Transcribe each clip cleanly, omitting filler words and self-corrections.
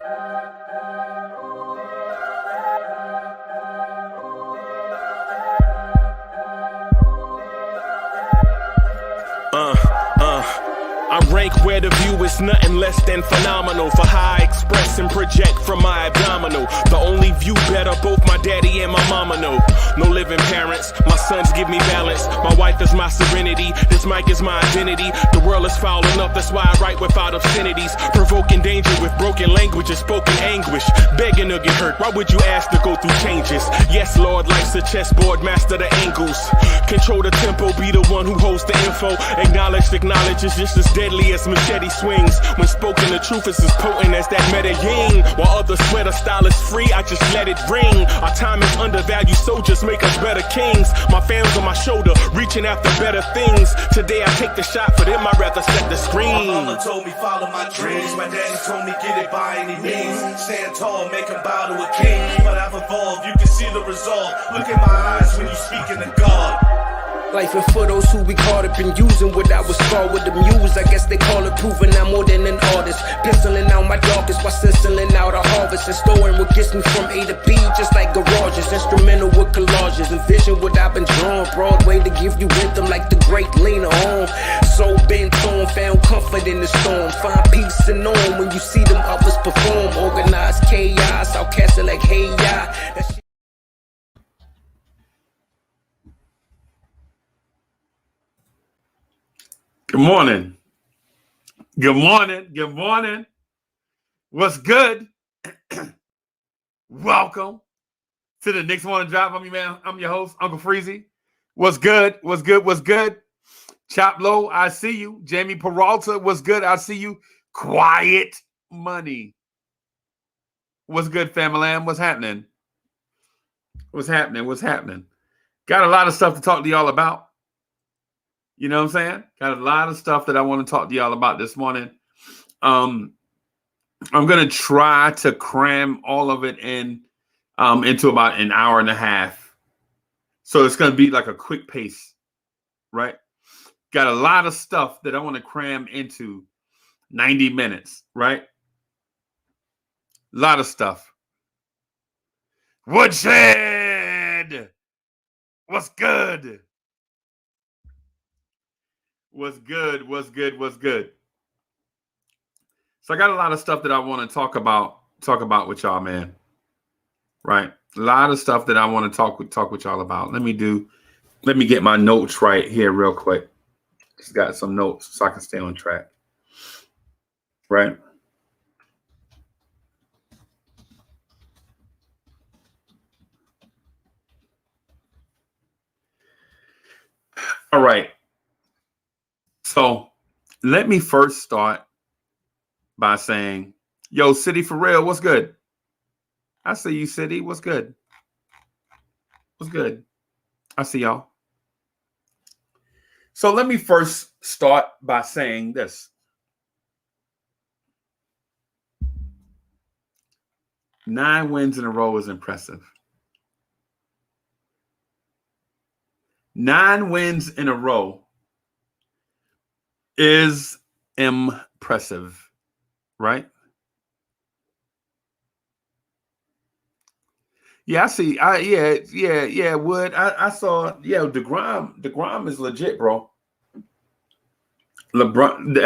I rank where the view is nothing less than phenomenal. For how I express and project from my abdominal. The only view better, both my daddy and my mama know. No living parents, my sons give me balance. My wife is my serenity, this mic is my identity. The world is foul enough, that's why I write without obscenities. Provoking danger with broken language and spoken anguish. Begging to get hurt, why would you ask to go through changes? Yes, Lord, life's a chessboard, master the angles. Control the tempo, be the one who holds the info. Acknowledge is just as deadly as machete swings. When spoken, the truth is as potent as that Medellin. While others swear the style is free, I just let it ring. Our time is undervalued, soldiers make us better kings. My fam's on my shoulder, reaching after better things. Today I take the shot, for them I'd rather set the screen. My mama told me follow my dreams. My daddy told me get it by any means. Stand tall, make him bow to a king. But I've evolved, you can see the resolve. Look in my eyes when you speaking to God. Life and for those who we caught up in using what I was scarred with the muse. I guess they call it proving I'm more than an artist. Penciling out my darkest while sizzling out a harvest. And storing what gets me from A to B, just like garages. Instrumental with collages. Envision what I've been drawing. Broadway to give you rhythm like the great Lena Horne. So bent on, found comfort in the storm. Find peace and on when you see them others perform. Organized chaos, I'll cast it like hey ya. Good morning. Good morning. Good morning. What's good? Welcome to the Knicks Morning Drive. I'm your man. I'm your host, Uncle Freezy. What's good? What's good? What's good? Chop Low, I see you. Jamie Peralta, what's good? I see you. Quiet Money. What's good, family? What's happening? What's happening? What's happening? Got a lot of stuff to talk to y'all about. You know what I'm saying? Got a lot of stuff that I want to talk to y'all about this morning. I'm going to try to cram all of it into about an hour and a half. So it's going to be like a quick pace, right? Got a lot of stuff that I want to cram into 90 minutes, right? A lot of stuff. Woodshed! What's good? What's good? What's good? What's good? So I got a lot of stuff that I want to talk about with y'all, man. Right? A lot of stuff that I want to talk with y'all about. Let me get my notes right here real quick. Just got some notes so I can stay on track. Right? All right. So let me first start by saying, yo, City for real, what's good? I see you, City. What's good? What's good? I see y'all. So let me first start by saying this. Nine wins in a row is impressive. 9 wins in a row is impressive, right? Yeah, I see. Yeah, Wood. I saw, DeGrom is legit, bro. DeGrom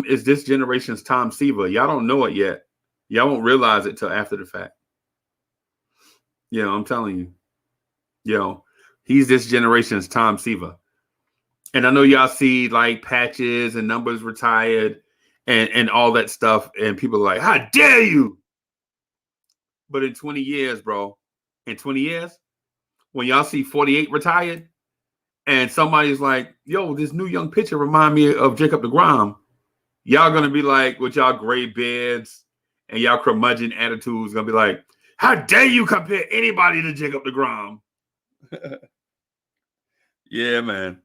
is this generation's Tom Seaver. Y'all don't know it yet. Y'all won't realize it till after the fact. I'm telling you. He's this generation's Tom Seaver. And I know y'all see like patches and numbers retired and all that stuff. And people are like, how dare you? But in 20 years, bro, when y'all see 48 retired and somebody's like, yo, this new young pitcher remind me of Jacob deGrom, y'all going to be like, with y'all gray beards and y'all curmudgeon attitudes, going to be like, how dare you compare anybody to Jacob deGrom? Yeah, man.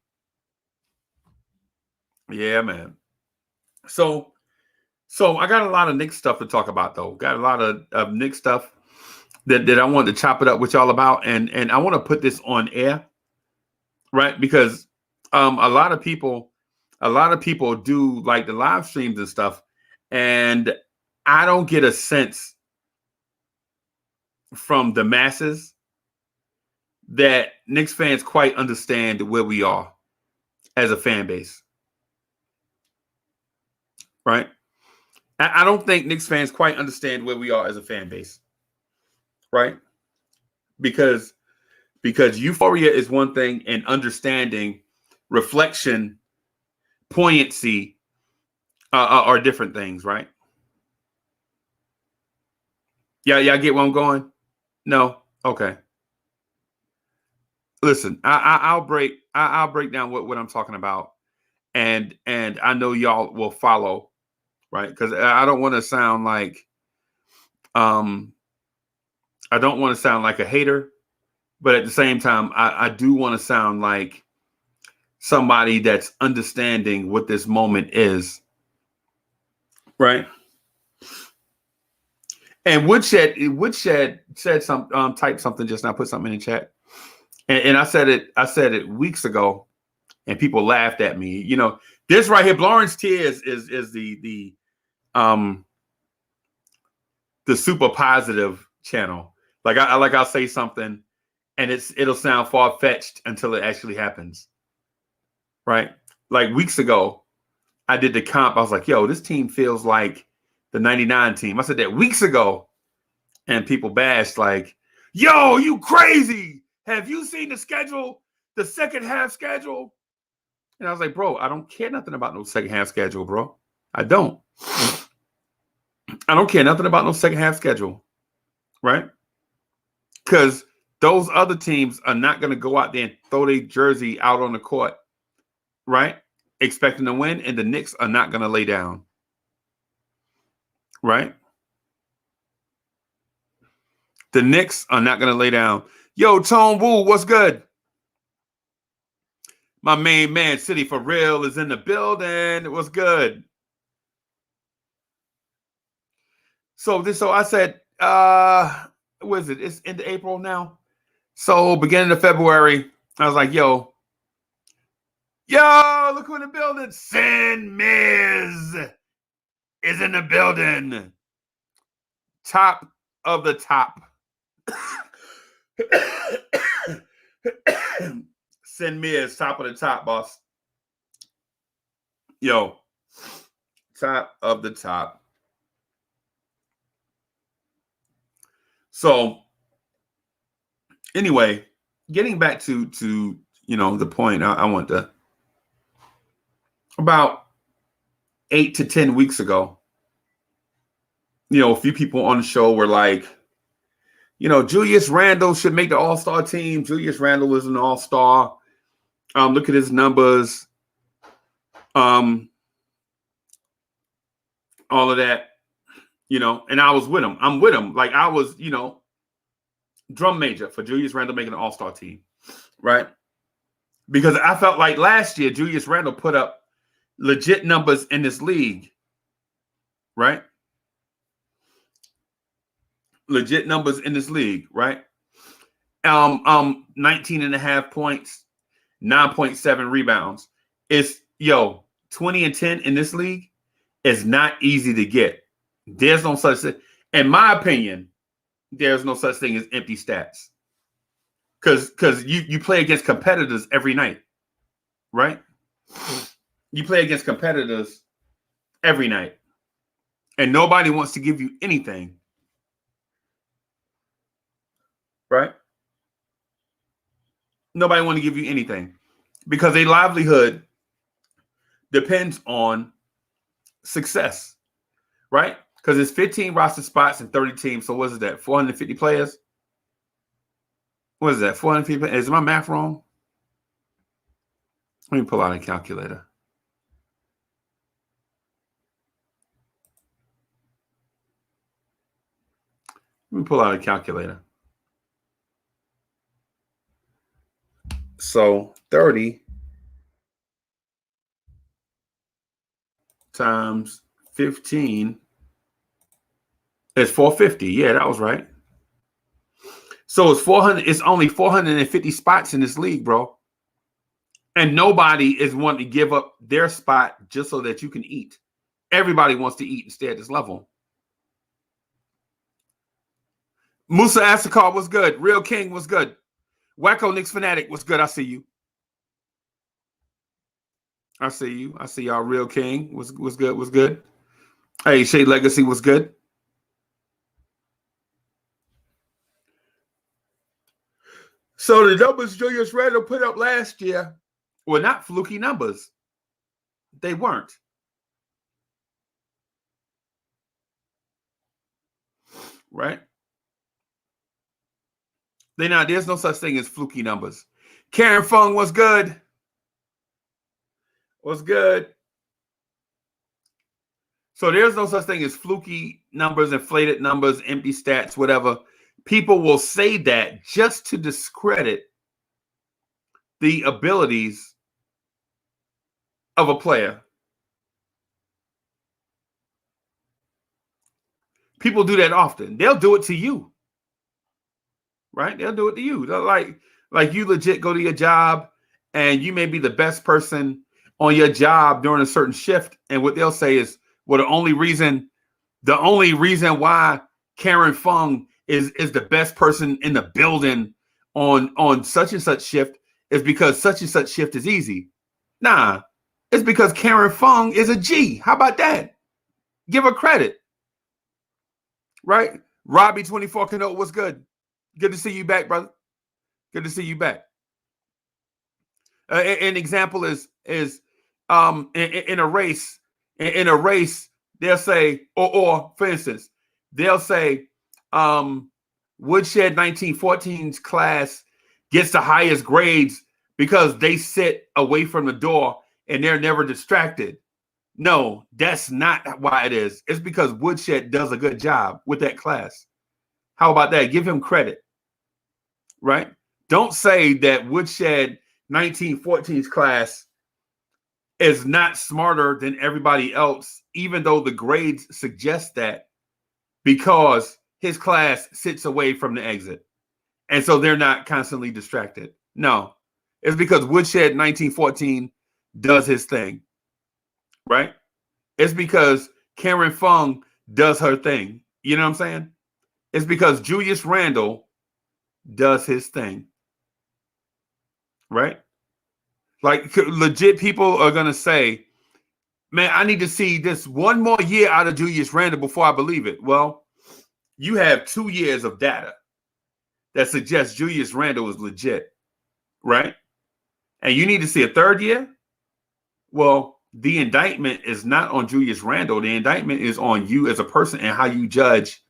Yeah, man. So I got a lot of Knicks stuff to talk about, though. Got a lot of Knicks stuff that I want to chop it up with y'all about, and I want to put this on air, right? Because a lot of people do like the live streams and stuff, and I don't get a sense from the masses that Knicks fans quite understand where we are as a fan base. Right? I don't think Knicks fans quite understand where we are as a fan base. Right? Because euphoria is one thing and understanding, reflection, poignancy are different things, right? Yeah, y'all get where I'm going? No? Okay. Listen, I'll break down what I'm talking about, and I know y'all will follow, right? Because I don't want to sound like a hater, but at the same time, I do want to sound like somebody that's understanding what this moment is, right? And Woodshed said some typed something just now, put something in the chat, and I said it weeks ago, and people laughed at me. You know, this right here, Blorange Tears is the super positive channel. Like I'll say something, and it'll sound far fetched until it actually happens, right? Like weeks ago, I did the comp. I was like, "Yo, this team feels like the '99 team." I said that weeks ago, and people bashed like, "Yo, you crazy? Have you seen the schedule, the second half schedule?" And I was like, "Bro, I don't care nothing about no second half schedule, bro. I don't care nothing about no second half schedule, right? Because those other teams are not going to go out there and throw their jersey out on the court, right? Expecting to win, and the Knicks are not going to lay down, right? The Knicks are not going to lay down. Yo, Tone Woo, what's good? My main man, City for Real, is in the building. What's good? So I said, what is it? It's into April now. So beginning of February, I was like, yo, look who in the building. Sin Miz is in the building. Top of the top. Sin Miz, top of the top, boss. Yo, top of the top. So anyway, getting back to the point I want to, about 8 to 10 weeks ago, a few people on the show were like, Julius Randle should make the All-Star team. Julius Randle is an All-Star. Look at his numbers. All of that, and I was with him. I'm with him. Like I was, drum major for Julius Randle making an All-Star team, right? Because I felt like last year Julius Randle put up legit numbers in this league, right? Legit numbers in this league, right? 19.5 points, 9.7 rebounds. It's 20 and 10 in this league is not easy to get. There's no such thing. In my opinion, there's no such thing as empty stats. Because you play against competitors every night, right? You play against competitors every night. And nobody wants to give you anything. Right? Nobody wants to give you anything. Because their livelihood depends on success. Right? Because it's 15 roster spots and 30 teams. So what is that? 450 players? What is that? 450? Is my math wrong? Let me pull out a calculator. So 30 times 15 is 450. Yeah, that was right. So it's 400. It's only 450 spots in this league, bro. And nobody is wanting to give up their spot just so that you can eat. Everybody wants to eat and stay at this level. Musa Asakar was good. Real King was good. Wacko Knicks Fanatic was good. I see you. I see you. I see y'all. Real King was good. Was good. Hey, Shea Legacy was good. So the numbers Julius Randle put up last year were not fluky numbers. They weren't. Right? There's no such thing as fluky numbers. Karen Fung was good. Was good. So there's no such thing as fluky numbers, inflated numbers, empty stats, whatever. People will say that just to discredit the abilities of a player. People do that often. They'll do it to you. Right? They'll do it to you. They're like you legit go to your job and you may be the best person on your job during a certain shift. And what they'll say is, well, the only reason why Karen Fung is the best person in the building on such and such shift is because such and such shift is easy. Nah, it's because Karen Fung is a G. How about that? Give her credit. Right? Robbie 24 Canoe was good. Good to see you back, brother. Good to see you back. An example is in a race. In a race, they'll say, or for instance, they'll say, Woodshed 1914's class gets the highest grades because they sit away from the door and they're never distracted. No, that's not why it is. It's because Woodshed does a good job with that class. How about that? Give him credit, right? Don't say that Woodshed 1914's class is not smarter than everybody else, even though the grades suggest that, because his class sits away from the exit. And so they're not constantly distracted. No, it's because Woodshed 1914 does his thing, right? It's because Karen Fung does her thing. You know what I'm saying? It's because Julius Randle does his thing, right? Like legit people are going to say, man, I need to see this one more year out of Julius Randle before I believe it. Well, you have 2 years of data that suggests Julius Randle is legit, right? And you need to see a third year? Well, the indictment is not on Julius Randle. The indictment is on you as a person and how you judge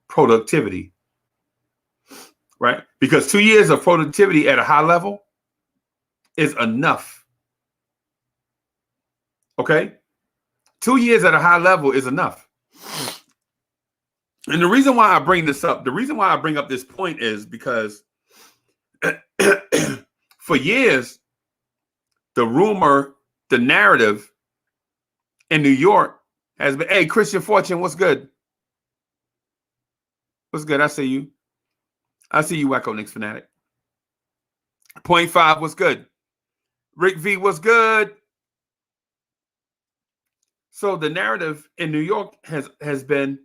productivity, right? Because 2 years of productivity at a high level is enough. Okay? 2 years at a high level is enough. And the reason why I bring this up, the reason why I bring up this point is because for years, the rumor, the narrative in New York has been, hey, Christian Fortune, what's good? What's good? I see you. I see you, Wacko Knicks Fanatic. 0.5 was good. Rick V was good. So the narrative in New York has been,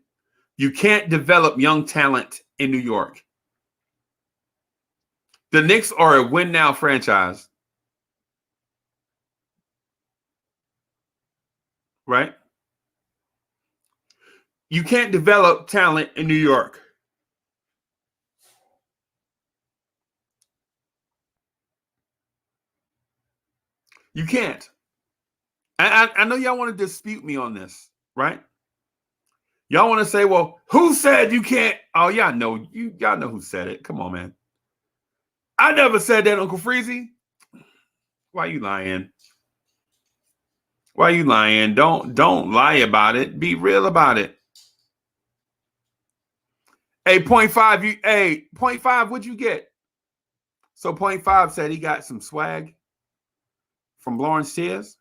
you can't develop young talent in New York. The Knicks are a win now franchise. Right? You can't develop talent in New York. You can't. I know y'all want to dispute me on this, right? Y'all want to say, well, who said you can't? Oh, y'all know who said it. Come on, man. I never said that, Uncle Freezy. Why you lying? Why you lying? Don't lie about it. Be real about it. Hey, 0.5, 0.5, what'd you get? So 0.5 said he got some swag from Blorange Tears.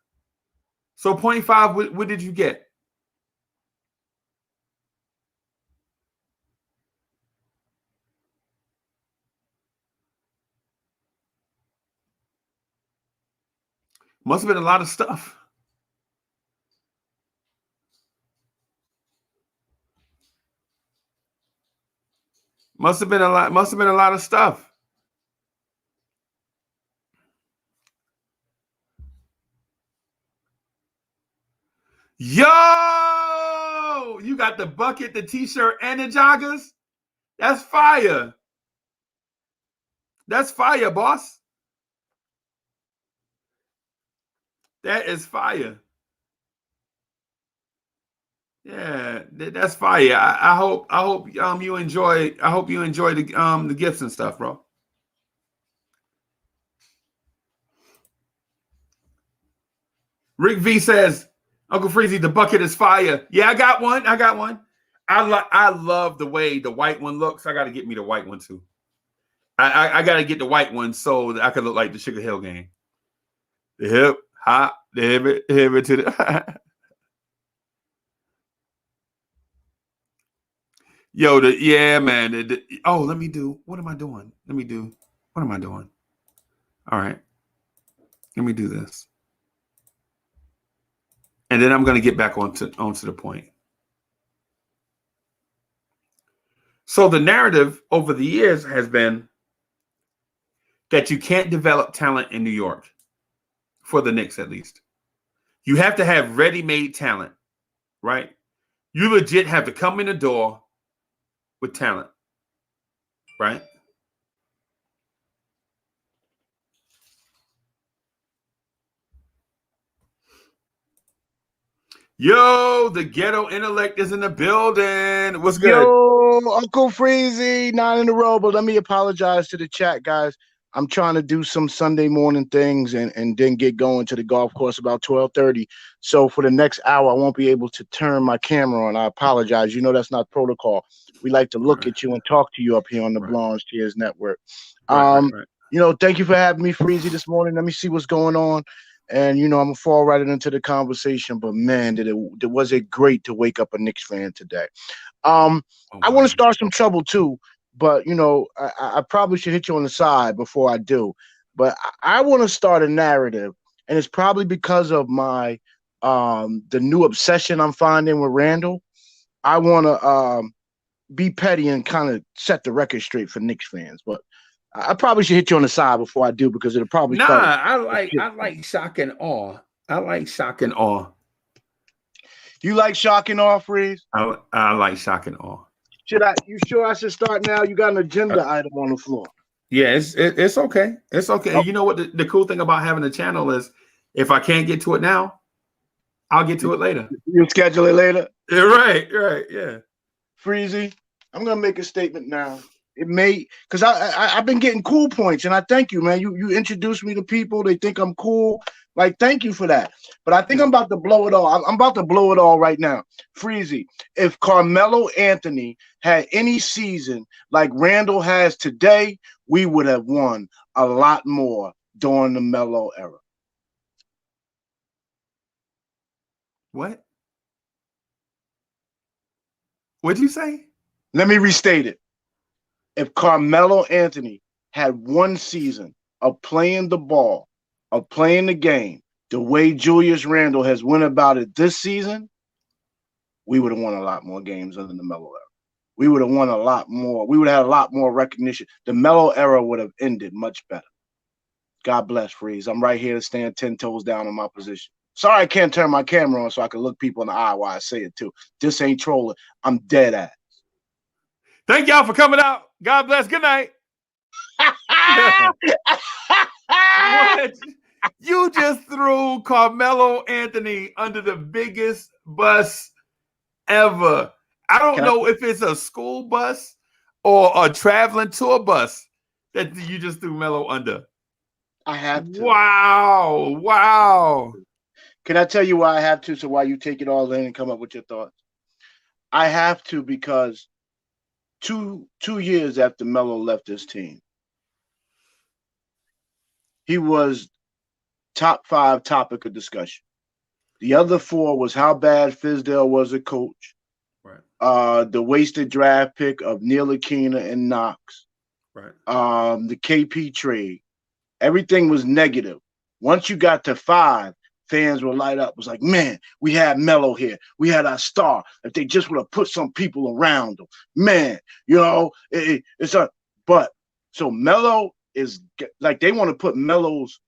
So 0.5, what did you get? Must have been a lot of stuff. Must have been a lot. Must have been a lot of stuff. Yo, you got the bucket, the t-shirt, and the joggers. That's fire. That's fire, boss. That is fire. Yeah, that's fire. I hope you enjoy. I hope you enjoy the gifts and stuff, bro. Rick V says, Uncle Freezy, the bucket is fire. Yeah, I got one. I love the way the white one looks. I got to get me the white one too. I got to get the white one so that I can look like the Sugar Hill Gang. The hip hop, the hip to the. Yo, yeah, man. Oh, let me do. What am I doing? What am I doing? All right. Let me do this. And then I'm going to get back onto the point. So the narrative over the years has been that you can't develop talent in New York, for the Knicks at least. You have to have ready-made talent, right? You legit have to come in the door with talent, right? Yo, the ghetto intellect is in the building. What's good? Yo, Uncle Freezy, 9 in a row, but let me apologize to the chat, guys. I'm trying to do some Sunday morning things and then get going to the golf course about 12:30. So for the next hour, I won't be able to turn my camera on. I apologize. You know that's not protocol. We like to look at you and talk to you up here on the Blorange Tears Network. Right. You know, thank you for having me, Freezy, this morning. Let me see what's going on. And, you know, I'm going to fall right into the conversation. But, man, was it great to wake up a Knicks fan today. I want to start some trouble, too. But, you know, I probably should hit you on the side before I do. But I want to start a narrative. And it's probably because of my the new obsession I'm finding with Randall. I want to be petty and kind of set the record straight for Knicks fans. But I probably should hit you on the side before I do because it'll probably start. I like shock and awe. I like shock and awe. You like shock and awe, Freeze? I like shock and awe. You sure I should start now? You got an agenda item on the floor. Yeah, it's okay. It's okay. Oh. You know what the cool thing about having a channel is, if I can't get to it now, I'll get to it later. You schedule it later? Yeah, right, yeah. Freezy, I'm gonna make a statement now. It may, because I've been getting cool points, and I thank you, man. You introduced me to people. They think I'm cool. Like, thank you for that. But I think I'm about to blow it all. I'm about to blow it all right now. Freezy, if Carmelo Anthony had any season like Randall has today, we would have won a lot more during the Melo era. What? What'd you say? Let me restate it. If Carmelo Anthony had one season of playing the ball, of playing the game, the way Julius Randle has went about it this season, we would have won a lot more games under the Melo era. We would have won a lot more. We would have had a lot more recognition. The Melo era would have ended much better. God bless, Freeze. I'm right here to stand 10 toes down in my position. Sorry I can't turn my camera on so I can look people in the eye while I say it too. This ain't trolling. I'm dead ass. Thank y'all for coming out. God bless. Good night. What? You just threw Carmelo Anthony under the biggest bus ever. I don't know if it's a school bus or a traveling tour bus that you just threw Melo under. I have to. Wow. Can I tell you why I have to, so why you take it all in and come up with your thoughts? I have to because two years after Melo left this team, he was top 5 topic of discussion. The other 4 was how bad Fizdale was a coach, right? The wasted draft pick of Ntilikina and Knox, right? The KP trade. Everything was negative. Once you got to 5, fans will light up. It was like, man, we had Melo here. We had our star. If they just would have put some people around him, man, it's a. But so Melo is like they want to put Melo's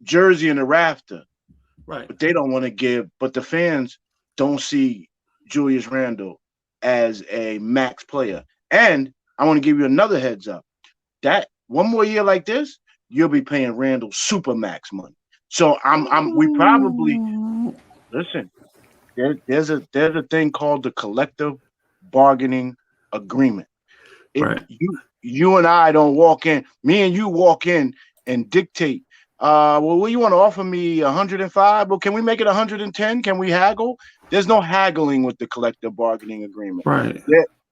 jersey in the rafter, right? But they don't want to give. But the fans don't see Julius Randle as a max player. And I want to give you another heads up. That one more year like this, you'll be paying Randle super max money. So we probably listen. There's a thing called the collective bargaining agreement. Right. You and I don't walk in. Me and you walk in and dictate. Well, you want to offer me 105? Well, can we make it 110? Can we haggle? There's no haggling with the collective bargaining agreement. Right.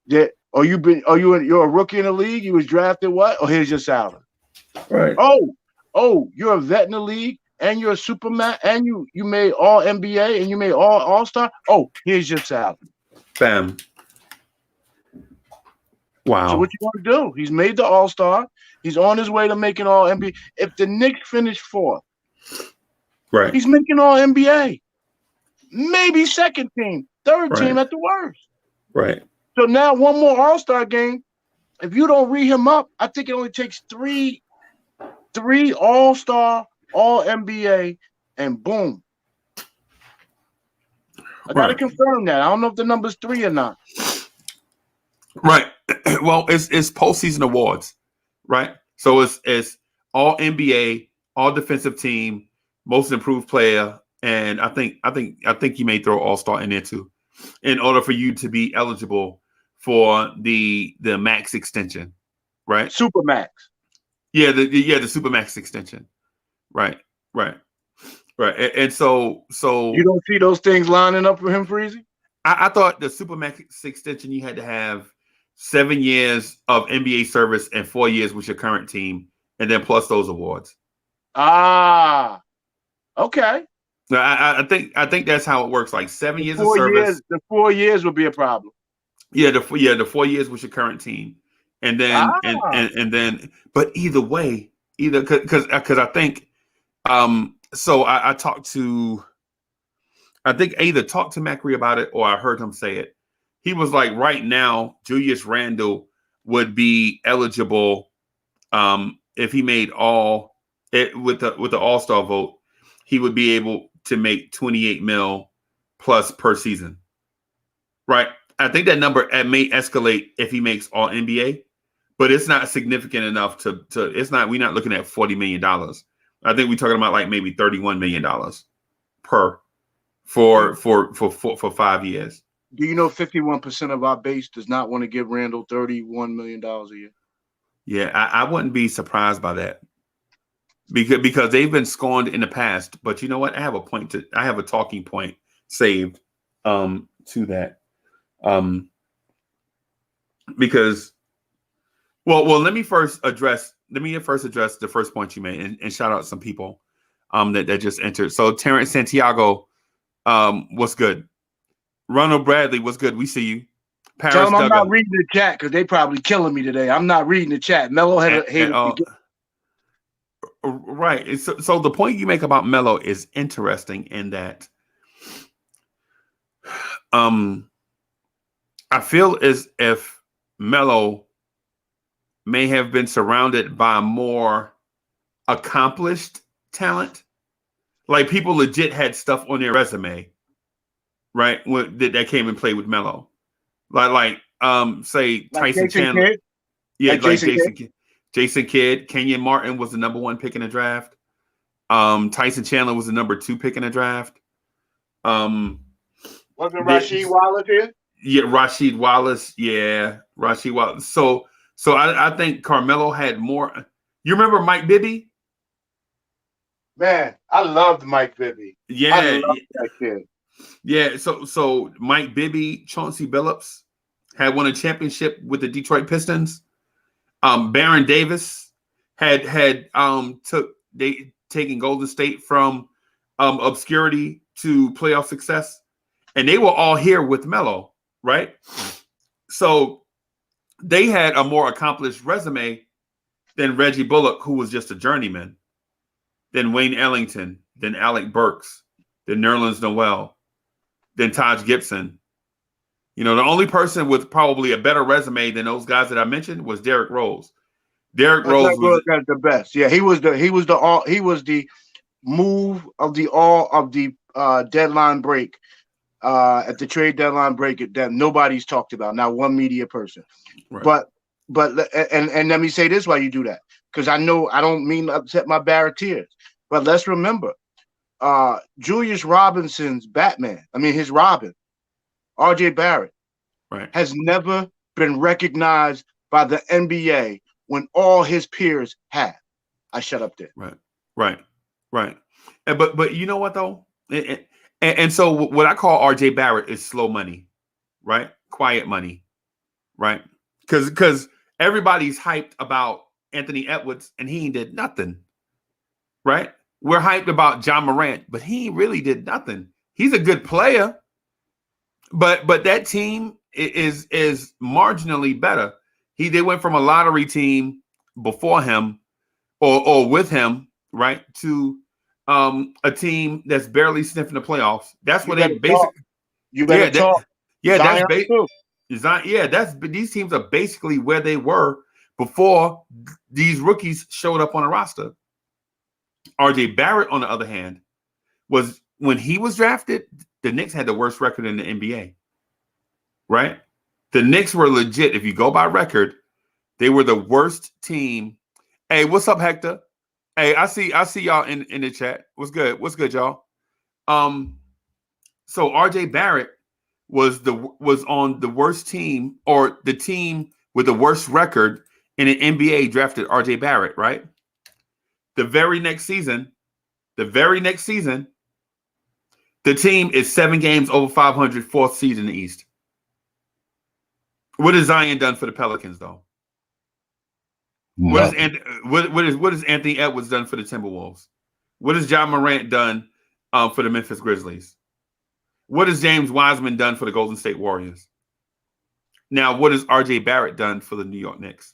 You're a rookie in the league. You was drafted what? Oh, here's your salary. Right. Oh, you're a vet in the league and you're a superman and you made all NBA and you made all-star. Oh, here's your salary. Bam. Wow. So what you want to do? He's made the all-star. He's on his way to making all NBA. If the Knicks finish fourth, right, he's making all NBA. Maybe second team, third team at the worst. Right. So now one more all-star game. If you don't re him up, I think it only takes three all-star, all NBA, and boom. I gotta confirm that. I don't know if the number's 3 or not. Right. Well, it's postseason awards, right? So it's all NBA, all defensive team, most improved player, and I think you may throw all-star in there too, in order for you to be eligible for the max extension, right? Super max. Yeah, the super max extension. Right. And so you don't see those things lining up for him, Freezy? I thought the super max extension you had to have 7 years of NBA service and 4 years with your current team, and then plus those awards. Okay. I think that's how it works. Like 7 years of service. The 4 years would be a problem. Yeah, the 4 years with your current team, and then and then. But either way, because I think, so I talked to, I think I either talked to Macri about it or I heard him say it. He was like, right now, Julius Randle would be eligible if he made with the All-Star vote. He would be able to make 28 mil plus per season, right? I think that number may escalate if he makes all NBA, but it's not significant enough to we're not looking at $40 million. I think we're talking about like maybe $31 million for 5 years. Do you know 51% of our base does not want to give Randle $31 million a year? Yeah, I wouldn't be surprised by that. Because they've been scorned in the past, but you know what? I have a talking point saved to that. Because let me first address the first point you made and shout out some people that just entered. So Terrence Santiago, what's good? Ronald Bradley, what's good? We see you. Paris Tell them I'm Duggar. not reading the chat because they probably killing me today. I'm not reading the chat. Melo had right. So the point you make about Melo is interesting in that I feel as if Melo may have been surrounded by more accomplished talent. Like people legit had stuff on their resume, right? That came and played with Melo. Like say Tyson Chandler. Kidd? Yeah, like Jason Kidd. Jason Kidd. Kenyon Martin was the number 1 pick in the draft. Tyson Chandler was the number 2 pick in the draft. Wasn't Rasheed Wallace here? Yeah, Rasheed Wallace. Yeah, Rasheed Wallace. So I think Carmelo had more. You remember Mike Bibby? Man, I loved Mike Bibby. Yeah, I loved that kid. Yeah. So Mike Bibby, Chauncey Billups had won a championship with the Detroit Pistons. Baron Davis had taken Golden State from obscurity to playoff success, and they were all here with Melo, right? So they had a more accomplished resume than Reggie Bullock, who was just a journeyman. then Wayne Ellington, then Alec Burks, then Nerlens Noel, then Taj Gibson. You know, the only person with probably a better resume than those guys that I mentioned was Derrick Rose. Derrick Rose was the best. Yeah, he was the move of the deadline break at the trade deadline break that nobody's talked about, not one media person. Right. But let me say this while you do that, because I know I don't mean to upset my Barreteers, but let's remember Julius Robinson's Batman, his Robin, RJ Barrett, right, has never been recognized by the NBA when all his peers have. I shut up there. Right. But you know what though? And so what I call RJ Barrett is slow money, right? Quiet money, right? Because everybody's hyped about Anthony Edwards and he did nothing, right? We're hyped about John Morant, but he really did nothing. He's a good player, but that team is marginally better. They went from a lottery team before him or with him, right, to a team that's barely sniffing the playoffs. That's what they basically. You better talk. These teams are basically where they were before these rookies showed up on the roster. RJ Barrett, on the other hand, was when he was drafted, the Knicks had the worst record in the NBA. Right? The Knicks were legit. If you go by record, they were the worst team. Hey, what's up, Hector? Hey, I see y'all in the chat. What's good, y'all? So RJ Barrett was on the worst team, or the team with the worst record in the NBA drafted RJ Barrett, right? The very next season, the team is 7 games over 500, fourth seed in the East. What has Zion done for the Pelicans, though? What has Anthony Edwards done for the Timberwolves? What has John Morant done for the Memphis Grizzlies? What has James Wiseman done for the Golden State Warriors? Now, what has RJ Barrett done for the New York Knicks?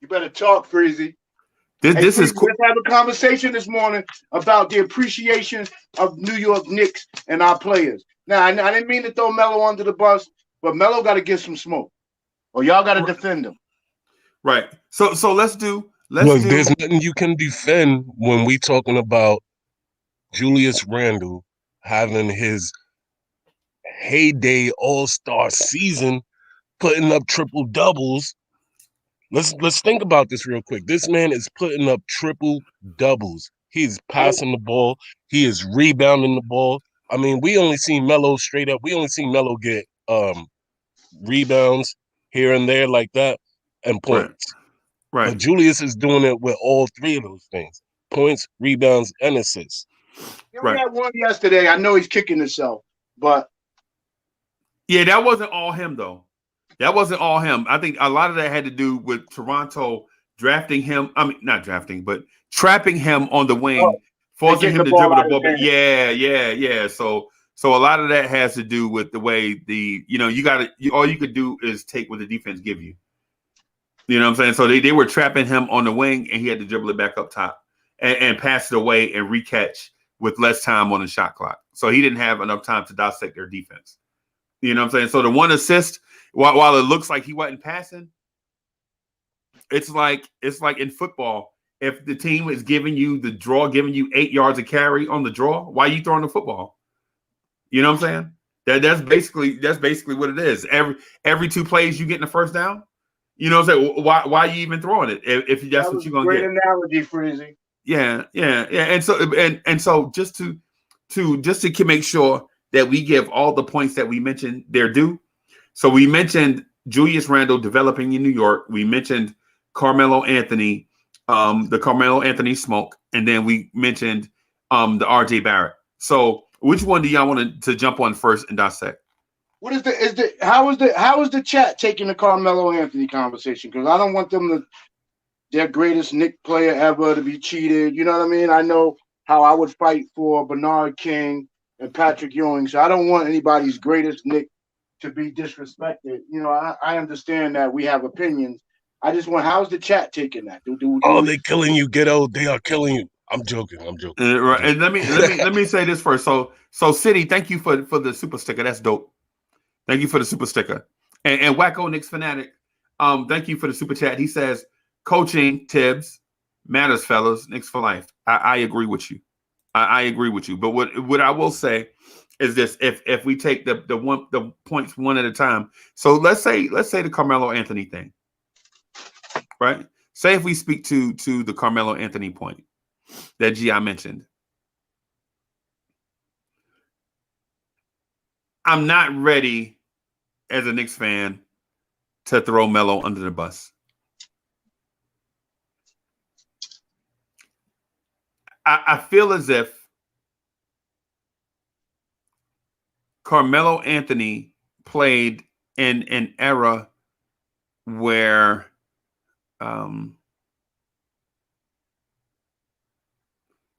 You better talk, Freezy. This is cool. Let's have a conversation this morning about the appreciation of New York Knicks and our players. Now, I didn't mean to throw Melo under the bus, but Melo got to get some smoke, or y'all got to defend him. Right. So let's do. There's nothing you can defend when we talking about Julius Randle having his heyday all-star season, putting up triple doubles. Let's think about this real quick. This man is putting up triple doubles. He's passing the ball. He is rebounding the ball. I mean, we only seen Melo straight up. We only seen Melo get rebounds here and there like that and points. Right. But Julius is doing it with all three of those things: points, rebounds, and assists. We had one yesterday. I know he's kicking himself, but yeah, that wasn't all him though. That wasn't all him. I think a lot of that had to do with Toronto drafting him. I mean, not drafting, but trapping him on the wing, forcing him to dribble the ball. Yeah. So a lot of that has to do with the way all you could do is take what the defense give you. You know what I'm saying? So they were trapping him on the wing, and he had to dribble it back up top and pass it away and recatch with less time on the shot clock. So he didn't have enough time to dissect their defense. You know what I'm saying? So the one assist, while it looks like he wasn't passing, it's like in football. If the team is giving you the draw, giving you 8 yards of carry on the draw, why are you throwing the football? You know what I'm saying? That's basically what it is. Every 2 plays you get in the first down. You know what I'm saying? Why are you even throwing it if that's what you're gonna get? Great analogy, Freezy. Yeah. And so just to make sure that we give all the points that we mentioned their due. So we mentioned Julius Randle developing in New York. We mentioned Carmelo Anthony, the Carmelo Anthony smoke, and then we mentioned the RJ Barrett. So which one do y'all want to jump on first and dissect? What is how is the chat taking the Carmelo Anthony conversation? Because I don't want them their greatest Knick player ever to be cheated. You know what I mean? I know how I would fight for Bernard King and Patrick Ewing, so I don't want anybody's greatest Knick to be disrespected. You know, I understand that we have opinions. I just want, how's the chat taking that? They're killing you, Ghetto. They are killing you. I'm joking. I'm joking. Right. And let me say this first. So City, thank you for the super sticker. That's dope. Thank you for the super sticker. And Wacko Knicks fanatic, thank you for the super chat. He says, coaching Tibbs matters, fellas. Knicks for life. I agree with you. I agree with you. But what I will say is this: if we take the points one at a time. So let's say the Carmelo Anthony thing, right? Say if we speak to the Carmelo Anthony point that G.I. mentioned. I'm not ready as a Knicks fan to throw Melo under the bus. I feel as if Carmelo Anthony played in an era where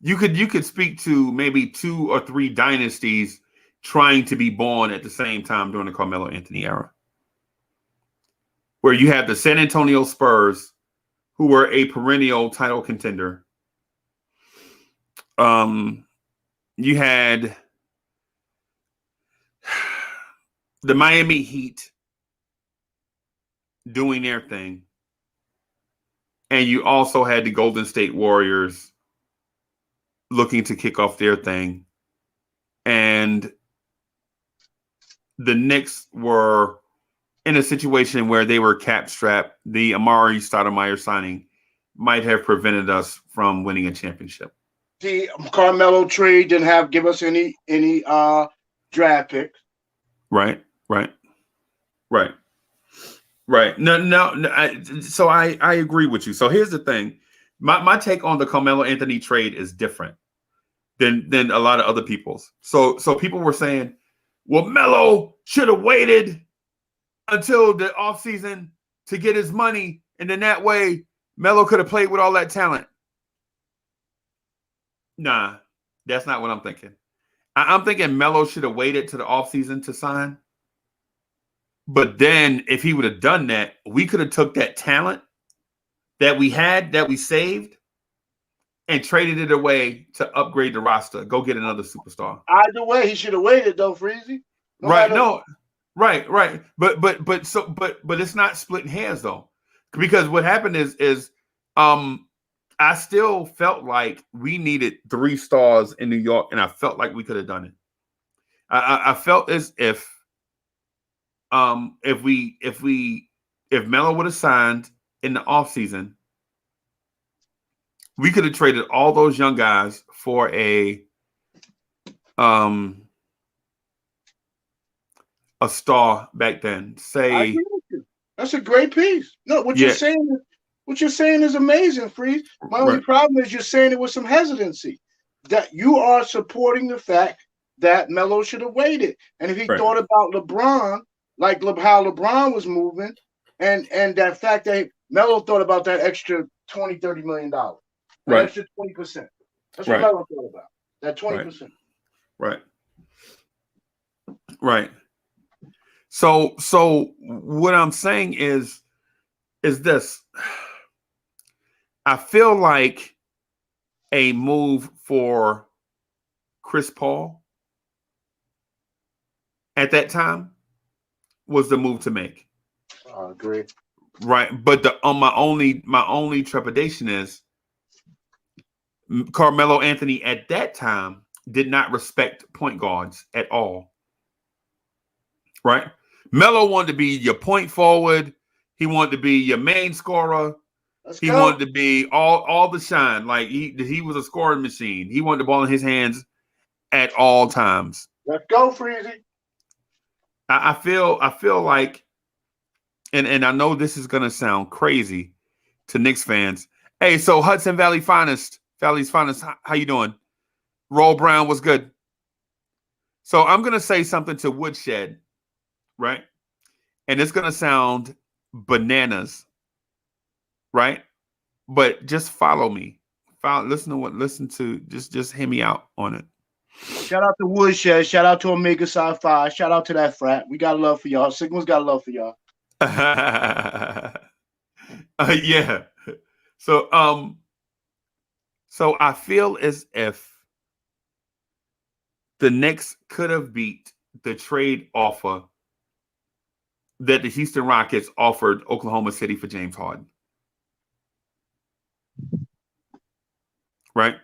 you could speak to maybe 2 or 3 dynasties trying to be born at the same time during the Carmelo Anthony era, where you have the San Antonio Spurs, who were a perennial title contender. You had the Miami Heat doing their thing, and you also had the Golden State Warriors looking to kick off their thing, and the Knicks were in a situation where they were cap strapped. The Amari Stoudemire signing might have prevented us from winning a championship. The Carmelo trade didn't give us any draft picks. Right. No. So I agree with you. So here's the thing: my take on the Carmelo Anthony trade is different than a lot of other people's. So people were saying, well, Melo should have waited until the offseason to get his money, and then that way Melo could have played with all that talent. Nah, that's not what I'm thinking. I'm thinking Melo should have waited to the offseason to sign. But then if he would have done that, we could have took that talent that we had, that we saved, and traded it away to upgrade the roster. Go get another superstar. Either way, he should have waited though, Freezy. Right. But it's not splitting hairs though. Because what happened is I still felt like we needed 3 stars in New York, and I felt like we could have done it. I felt as if Melo would have signed in the offseason, we could have traded all those young guys for a star back then. Say, that's a great piece. No, what you're saying is amazing, Freeze. My only problem is you're saying it with some hesitancy. That you are supporting the fact that Melo should have waited. And if he thought about LeBron, like how LeBron was moving, and that fact that Melo thought about that extra $20-30 million. That extra 20%. That's what Melo thought about. That 20%. Right. So what I'm saying is this. I feel like a move for Chris Paul at that time was the move to make. I agree. Right. But my only trepidation is Carmelo Anthony at that time did not respect point guards at all. Right? Melo wanted to be your point forward. He wanted to be your main scorer. He wanted to be all the shine. Like he was a scoring machine. He wanted the ball in his hands at all times. Let's go, Freezy. I feel like, and I know this is gonna sound crazy to Knicks fans. Hey, so Hudson Valley's finest, how you doing? Roll Brown was good. So I'm gonna say something to Woodshed, right? And it's gonna sound bananas, right? But just follow me. Listen to just hear me out on it. Shout out to Woodshed. Shout out to Omega Psi Phi. Shout out to that frat. We got love for y'all. Sigma's got love for y'all. Yeah. So So I feel as if the Knicks could have beat the trade offer that the Houston Rockets offered Oklahoma City for James Harden. Right?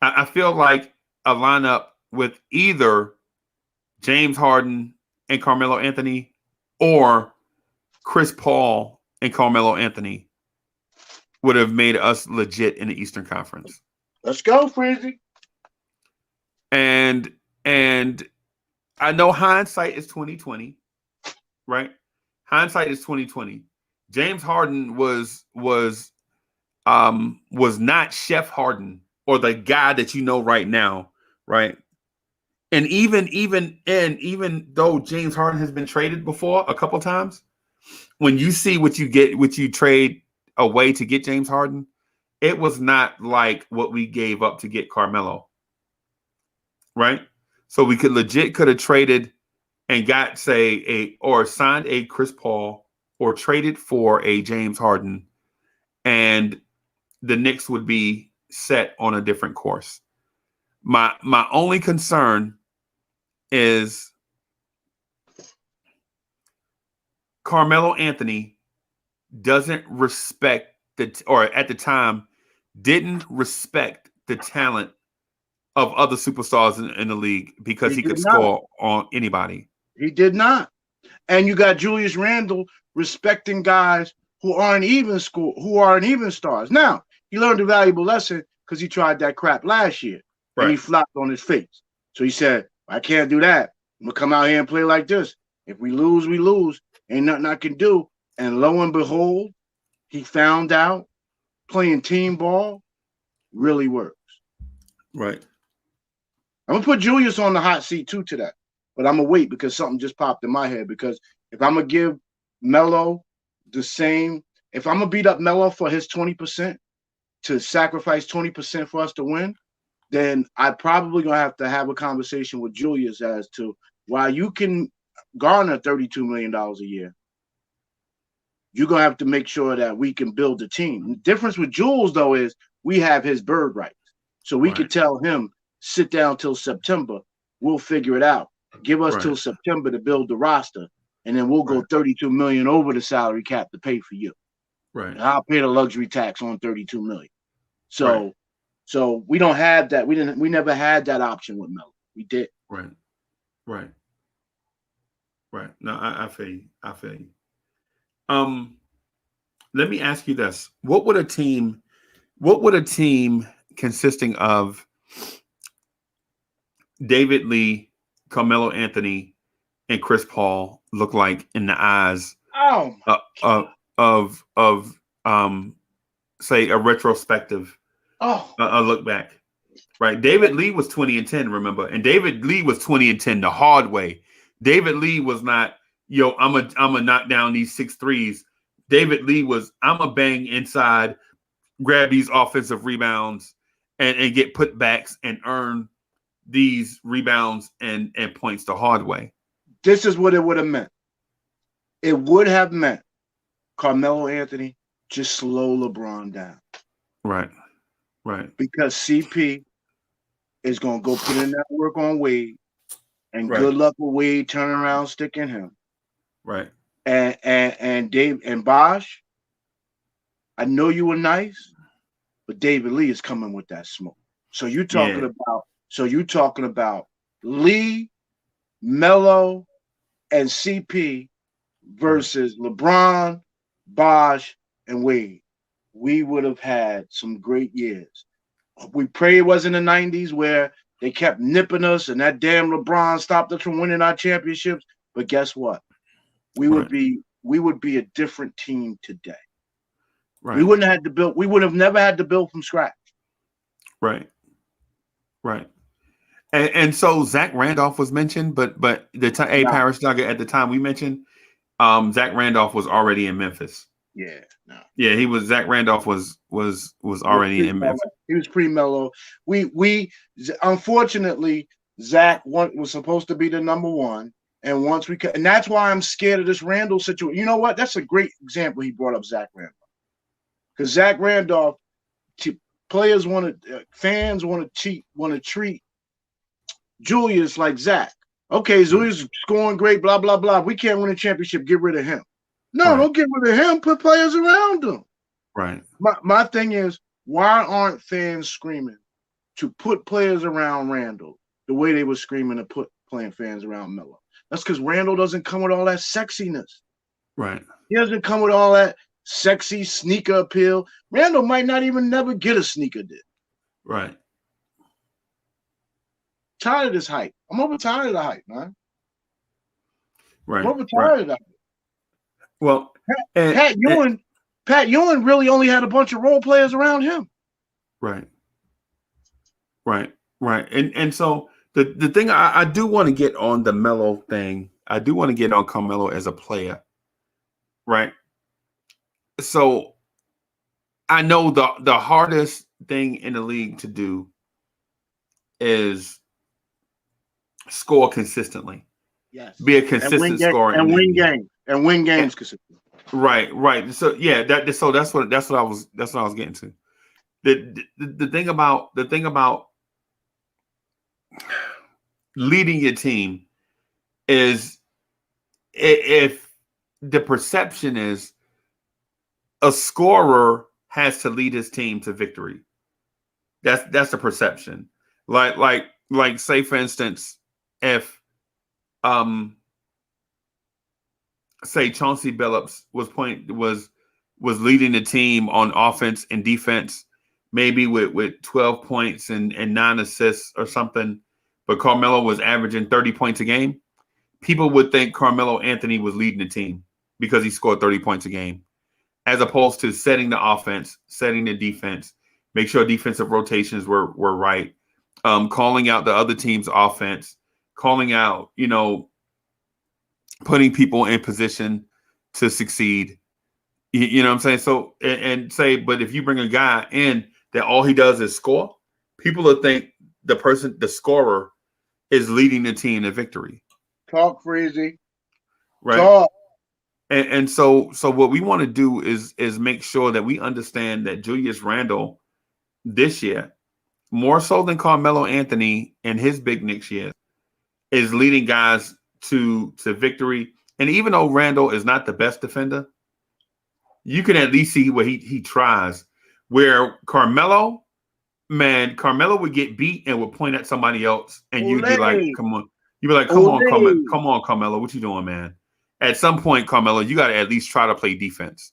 I feel like a lineup with either James Harden and Carmelo Anthony or Chris Paul and Carmelo Anthony would have made us legit in the Eastern Conference. Let's go, Freezy. And I know hindsight is 2020, right? Hindsight is 2020. James Harden was not Chef Harden or the guy that you know right now, right? And even though James Harden has been traded before a couple times, when you see what you trade away to get James Harden, it was not like what we gave up to get Carmelo, right? So we could have traded and got or signed a Chris Paul or traded for a James Harden, and the Knicks would be set on a different course. My only concern is Carmelo Anthony doesn't respect or at the time didn't respect the talent of other superstars in the league because he could score on anybody. He did not. And you got Julius Randle respecting guys who aren't even stars. Now, he learned a valuable lesson because he tried that crap last year. Right. And he flopped on his face. So he said, I can't do that. I'm going to come out here and play like this. If we lose, we lose. Ain't nothing I can do. And lo and behold, he found out playing team ball really works. Right. I'm going to put Julius on the hot seat too today. But I'm going to wait because something just popped in my head. Because if I'm going to give Melo the same, if I'm going to beat up Melo for his 20%, to sacrifice 20% for us to win, then I probably going to have a conversation with Julius as to why you can garner $32 million a year. You're going to have to make sure that we can build a team. The difference with Jules, though, is we have his bird rights. So we could tell him, sit down till September. We'll figure it out. Give us till September to build the roster, and then we'll go $32 million over the salary cap to pay for you. Right. And I'll pay the luxury tax on $32 million. So we don't have that. We never had that option with Melo. We did. Right. No, I feel you. Let me ask you this. What would a team consisting of David Lee, Carmelo Anthony, and Chris Paul look like in the eyes of say a retrospective a look back? Right. David Lee was 20-10, remember? And David Lee was 20-10 the hard way. David Lee was not, I'm a knock down these 6 threes. David Lee was, I'm a bang inside, grab these offensive rebounds and get putbacks and earn these rebounds and points the hard way. This is what it would have meant. It would have meant Carmelo Anthony just slow LeBron down. Right. Because CP is going to go put in that work on Wade, and good luck with Wade turning around sticking him. Right. And Dave and Bosh, I know you were nice, but David Lee is coming with that smoke. So you're talking about Lee, Melo, and CP versus LeBron, Bosh, and Wade. We would have had some great years. We pray it wasn't the 90s where they kept nipping us and that damn LeBron stopped us from winning our championships. But guess what? We would be a different team today. Right. We would have never had to build from scratch. Right. And so Zach Randolph was mentioned, but Paris Nugget at the time we mentioned, Zach Randolph was already in Memphis. Yeah, he was. Zach Randolph was already in Memphis. He was pre-Melo. We unfortunately Zach was supposed to be the number one, and and that's why I'm scared of this Randall situation. You know what? That's a great example he brought up, Zach Randolph, because Zach Randolph players fans want to treat Julius like Zach. Okay, Julius is scoring great, blah, blah, blah. We can't win a championship. Get rid of him. No, don't get rid of him. Put players around him. Right. My thing is, why aren't fans screaming to put players around Randall the way they were screaming to put playing fans around Melo? That's because Randall doesn't come with all that sexiness. Right. He doesn't come with all that sexy sneaker appeal. Randall might not even never get a sneaker deal. Right. Tired of this hype. I'm over tired of the hype, man. Right. I'm over tired of that. Well, Pat Ewing really only had a bunch of role players around him. Right. Right. Right. And so the thing I do want to get on the Melo thing. I do want to get on Carmelo as a player. Right. So I know the hardest thing in the league to do is score consistently. Yes. Be a consistent scorer and win games consistently. Right. So yeah, that's what I was getting to. The thing about leading your team is if the perception is a scorer has to lead his team to victory. That's the perception. Like say for instance, if say Chauncey Billups was leading the team on offense and defense, maybe with 12 points and 9 assists or something, but Carmelo was averaging 30 points a game, people would think Carmelo Anthony was leading the team because he scored 30 points a game, as opposed to setting the offense, setting the defense, make sure defensive rotations were right, calling out the other team's offense, calling out, putting people in position to succeed. You know what I'm saying? So, and say, but if you bring a guy in that all he does is score, people will think the scorer is leading the team to victory. Talk, Freezy. Right. Talk. And so what we want to do is make sure that we understand that Julius Randle this year, more so than Carmelo Anthony in his big Knicks year, is leading guys to victory. And even though Randle is not the best defender, you can at least see where he tries. Where Carmelo would get beat and would point at somebody else, and you'd be like, "Come on!" You'd be like, "Come on, Carmelo, what you doing, man?" At some point, Carmelo, you got to at least try to play defense,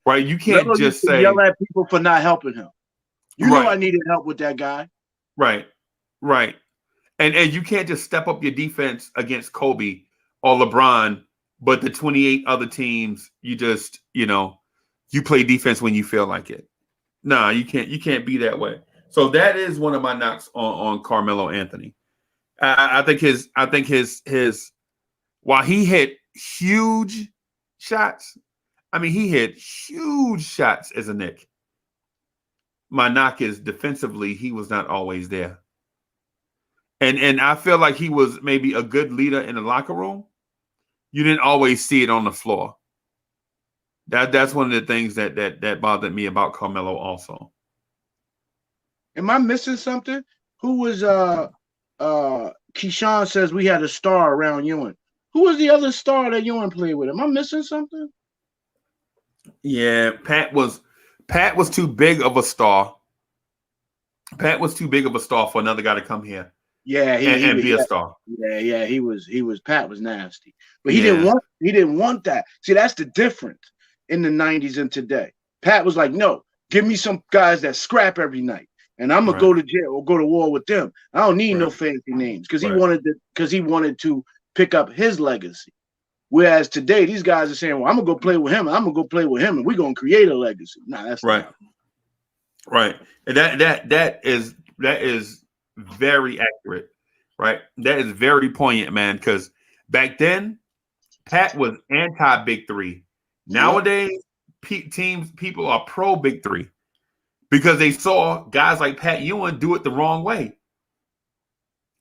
right? You can't Melo just say yell at people for not helping him. You know I needed help with that guy, right? And you can't just step up your defense against Kobe or LeBron, but the 28 other teams, you just you play defense when you feel like it. Nah, you can't be that way. So that is one of my knocks on Carmelo Anthony. I think his while he hit huge shots, he hit huge shots as a Knick. My knock is defensively, he was not always there. And I feel like he was maybe a good leader in the locker room. You didn't always see it on the floor. That's one of the things that bothered me about Carmelo also. Am I missing something? Who was Keyshawn says we had a star around Ewing. Who was the other star that Ewing played with? Am I missing something? Yeah, Pat was too big of a star. Pat was too big of a star for another guy to come here. Yeah, and be a star. Yeah, he was Pat was nasty. But he didn't want that. See, that's the difference in the 90s and today. Pat was like, "No, give me some guys that scrap every night. And I'm gonna go to jail or go to war with them. I don't need no fancy names," because he wanted to pick up his legacy. Whereas today, these guys are saying, "Well, I'm gonna go play with him. I'm gonna go play with him, and we're gonna create a legacy." Nah, that's right. Not. Right. And that is very accurate. Right. That is very poignant, man. Because back then, Pat was anti Big Three. Nowadays, people are pro Big Three because they saw guys like Pat Ewing do it the wrong way.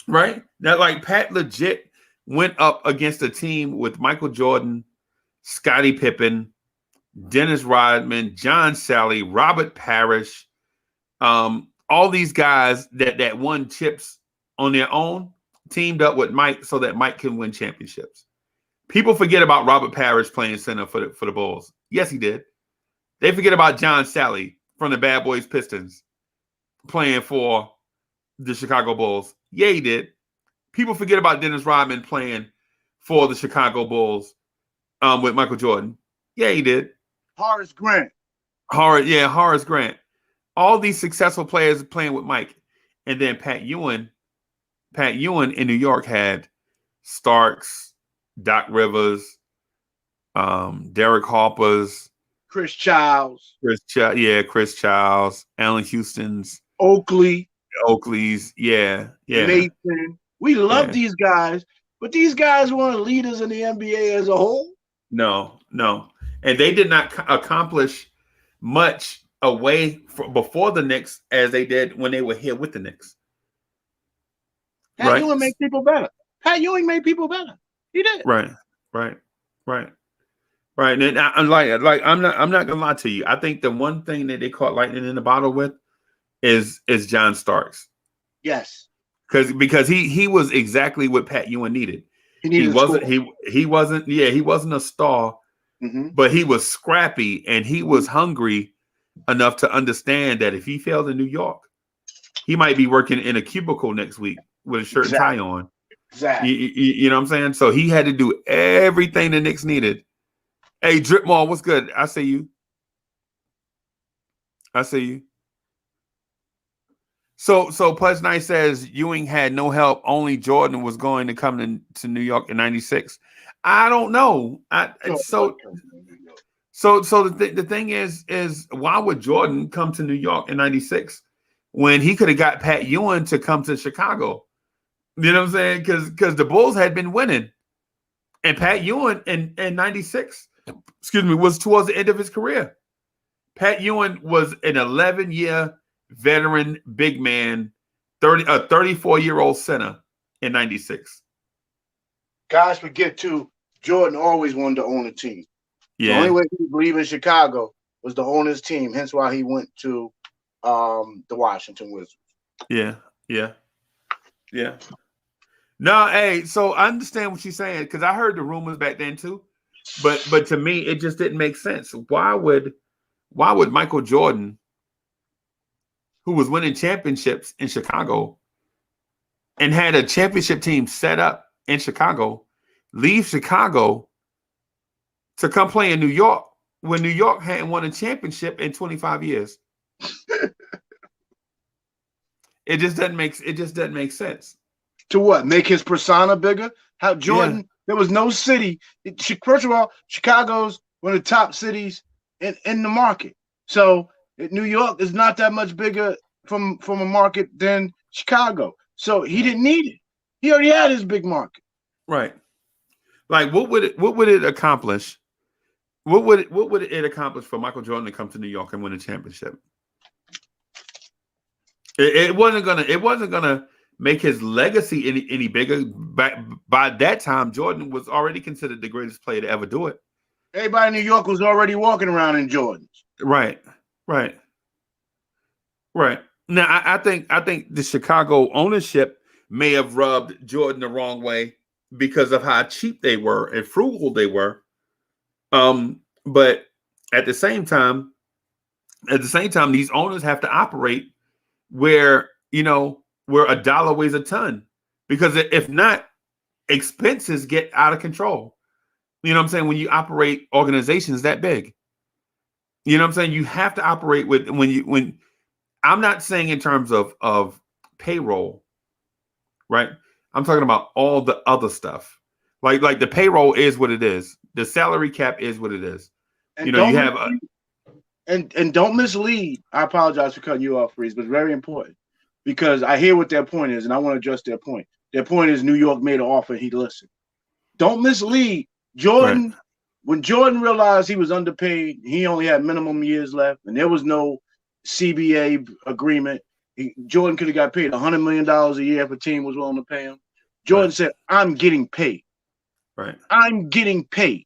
Right. That like Pat legit went up against a team with Michael Jordan, Scottie Pippen, Dennis Rodman, John Sally, Robert Parrish, All these guys that won chips on their own teamed up with Mike so that Mike can win championships. People forget about Robert Parrish playing center for the Bulls. Yes, he did. They forget about John Sally from the Bad Boys Pistons playing for the Chicago Bulls. Yeah, he did. People forget about Dennis Rodman playing for the Chicago Bulls with Michael Jordan. Yeah, he did. Horace Grant. Horace Grant. All these successful players playing with Mike. And then Pat Ewing in New York had Starks, Doc Rivers, Derek Harper's, Chris Childs, Allen Houston's, Oakley's, yeah. Mason. We love these guys, but these guys weren't leaders in the NBA as a whole. No, and they did not accomplish much before the Knicks as they did when they were here with the Knicks. Pat Ewing made people better. He did. Right. And I'm not gonna lie to you. I think the one thing that they caught lightning in the bottle with is John Starks. Yes. Because he was exactly what Pat Ewing needed. He wasn't a star, but he was scrappy and he was hungry enough to understand that if he failed in New York, he might be working in a cubicle next week with a shirt and tie on. Exactly. You know what I'm saying? So he had to do everything the Knicks needed. Hey, Drip Mall, what's good? I see you. So Pudge Knight says Ewing had no help. Only Jordan was going to come to New York in '96. I don't know. So the thing is why would Jordan come to New York in '96 when he could have got Pat Ewing to come to Chicago? You know what I'm saying? Because the Bulls had been winning, and Pat Ewing in '96, was towards the end of his career. Pat Ewing was an 11-year veteran big man, 34-year-old center in '96. Guys forget too, Jordan always wanted to own a team. Yeah. The only way he could leave in Chicago was to own his team. Hence why he went to the Washington Wizards. Yeah. No, hey, so I understand what she's saying because I heard the rumors back then too, but to me it just didn't make sense. Why would Michael Jordan, who was winning championships in Chicago and had a championship team set up in Chicago, leave Chicago to come play in New York when New York hadn't won a championship in 25 years? It just doesn't make sense. To what? Make his persona bigger? How Jordan? There was no city. First of all, Chicago's one of the top cities in the market. So New York is not that much bigger from a market than Chicago. So he didn't need it. He already had his big market. Right. Like what would it accomplish? What would it accomplish for Michael Jordan to come to New York and win a championship? It wasn't gonna make his legacy any bigger. By that time, Jordan was already considered the greatest player to ever do it. Everybody in New York was already walking around in Jordans. Right. Now, I think the Chicago ownership may have rubbed Jordan the wrong way because of how cheap they were and frugal they were. But at the same time, these owners have to operate where a dollar weighs a ton, because if not, expenses get out of control. You know what I'm saying? When you operate organizations that big, you know what I'm saying? You have to operate when I'm not saying in terms of payroll, right? I'm talking about all the other stuff. Like the payroll is what it is. The salary cap is what it is. And you have and don't mislead. I apologize for cutting you off, Freeze, but it's very important because I hear what their point is, and I want to address their point. Their point is New York made an offer and he listened. Don't mislead. Jordan, right. When Jordan realized he was underpaid, he only had minimum years left, and there was no CBA agreement. Jordan could have got paid $100 million a year if a team was willing to pay him. Jordan said, I'm getting paid. Right. I'm getting paid.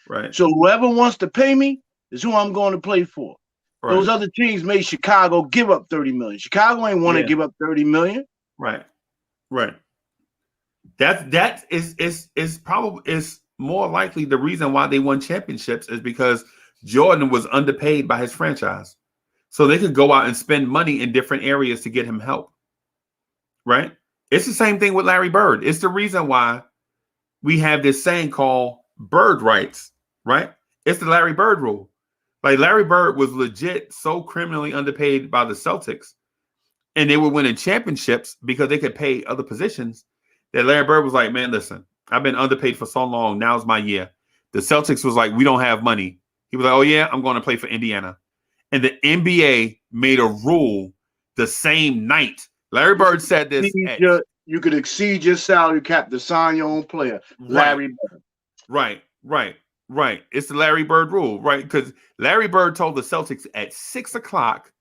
Right. So whoever wants to pay me is who I'm going to play for. Those other teams made Chicago give up 30 million. Chicago ain't want to give up 30 million. Right. That is probably more likely the reason why they won championships is because Jordan was underpaid by his franchise. So they could go out and spend money in different areas to get him help. Right? It's the same thing with Larry Bird. It's the reason why we have this saying called bird rights, right? It's the Larry Bird rule. Like Larry Bird was legit so criminally underpaid by the Celtics, and they were winning championships because they could pay other positions, that Larry Bird was like, man, listen, I've been underpaid for so long. Now's my year. The Celtics was like, we don't have money. He was like, oh, yeah, I'm going to play for Indiana. And the NBA made a rule the same night. Larry Bird said this. You could exceed your salary cap to sign your own player. Larry Bird. Right. It's the Larry Bird rule, right? Because Larry Bird told the Celtics at 6 o'clock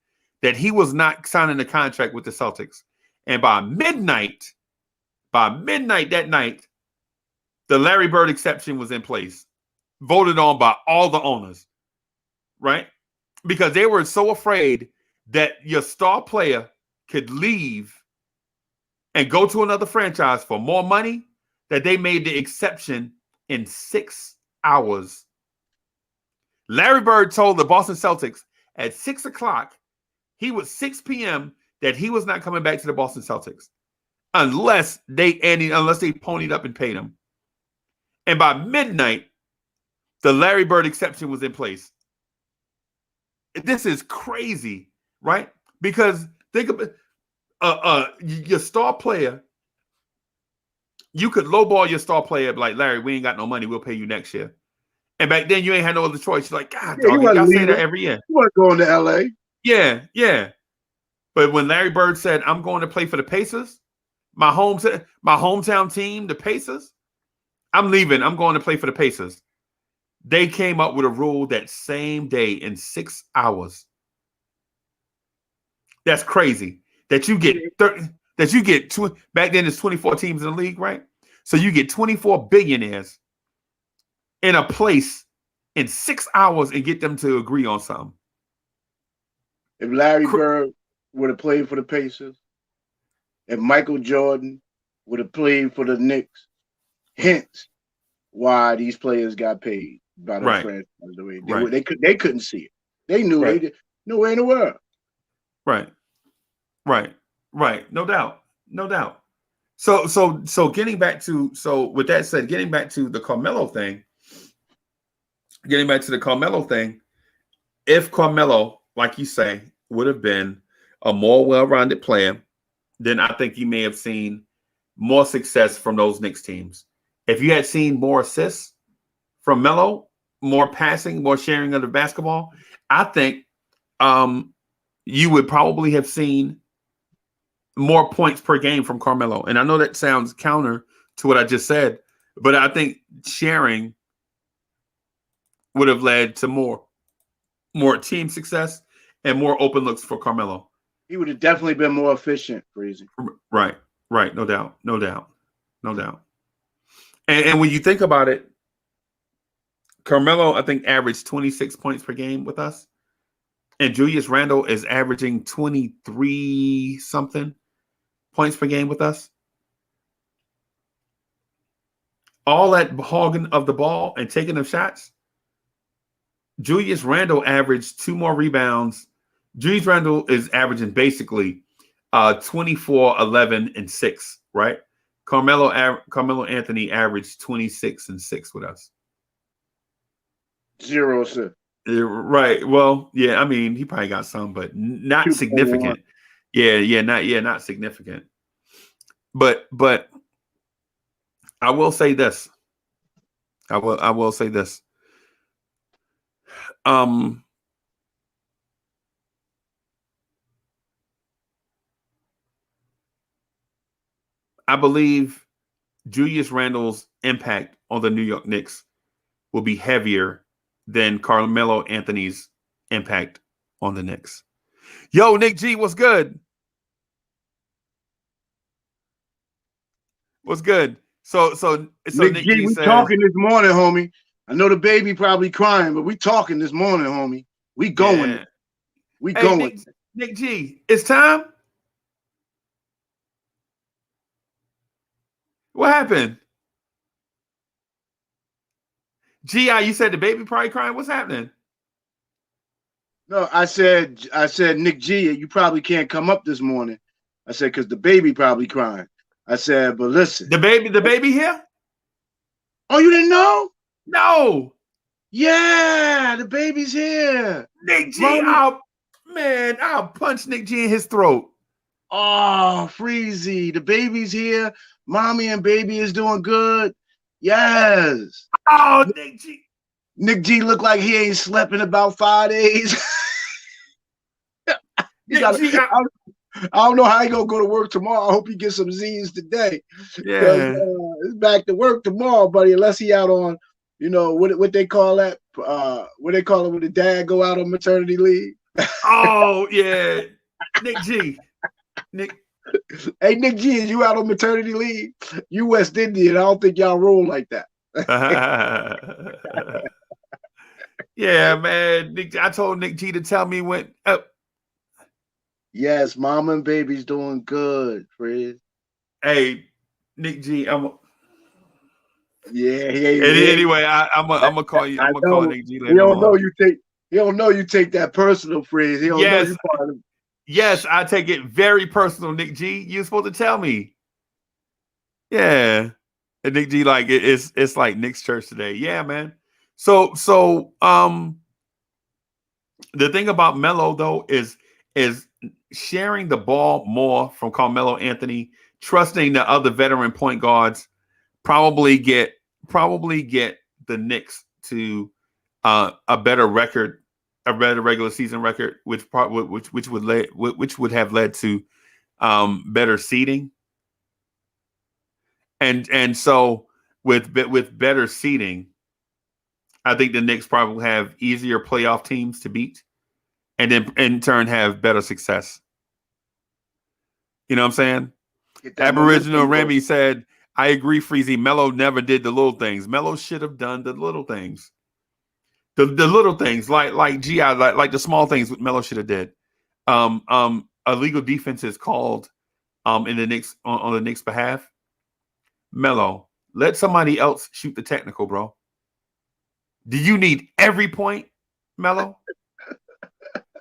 that he was not signing a contract with the Celtics. And by midnight that night, the Larry Bird exception was in place, voted on by all the owners, right? Because they were so afraid that your star player could leave and go to another franchise for more money that they made the exception in 6 hours. Larry Bird told the Boston Celtics at 6 o'clock, 6 p.m., that he was not coming back to the Boston Celtics unless they ponied up and paid him. And by midnight, the Larry Bird exception was in place. This is crazy, right? Because think about your star player. You could lowball your star player like, Larry, we ain't got no money. We'll pay you next year. And back then, you ain't had no other choice. You're like, God, dog, you got to say that every year. You weren't going to L.A. Yeah. But when Larry Bird said, I'm going to play for the Pacers, my hometown team, the Pacers, I'm leaving. I'm going to play for the Pacers. They came up with a rule that same day in 6 hours. That's crazy. That you get 30. That you get back then, there's 24 teams in the league, right? So you get 24 billionaires in a place in 6 hours and get them to agree on something. If Larry Bird would have played for the Pacers, if Michael Jordan would have played for the Knicks, hence why these players got paid by the franchise the way they couldn't see it. They knew they did nowhere in the world. Right. No doubt. So getting back to with that said, getting back to the Carmelo thing. If Carmelo, like you say, would have been a more well-rounded player, then I think you may have seen more success from those Knicks teams. If you had seen more assists from Melo, more passing, more sharing of the basketball, I think you would probably have seen more points per game from Carmelo. And I know that sounds counter to what I just said, but I think sharing would have led to more team success and more open looks for Carmelo. He would have definitely been more efficient, Breezy. Right. No doubt. And when you think about it, Carmelo, I think, averaged 26 points per game with us. And Julius Randle is averaging 23-something points per game with us. All that hogging of the ball and taking of shots. Julius Randle averaged 2 more rebounds. Julius Randle is averaging basically 24, 11, and 6, right? Carmelo Anthony averaged 26 and 6 with us. 0 assists. Right. Well, yeah, I mean, he probably got some, but not significant. Not significant. But I will say this. I will say this. I believe Julius Randle's impact on the New York Knicks will be heavier than Carmelo Anthony's impact on the Knicks. Yo, Nick G, what's good? What's good? So Nick G, we says, talking this morning, homie. I know the baby probably crying, but we talking this morning, homie. We going. We Hey, going. Nick G, it's time. What happened? G.I., you said the baby probably crying. What's happening? No, I said, Nick G, you probably can't come up this morning. I said, because the baby probably crying. I said, but listen. The baby here? Oh, you didn't know? No. Yeah, the baby's here. Nick G, Mommy. I'll punch Nick G in his throat. Oh, Freezy, the baby's here. Mommy and baby is doing good. Yes. Oh, Nick G. Nick G looked like he ain't slept in about 5 days. I don't know how he gonna go to work tomorrow. I hope he gets some Z's today. Yeah. It's back to work tomorrow, buddy. Unless he out on, what they call that? What they call it when the dad go out on maternity leave? Oh yeah, Nick G. Hey, Nick G, is you out on maternity leave? You West Indian. I don't think y'all roll like that. Yeah, man. I told Nick G to tell me when. Yes, mama and baby's doing good, Fred. Hey, Nick G, Yeah. Anyway, I'm gonna call you. I'm gonna call Nick G later. He don't know you take that personal, Fred. He don't know you part of it. Yes, I take it very personal, Nick G. You're supposed to tell me. Yeah. And Nick G, like it's like Nick's church today. Yeah, man. So the thing about Melo though is sharing the ball more from Carmelo Anthony, trusting the other veteran point guards, probably get the Knicks to a better record, a better regular season record, which would have led to better seeding. And so with better seeding, I think the Knicks probably have easier playoff teams to beat, and then in turn have better success. You know what I'm saying? Aboriginal Remy said, I agree, Freezy. Melo never did the little things. Melo should have done the little things. The little things, like GI, like the small things Melo should have did. Illegal defense is called in the Knicks on the Knicks' behalf. Melo, let somebody else shoot the technical, bro. Do you need every point, Melo?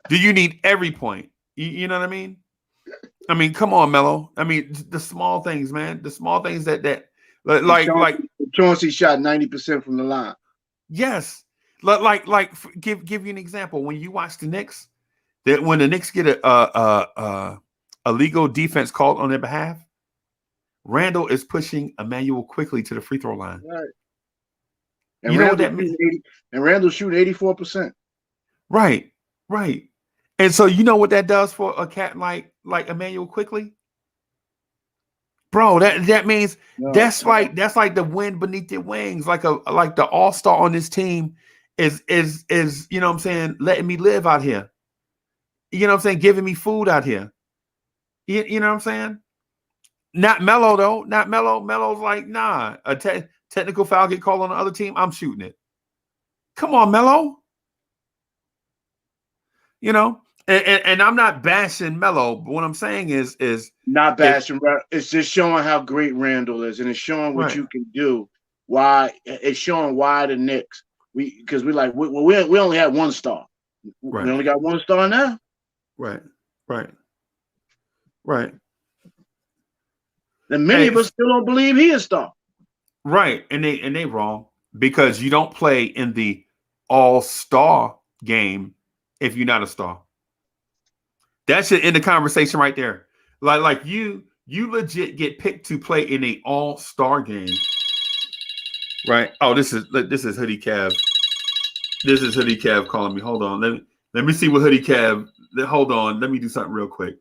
Do you need every point? You know what I mean? I mean, come on, Melo. I mean, the small things, man. The small things that like Chauncey shot 90% from the line. Yes. Like give you an example. When you watch the Knicks, that when the Knicks get a legal defense called on their behalf, Randall is pushing Emmanuel quickly to the free throw line. Right. And you know what that means? And Randall shoot 84%. Right. And so you know what that does for a cat like Emmanuel quickly? Bro, that means that's like the wind beneath your wings, like the all-star on this team is you know what I'm saying, letting me live out here. You know what I'm saying, giving me food out here. You know what I'm saying? Not Melo though. Not Melo. Melo's like, nah. A technical foul get called on the other team, I'm shooting it. Come on, Melo. You know, and I'm not bashing Melo, but what I'm saying is not bashing. It's just showing how great Randall is, and it's showing what you can do. Why it's showing why the Knicks. We only had one star. Right. We only got one star now. Right. And many of us still don't believe he is a star. Right, and they wrong, because you don't play in the all-star game if you're not a star. That should end the conversation right there. Like you legit get picked to play in an all-star game, right? Oh, this is Hoodie Cav. This is Hoodie Cav calling me. Hold on, let me see what Hoodie Cav. Hold on, let me do something real quick.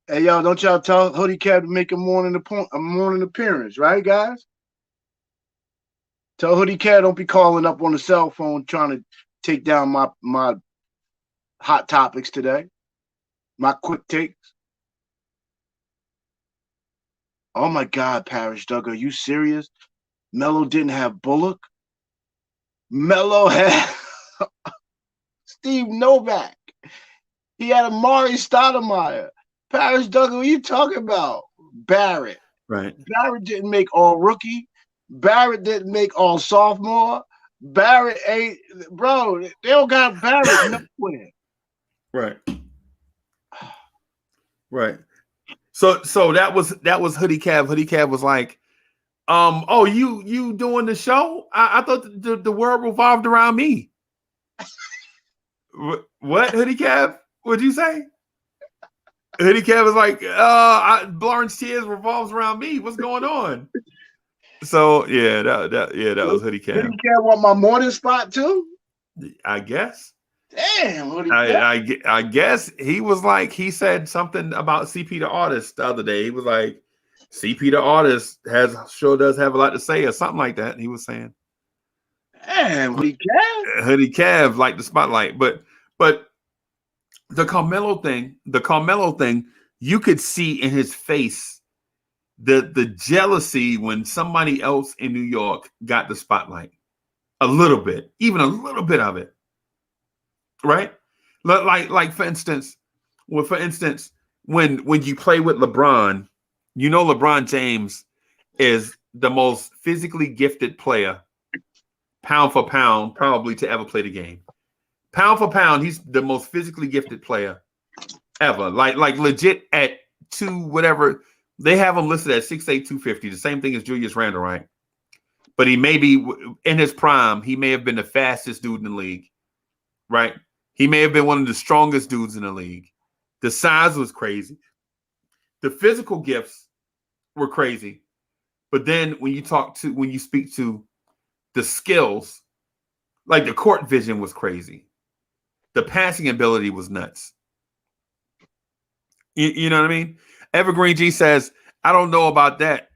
Hey, y'all, don't y'all tell Hoodie Cav to make a morning appearance, right, guys? Tell Hoodie Cav don't be calling up on the cell phone trying to take down my hot topics today, my quick takes. Oh my God, Parrish Doug, are you serious? Melo didn't have Bullock. Melo had Steve Novak. He had Amari Stoudemire. Paris Duggan, what are you talking about? Barrett. Right. Barrett didn't make all rookie. Barrett didn't make all sophomore. Barrett ain't, bro, they don't got Barrett nowhere. Right. Right. So that was Hoodie Cav. Hoodie Cav was like, oh, you doing the show? I thought the world revolved around me. What, Hoodie Cav? What'd you say? Hoodie Cav was like, Blorange Tears revolves around me. What's going on? So that was Hoodie Cav. Hoodie Cav want my morning spot too? I guess. Damn, Hoodie Cav. I guess he was like, he said something about CP the Artist the other day. He was like, CP the Artist sure does have a lot to say or something like that. And he was saying, damn, Hoodie Cav. Hoodie Cav liked the spotlight, but the Carmelo thing, you could see in his face the jealousy when somebody else in New York got the spotlight. A little bit, even a little bit of it. Right? Like for instance, when you play with LeBron, you know LeBron James is the most physically gifted player, pound for pound, probably to ever play the game. Pound for pound, he's the most physically gifted player ever. Like legit at whatever. They have him listed at 6'8", 250, the same thing as Julius Randle, right? But he may be, in his prime, he may have been the fastest dude in the league, right? He may have been one of the strongest dudes in the league. The size was crazy. The physical gifts were crazy. But then when you speak to the skills, like the court vision was crazy. The passing ability was nuts. You know what I mean? Evergreen G says, I don't know about that.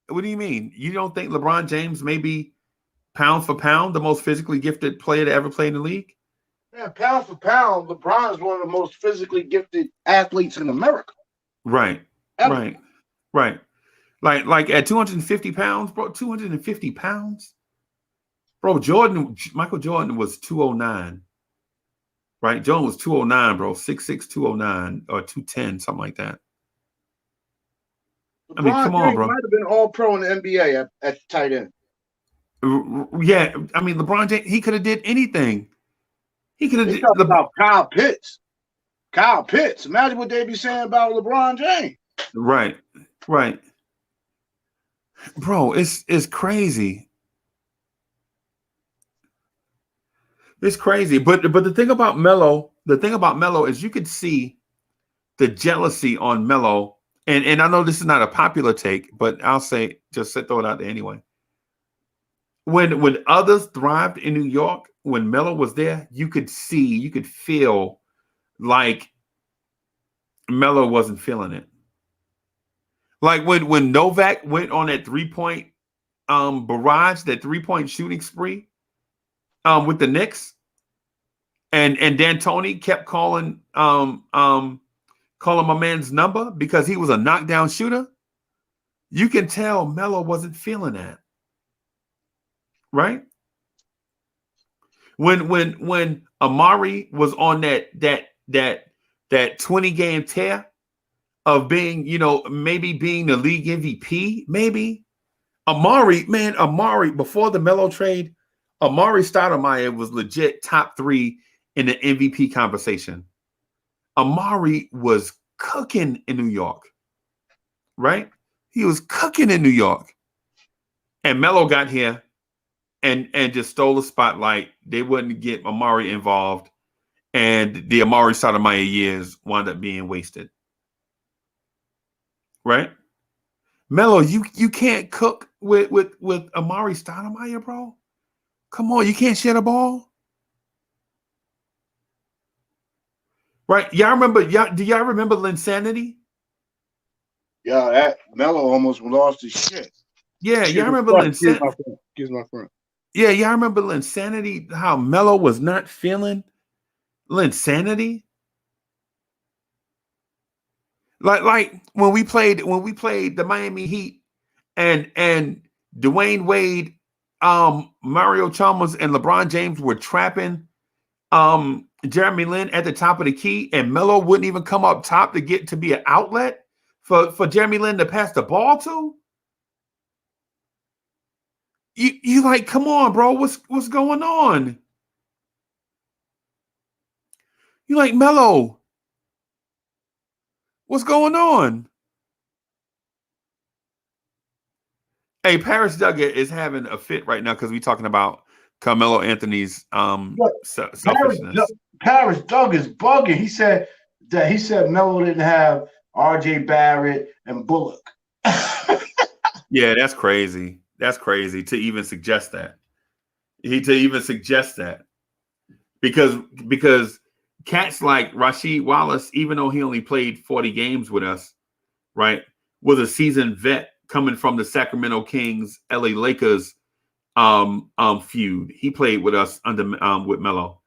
What do you mean? You don't think LeBron James may be pound for pound the most physically gifted player to ever play in the league? Yeah, pound for pound, LeBron is one of the most physically gifted athletes in America. Right. Ever. Right. Like at 250 pounds, bro, 250 pounds? Bro, Michael Jordan was 209. Right? Jordan was 209, bro. 6'6", 209 or 210, something like that. LeBron I mean, come on, bro. Might have been all pro in the NBA at tight end. Yeah, I mean, LeBron James, he could have did anything. He could have did about Kyle Pitts. Kyle Pitts. Imagine what they'd be saying about LeBron James. Right. Bro, it's crazy. It's crazy. But the thing about Melo is you could see the jealousy on Melo. And I know this is not a popular take, but I'll say, just throw it out there anyway. When others thrived in New York, when Melo was there, you could feel like Melo wasn't feeling it. Like when Novak went on that 3-point barrage, that 3-point shooting spree with the Knicks, and D'Antoni kept calling my man's number because he was a knockdown shooter, you can tell Melo wasn't feeling that. Right? When Amari was on that 20-game tear of being, maybe being the league MVP, maybe. Amari, before the Melo trade, Amari Stoudemire was legit top 3 in the MVP conversation. Amari was cooking in New York, right? He was cooking in New York. And Melo got here and just stole the spotlight. They wouldn't get Amari involved. And the Amari Stoudemire years wound up being wasted. Right? Melo, you can't cook with Amari Stoudemire, bro. Come on, you can't share the ball. Right? Do y'all remember Linsanity? Yeah, that Melo almost lost his shit. Yeah, y'all remember Linsanity? Excuse my friend. Yeah, y'all remember Linsanity, how Melo was not feeling Linsanity? Like when we played the Miami Heat and Dwayne Wade, Mario Chalmers, and LeBron James were trapping Jeremy Lin at the top of the key, and Melo wouldn't even come up top to get to be an outlet for Jeremy Lin to pass the ball to? You like, come on, bro. What's going on? You like, Melo, what's going on? Hey, Paris Duggar is having a fit right now because we're talking about Carmelo Anthony's selfishness. Paris Doug is bugging. He said Melo didn't have R.J. Barrett and Bullock. Yeah, that's crazy. That's crazy to even suggest that. Because cats like Rasheed Wallace, even though he only played 40 games with us, right, was a seasoned vet coming from the Sacramento Kings, LA Lakers feud. He played with us under with Melo.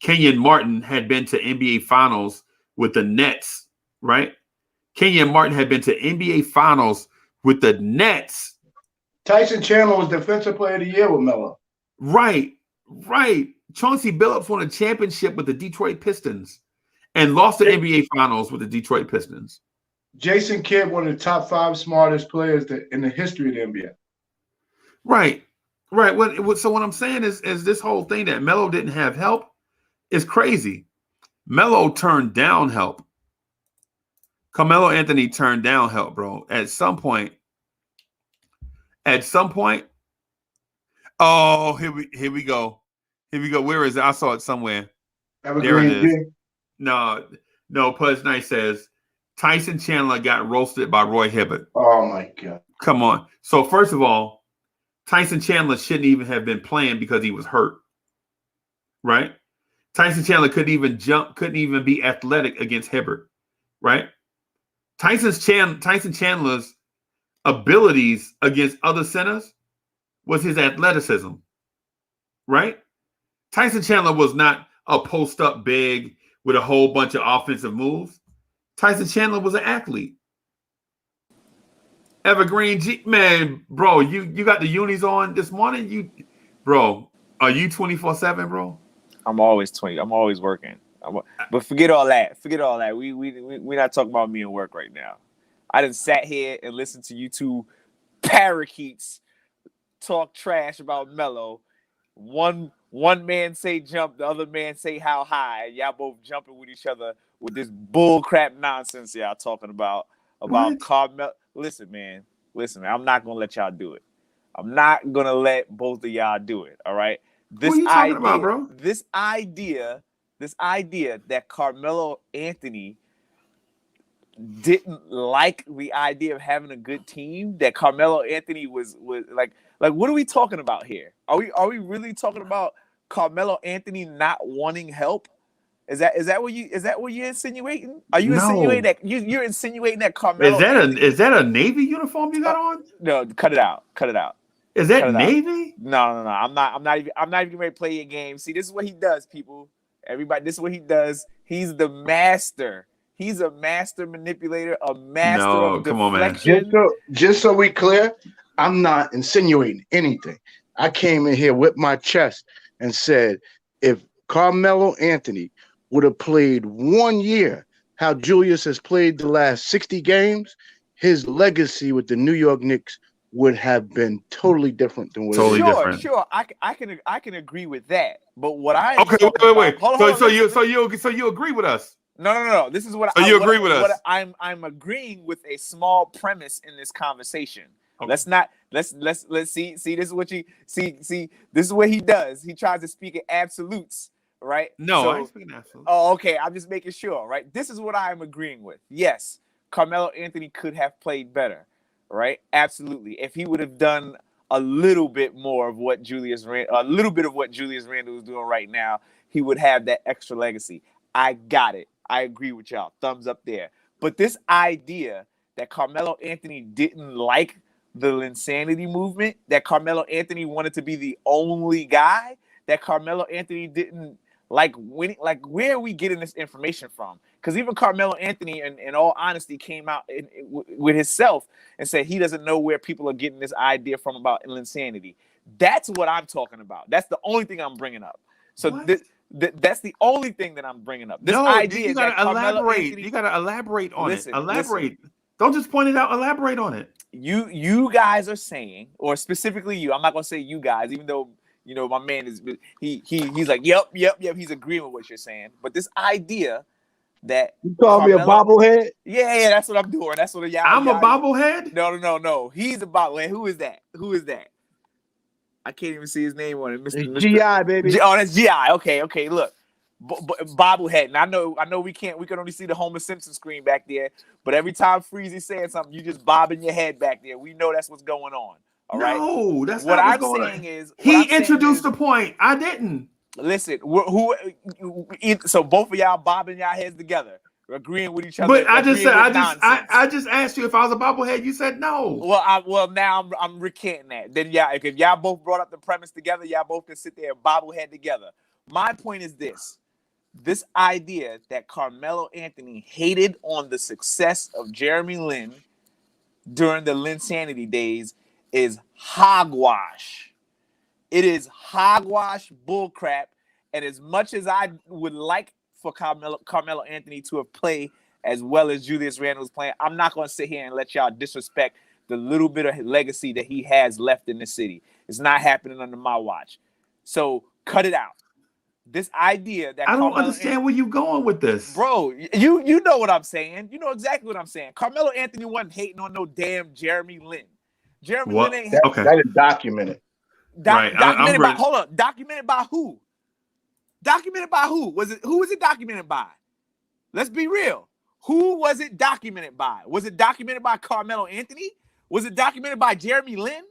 Kenyon Martin had been to NBA Finals with the Nets, right? Kenyon Martin had been to NBA Finals with the Nets. Tyson Chandler was Defensive Player of the Year with Melo. Right. Chauncey Billups won a championship with the Detroit Pistons and lost the NBA Finals with the Detroit Pistons. Jason Kidd, one of the top 5 smartest players in the history of the NBA. Right. So what I'm saying is this whole thing that Melo didn't have help is crazy. Melo turned down help. Carmelo Anthony turned down help, bro. At some point. Oh, here we go. Where is it? I saw it somewhere. There it is. No. Pudge Knight says Tyson Chandler got roasted by Roy Hibbert. Oh my God. Come on. So first of all, Tyson Chandler shouldn't even have been playing because he was hurt. Right? Tyson Chandler couldn't even jump, couldn't even be athletic against Hibbert. Right? Tyson Chandler's abilities against other centers was his athleticism. Right? Tyson Chandler was not a post-up big with a whole bunch of offensive moves. Tyson Chandler was an athlete. Evergreen G, man, bro, you got the unis on this morning? Bro, are you 24/7, bro? I'm always working. But forget all that. We're not talking about me and work right now. I done sat here and listened to you two parakeets talk trash about Melo. One man say jump, the other man say how high. Y'all both jumping with each other with this bull crap nonsense y'all talking about Carmelo. Listen, man. I'm not gonna let y'all do it. I'm not gonna let both of y'all do it. All right. What are you talking about, bro? This idea that Carmelo Anthony didn't like the idea of having a good team, that Carmelo Anthony was like what are we talking about here? Are we really talking about Carmelo Anthony not wanting help? Is that what you're insinuating? Are you insinuating that you're insinuating that Carmelo is that a Navy uniform you got on? No, cut it out. Is that Navy? No. I'm not even ready to play your game. See, this is what he does, people. Everybody, this is what he does. He's the master. He's a master manipulator, a master of deflection. Come on, man. Just so we clear, I'm not insinuating anything. I came in here with my chest and said, if Carmelo Anthony would have played 1 year how Julius has played the last 60 games, his legacy with the New York Knicks would have been totally different than what it is. Different. Sure. I can agree with that. But what I wait. So you agree with us? No. This is what you agree with us. I'm agreeing with a small premise in this conversation. Okay. Let's see. This is what you see. This is what he does. He tries to speak in absolutes, right? No, I ain't speaking absolutes. Oh, okay. I'm just making sure, right? This is what I'm agreeing with. Yes, Carmelo Anthony could have played better, right? Absolutely. If he would have done a little bit more of what Julius Randle is doing right now, he would have that extra legacy. I got it. I agree with y'all. Thumbs up there. But this idea that Carmelo Anthony didn't like the Linsanity movement, that Carmelo Anthony wanted to be the only guy, that Carmelo Anthony didn't like winning, like where are we getting this information from? Because even Carmelo Anthony, in all honesty, came out with himself and said he doesn't know where people are getting this idea from about insanity. That's what I'm talking about. That's the only thing I'm bringing up. So that's the only thing that I'm bringing up. This idea you gotta that elaborate. Anthony, you gotta elaborate on listen, it. Elaborate. Listen. Don't just point it out. Elaborate on it. You guys are saying, or specifically you. I'm not gonna say you guys, even though my man is he's like yep. He's agreeing with what you're saying. But this idea that you call me a bobblehead? Yeah, that's what I'm doing. That's what I'm a bobblehead. No. He's a bobblehead. Who is that? I can't even see his name on it. Mr. GI, baby. Oh, that's GI. Okay. Look, bobblehead. And I know we can only see the Homer Simpson screen back there. But every time Freezy saying something, you just bobbing your head back there. We know that's what's going on. All right. No, that's what not I'm what's going saying on. is he introduced the point. I didn't. Listen, so both of y'all bobbing y'all heads together, agreeing with each other. But I just asked you if I was a bobblehead. You said no. Well, now I'm recanting that. Then if y'all both brought up the premise together, y'all both can sit there and bobblehead together. My point is this idea that Carmelo Anthony hated on the success of Jeremy Lin during the Linsanity days is hogwash. It is hogwash bullcrap. And as much as I would like for Carmelo Anthony to have played as well as Julius Randle was playing, I'm not going to sit here and let y'all disrespect the little bit of legacy that he has left in the city. It's not happening under my watch. So cut it out. This idea that I don't understand where you're going with this. Bro, you know what I'm saying. You know exactly what I'm saying. Carmelo Anthony wasn't hating on no damn Jeremy Lin. Jeremy Lin ain't that is documented. Documented by documented by who? Documented by who? Who was it documented by? Let's be real. Who was it documented by? Was it documented by Carmelo Anthony? Was it documented by Jeremy Lin?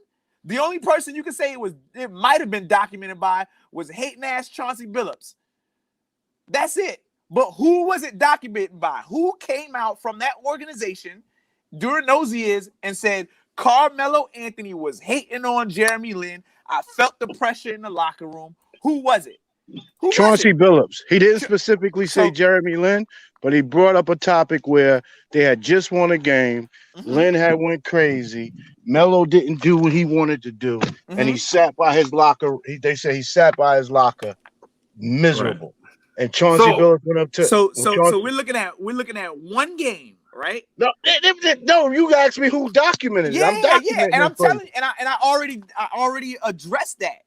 The only person you can say it might have been documented by was hating ass Chauncey Billups. That's it. But who was it documented by? Who came out from that organization during those years and said Carmelo Anthony was hating on Jeremy Lin? I felt the pressure in the locker room. Who was it? Chauncey Billups. He didn't specifically say Jeremy Lin, but he brought up a topic where they had just won a game. Lin had went crazy. Melo didn't do what he wanted to do, and he sat by his locker. They say he sat by his locker, miserable. Right. And Chauncey Billups went up to. So we're looking at one game, right? No, you asked me who documented it. I'm documenting and I'm telling you, and I already addressed that.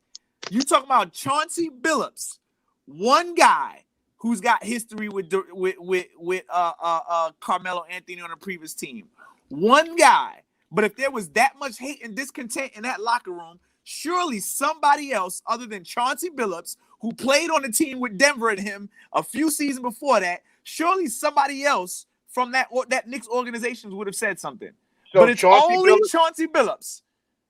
You talking about Chauncey Billups, one guy who's got history with Carmelo Anthony on a previous team. One guy. But if there was that much hate and discontent in that locker room, surely somebody else other than Chauncey Billups, who played on the team with Denver and him a few seasons before that, surely somebody else from that Knicks organization would have said something. So but it's only Chauncey Billups.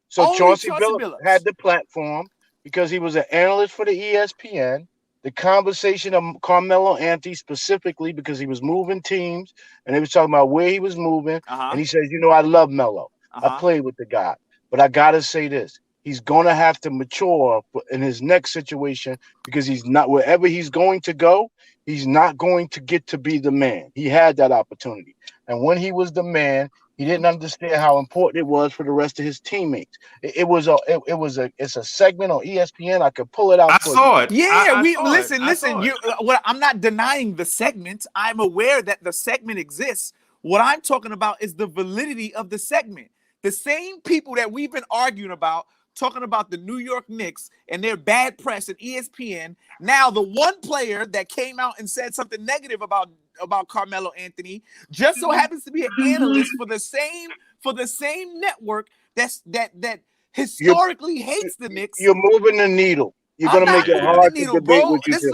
So Chauncey Billups had the platform because he was an analyst for the ESPN. The conversation of Carmelo Anthony specifically because he was moving teams and they was talking about where he was moving. And he says, I love Melo. I played with the guy. But I got to say this. He's going to have to mature in his next situation because he's not wherever he's going to go. He's not going to get to be the man. He had that opportunity. And when he was the man, he didn't understand how important it was for the rest of his teammates. It's a segment on ESPN. I could pull it out. I saw it. Yeah, listen. I'm not denying the segment. I'm aware that the segment exists. What I'm talking about is the validity of the segment. The same people that we've been arguing about, talking about the New York Knicks and their bad press at ESPN. Now, the one player that came out and said something negative about Carmelo Anthony just so happens to be an analyst for the same network that historically hates the Knicks. You're moving the needle. You're going to make it hard to debate what you do.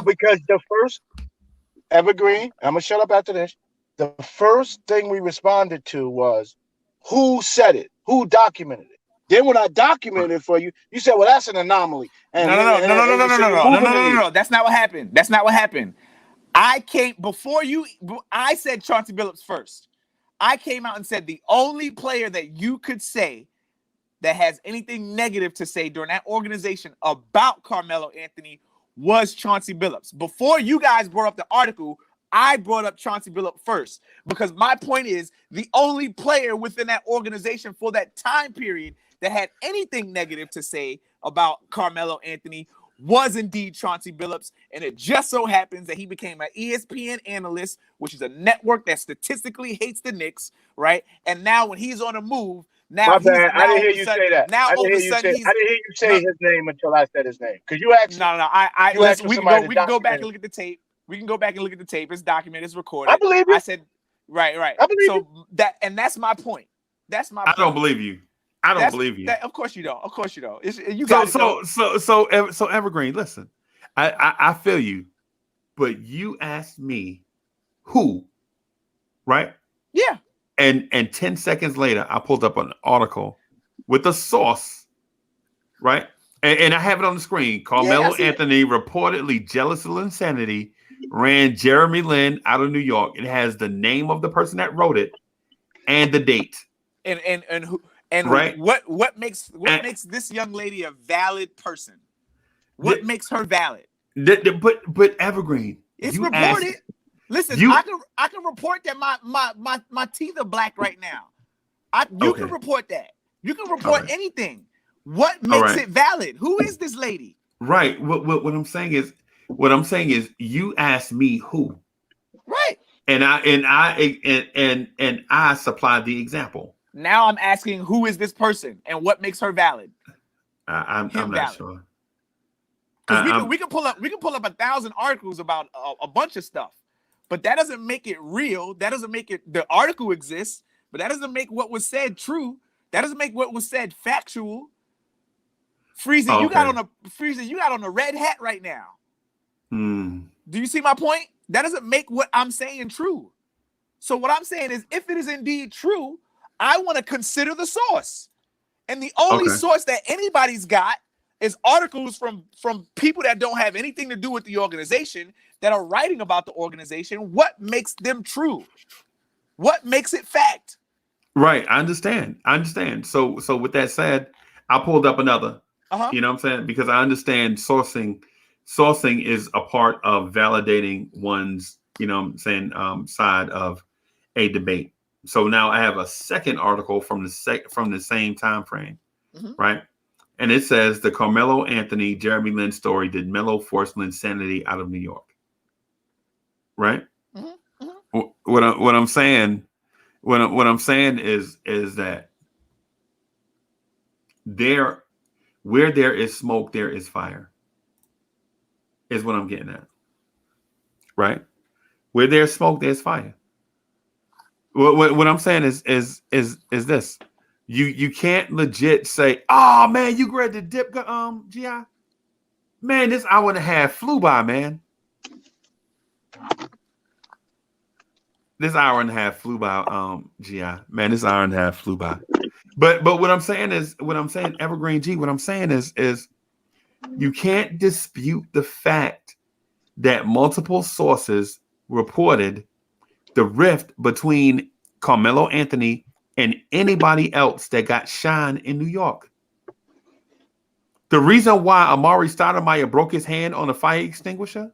Because the first evergreen, I'm going to shut up after this. The first thing we responded to was who said it, who documented it. Then when I documented it for you, you said, well, that's an anomaly. And No. That's not what happened. That's not what happened. I said Chauncey Billups first. I came out and said the only player that you could say that has anything negative to say during that organization about Carmelo Anthony was Chauncey Billups. Before you guys brought up the article I brought up Chauncey Billups first because my point is the only player within that organization for that time period that had anything negative to say about Carmelo Anthony was indeed Chauncey Billups, and it just so happens that he became an ESPN analyst, which is a network that statistically hates the Knicks, right? And now when he's on a move, now My he's bad. I now didn't all hear of a you sudden, say that. now I all didn't of hear a you sudden say. he's I didn't hear you say no, his name until I said his name. Because you asked. no. You asked for We can somebody go. to We can go back document and it. look at the tape. We can go back and look at the tape. It's documented. It's I recorded. believe you. I said, right. I believe you. So that's my point. That's my I point. don't believe you. I don't believe you. Of course you don't. Of course you don't. You got it. So Evergreen, listen. I feel you, but you asked me who, right? Yeah. And 10 seconds later, I pulled up an article with a source, right? And I have it on the screen. Carmelo Anthony reportedly jealous of insanity ran Jeremy Lin out of New York. It has the name of the person that wrote it and the date. And who and right? what makes this young lady a valid person? What makes her valid? But Evergreen, it's you reported. asked, Listen, I can report that my teeth are black right now. You can report that. You can report anything. What makes it valid? Who is this lady? Right. What I'm saying is you asked me who. Right. And I supplied the example. Now I'm asking who is this person and what makes her valid? I'm not valid. sure. Because we can pull up 1,000 articles about a bunch of stuff, but that doesn't make it real. That doesn't make it the article exists, but that doesn't make what was said true. That doesn't make what was said factual. Freezy, you got on a red hat right now. Do you see my point? That doesn't make what I'm saying true. So what I'm saying is, if it is indeed true, I want to consider the source. And the only source that anybody's got is articles from people that don't have anything to do with the organization that are writing about the organization. What makes them true? What makes it fact? Right. I understand. So with that said, I pulled up another. You know what I'm saying? Because I understand sourcing is a part of validating one's, you know what I'm saying, side of a debate. So now I have a second article from the same time frame, right? And it says the Carmelo Anthony Jeremy Lin story, did Melo force Lin's sanity out of New York? Right? What I'm saying is that where there is smoke, there is fire. Is what I'm getting at. Right? Where there's smoke, there's fire. What I'm saying is this. You can't legit say, oh man, you grabbed the dip GI. Man, this hour and a half flew by, man. This hour and a half flew by, GI. Man, this hour and a half flew by. But what I'm saying, Evergreen G, what I'm saying is you can't dispute the fact that multiple sources reported the rift between Carmelo Anthony and anybody else that got shine in New York. The reason why Amari Stoudemire broke his hand on a fire extinguisher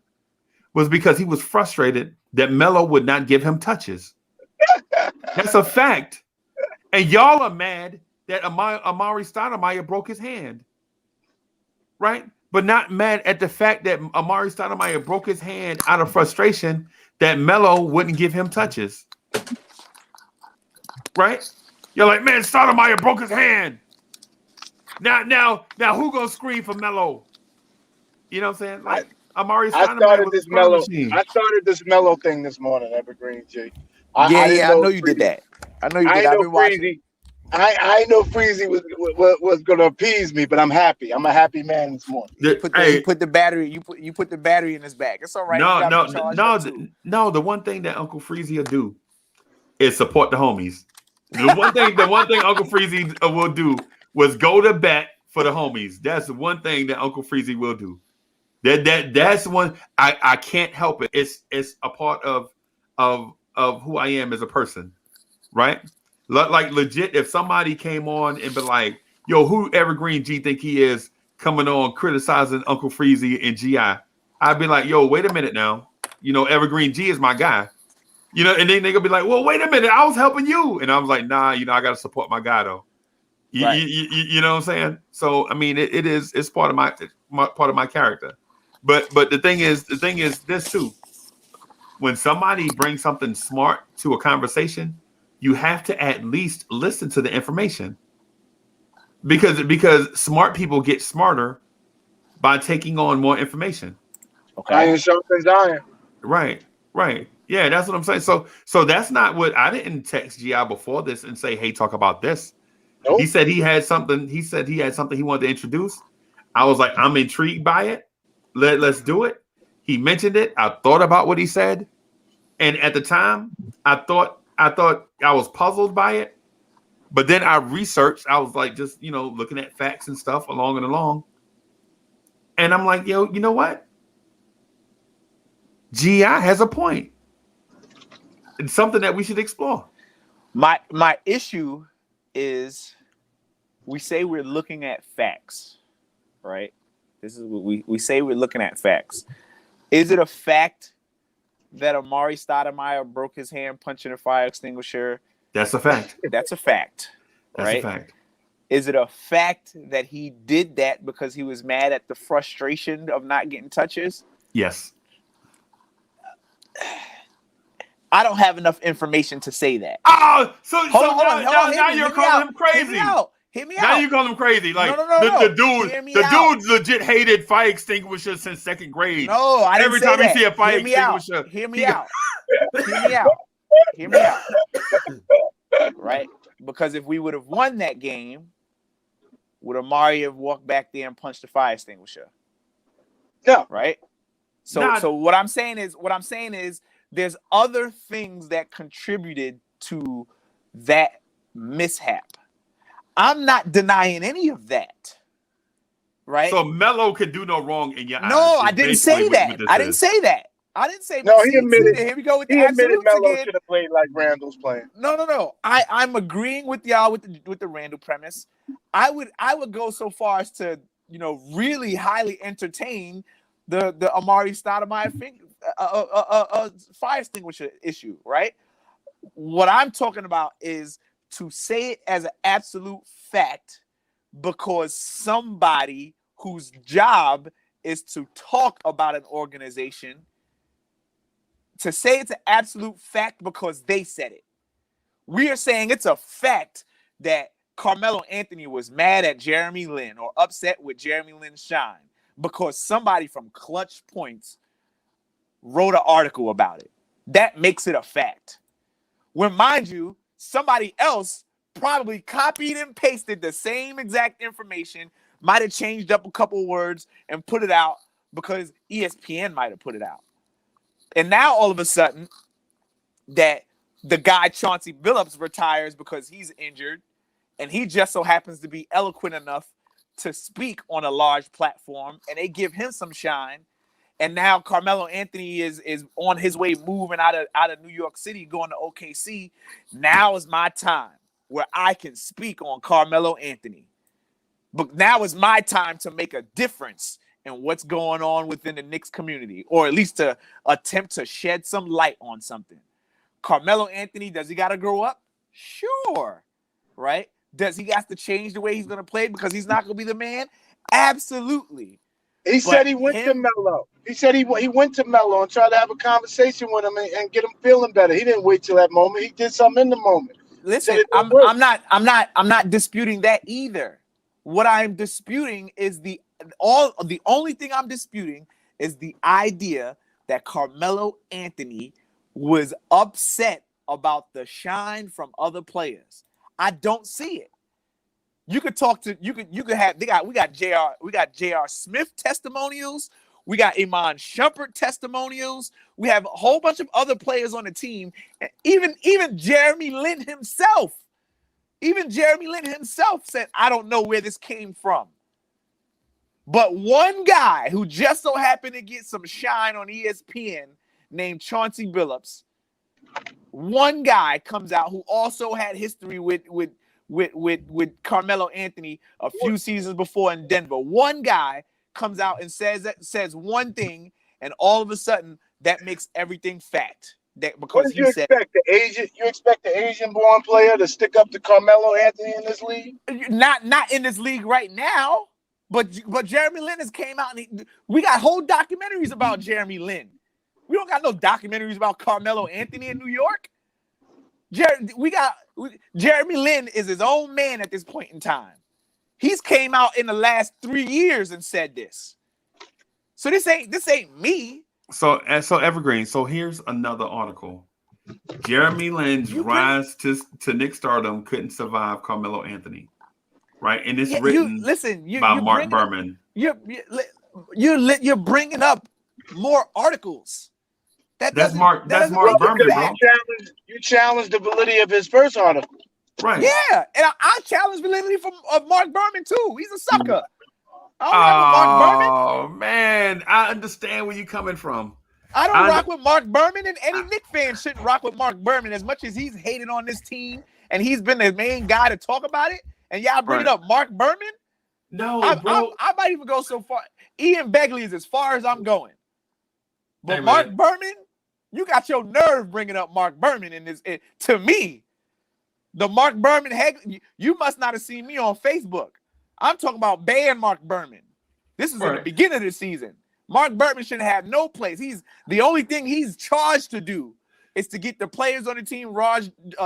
was because he was frustrated that Melo would not give him touches. That's a fact. And y'all are mad that Amari Stoudemire broke his hand. Right? But not mad at the fact that Amari Stoudemire broke his hand out of frustration that Melo wouldn't give him touches. Right? You're like, man, Stoudemire broke his hand. Now who gonna scream for Melo? You know what I'm saying? Like Amari Stoudemire I started this Melo thing this morning, Evergreen G. I know you did that. I know you did. I've been watching. I know Freezy was going to appease me, but I'm happy. I'm a happy man this morning. You put the battery in his back. It's all right. No. The one thing that Uncle Freezy will do is support the homies. The one thing Uncle Freezy will do was go to bat for the homies. That's the one thing that Uncle Freezy will do. That's one I can't help it. It's a part of who I am as a person, right? Like legit, if somebody came on and be like, yo, who Evergreen G think he is coming on criticizing Uncle Freezy and GI, I'd be like, yo, wait a minute now. Evergreen G is my guy. And then they're gonna be like, well, wait a minute, I was helping you. And I was like, nah, I gotta support my guy though. Right. You know what I'm saying? So I mean, it's part of my character. But the thing is this too. When somebody brings something smart to a conversation, you have to at least listen to the information. Because smart people get smarter by taking on more information. Okay. Iron sharpens iron. Right. Yeah, that's what I'm saying. So that's not what I didn't text GI before this and say, hey, talk about this. Nope. He said he had something he wanted to introduce. I was like, I'm intrigued by it. Let's do it. He mentioned it. I thought about what he said. And at the time, I thought I was puzzled by it. But then I researched. I was like, just, looking at facts and stuff along. And I'm like, yo, you know what? GI has a point. It's something that we should explore. My issue is we say we're looking at facts, right? This is what we say we're looking at facts. Is it a fact that Amari Stoudemire broke his hand punching a fire extinguisher? That's a fact. That's a fact. That's right? a fact. Is it a fact that he did that because he was mad at the frustration of not getting touches? Yes. I don't have enough information to say that. Oh, so Hold now on, you're calling him crazy. Hit me Now out. you call him crazy. Like No. the dude legit hated fire extinguishers since second grade. No, I didn't Every say time that. he see a fire Hear me out. extinguisher, Hear me out. Hear me out. Right? Because if we would have won that game, would Amari have walked back there and punched the fire extinguisher? No. Right? So what I'm saying is there's other things that contributed to that mishap. I'm not denying any of that. Right? So Melo could do no wrong in your eyes. No, I didn't say that. I didn't say that. I didn't say. No, he admitted. Here we go with He the admitted absolutes Melo again. should have played like Randall's playing. No. I'm agreeing with y'all with the Randall premise. I would go so far as to really highly entertain the Amari Stoudemire fire extinguisher issue. Right. What I'm talking about is to say it as an absolute fact because somebody whose job is to talk about an organization. To say it's an absolute fact because they said it. We are saying it's a fact that Carmelo Anthony was mad at Jeremy Lin or upset with Jeremy Lin's shine because somebody from Clutch Points wrote an article about it. That makes it a fact. When, mind you, somebody else probably copied and pasted the same exact information, might have changed up a couple words and put it out because ESPN might have put it out. And now all of a sudden that the guy Chauncey Billups retires because he's injured and he just so happens to be eloquent enough to speak on a large platform and they give him some shine. And now Carmelo Anthony is on his way moving out of New York City going to OKC. Now is my time where I can speak on Carmelo Anthony. But now is my time to make a difference and what's going on within the Knicks community, or at least to attempt to shed some light on something. Carmelo Anthony, does he got to grow up? Sure. Right? Does he have to change the way he's going to play because he's not going to be the man? Absolutely. He said he went to Melo. He said he went to Melo and tried to have a conversation with him and get him feeling better. He didn't wait till that moment. He did something in the moment. Listen, I'm not disputing that either. What I'm disputing is the only thing I'm disputing is the idea that Carmelo Anthony was upset about the shine from other players. I don't see it. You could talk to we got J.R. Smith testimonials, we got Iman Shumpert testimonials, we have a whole bunch of other players on the team, and even Jeremy Lin himself. Even Jeremy Lin himself said, I don't know where this came from. But one guy who just so happened to get some shine on ESPN named Chauncey Billups, one guy comes out who also had history with Carmelo Anthony a few seasons before in Denver. One guy comes out and says one thing, and all of a sudden that makes everything fact. That What because did you he said expect? You expect the Asian-born player to stick up to Carmelo Anthony in this league? not in this league right now, but Jeremy Lin has came out and we got whole documentaries about Jeremy Lin. We don't got no documentaries about Carmelo Anthony in New York. Jeremy Lin is his own man at this point in time. He's came out in the last 3 years and said this. So this ain't me. So Evergreen. So here's another article. Jeremy Lin's rise to Knicks stardom couldn't survive Carmelo Anthony, right? And it's written by Mark Berman. You're bringing up more articles. That's Mark Berman, bro. You challenged the validity of his first article, right? Yeah, and I challenge validity of Mark Berman too. He's a sucker. I don't rock with Mark Berman. Oh man, I understand where you're coming from. I don't rock with Mark Berman, and any Knicks fan shouldn't rock with Mark Berman as much as he's hated on this team and he's been the main guy to talk about it. And y'all bring it up, Mark Berman. No, bro. I might even go so far. Ian Begley is as far as I'm going. But Mark Berman, you got your nerve bringing up Mark Berman in this. To me, the Mark Berman, you must not have seen me on Facebook. I'm talking about ban Mark Berman. This is in the beginning of the season. Mark Berman should have no place. He's the only thing he's charged to do is to get the players on the team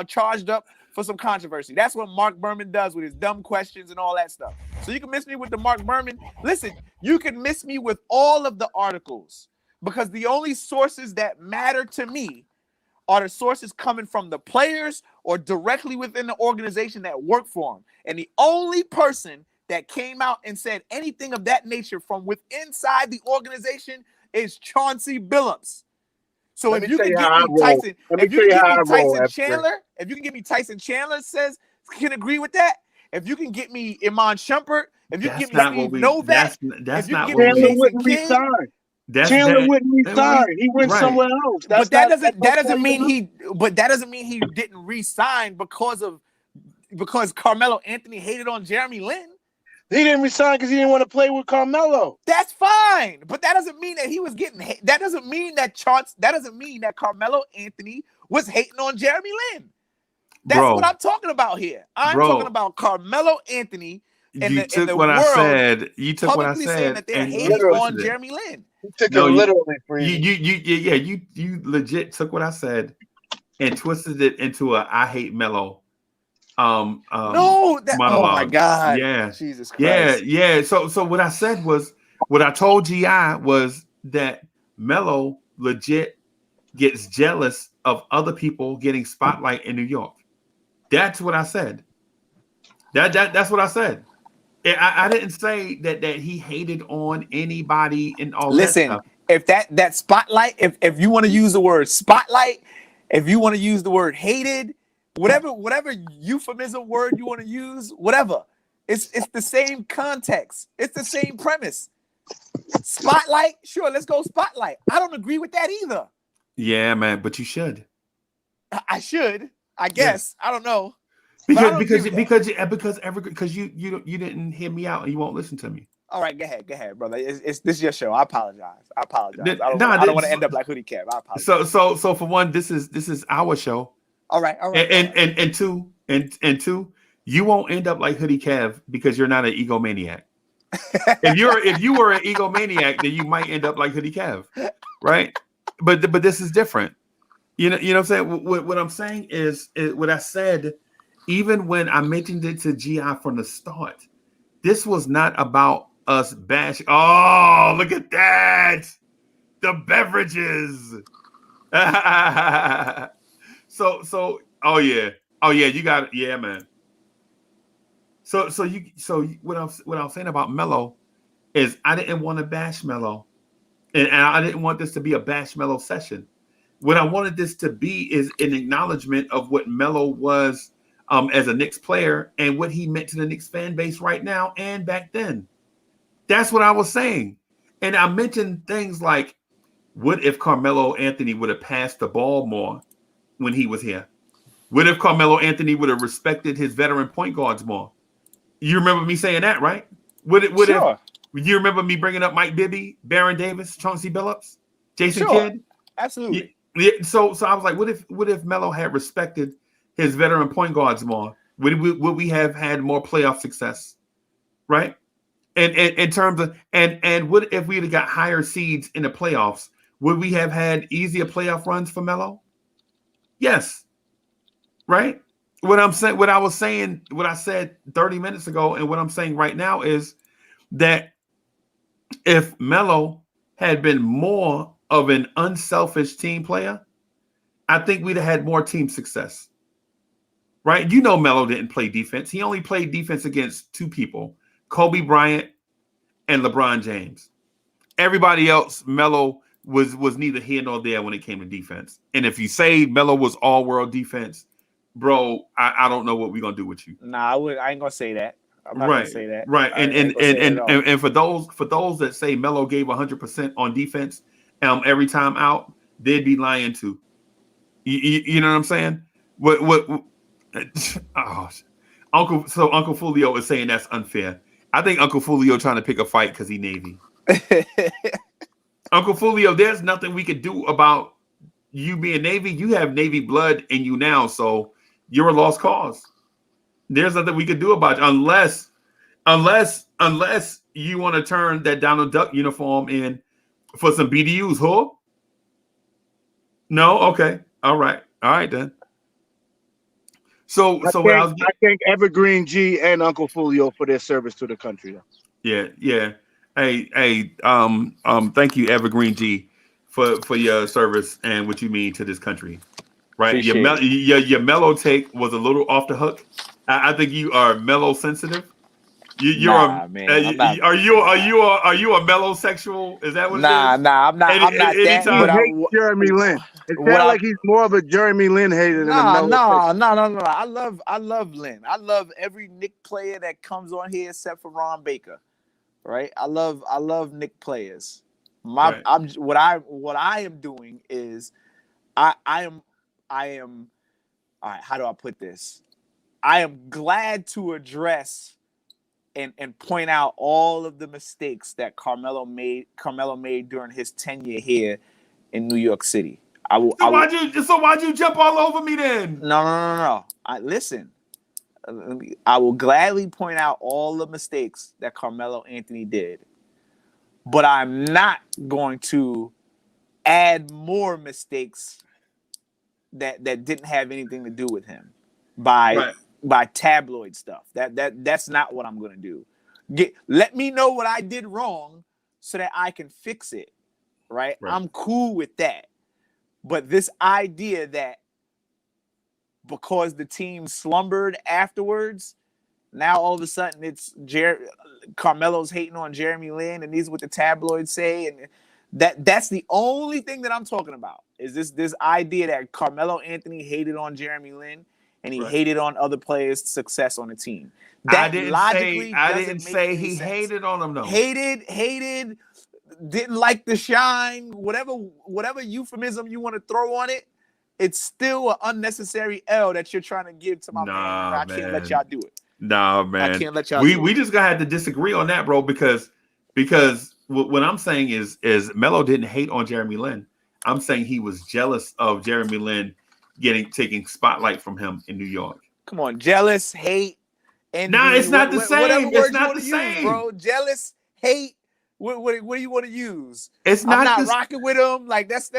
charged up for some controversy. That's what Mark Berman does with his dumb questions and all that stuff. So you can miss me with the Mark Berman. Listen, you can miss me with all of the articles because the only sources that matter to me are the sources coming from the players or directly within the organization that work for them. And the only person that came out and said anything of that nature from within inside the organization is Chauncey Billups. So if you can get me Tyson Chandler says can agree with that. If you can get me Iman Shumpert, if you can get me Steve Novak, Chandler wouldn't resign. Chandler wouldn't resign. He went somewhere else. But that doesn't mean he didn't resign because Carmelo Anthony hated on Jeremy Lin. He didn't resign because he didn't want to play with Carmelo. That's fine, but that doesn't mean that he was getting hate. That doesn't mean that Carmelo Anthony was hating on Jeremy Lin. That's what I'm talking about here. I'm talking about Carmelo Anthony and you took what I said. You took what I said saying that they're hating on Jeremy Lin. You took it literally for you legit took what I said and twisted it into a I hate Melo. Oh my God. Yeah. Jesus Christ. Yeah. So what I said was what I told GI was that Melo legit gets jealous of other people getting spotlight in New York. That's what I said. That's what I said. I didn't say that he hated on anybody and all that stuff. If that spotlight, if you want to use the word spotlight, if you want to use the word hated, whatever euphemism word you want to use, whatever. It's the same context. It's the same premise. Spotlight, sure, let's go spotlight. I don't agree with that either. Yeah, man, but you should. I should, I guess. Yeah. I don't know. Because you didn't hear me out and you won't listen to me. All right, go ahead, brother. This is your show. I apologize. I don't want to end up like Hoodie Kev. I apologize. So for one, this is our show. All right. And two, you won't end up like Hoodie Kev because you're not an egomaniac. if you were an egomaniac, then you might end up like Hoodie Kev, right? But this is different. You know what I'm saying? What I'm saying is what I said. Even when I mentioned it to GI from the start, this was not about us bashing. Oh, look at that! The beverages. So you got it. Yeah, man. So what I'm saying about Melo is I didn't want to bash Melo, and I didn't want this to be a bash Melo session. What I wanted this to be is an acknowledgement of what Melo was as a Knicks player and what he meant to the Knicks fan base right now and back then. That's what I was saying. And I mentioned things like, what if Carmelo Anthony would have passed the ball more when he was here? What if Carmelo Anthony would have respected his veteran point guards more? You remember me saying that, right? If you remember me bringing up Mike Bibby, Baron Davis, Chauncey Billups, Jason Kidd? Absolutely. Yeah, so I was like, what if Melo had respected his veteran point guards more? Would we have had more playoff success? Right? And in terms of and what if we'd have got higher seeds in the playoffs? Would we have had easier playoff runs for Melo? Yes. Right? What I said 30 minutes ago, and what I'm saying right now is that if Melo had been more of an unselfish team player, I think we'd have had more team success. Right? You know, Melo didn't play defense. He only played defense against two people, Kobe Bryant and LeBron James. Everybody else, Melo was neither here nor there when it came to defense. And if you say Melo was all world defense, bro, I don't know what we're gonna do with you. Nah, I ain't gonna say that. I'm not gonna say that. Right. And for those that say Melo gave 100% on defense, every time out, they'd be lying too. You know what I'm saying? What Uncle Fulio is saying that's unfair. I think Uncle Fulio trying to pick a fight because he Navy. Uncle Fulio, there's nothing we could do about you being Navy. You have Navy blood in you now, so you're a lost cause. There's nothing we could do about it unless you want to turn that Donald Duck uniform in for some BDUs, huh? No, okay, all right then. I thank Evergreen G and Uncle Fulio for their service to the country. Yeah. Hey, thank you, Evergreen G, for your service and what you mean to this country. Right? Your Melo take was a little off the hook. I think you are Melo sensitive. Are you a Melo sexual? Is that what it is? Nah, I'm not. I'm not that. But I hate Jeremy Lin. It sounds like he's more of a Jeremy Lin hater than a Melo. No. I love Lin. I love every Knicks player that comes on here except for Ron Baker. Right? I love Knicks players. What I am doing is I am all right, how do I put this? I am glad to address and point out all of the mistakes that Carmelo made during his tenure here in New York City. Why'd you jump all over me then? No. Listen. I will gladly point out all the mistakes that Carmelo Anthony did, but I'm not going to add more mistakes that didn't have anything to do with him by tabloid stuff. That's not what I'm going to do. Let me know what I did wrong so that I can fix it. Right? I'm cool with that. But this idea that because the team slumbered afterwards, now all of a sudden it's Carmelo's hating on Jeremy Lin, and these are what the tabloids say, and that's the only thing that I'm talking about is this idea that Carmelo Anthony hated on Jeremy Lin and he hated on other players' success on the team. That I didn't say he hated on them though. Hated, didn't like the shine, whatever euphemism you want to throw on it. It's still an unnecessary L that you're trying to give to my man. I can't let y'all do it. Nah, man. I can't let y'all we just gonna have to disagree on that, bro, because what I'm saying is Melo didn't hate on Jeremy Lin. I'm saying he was jealous of Jeremy Lin taking spotlight from him in New York. Come on, jealous, hate, and it's not the same. It's not the same, bro. Jealous, hate. What do you want to use? It's not. I'm not rocking with him. Like that's.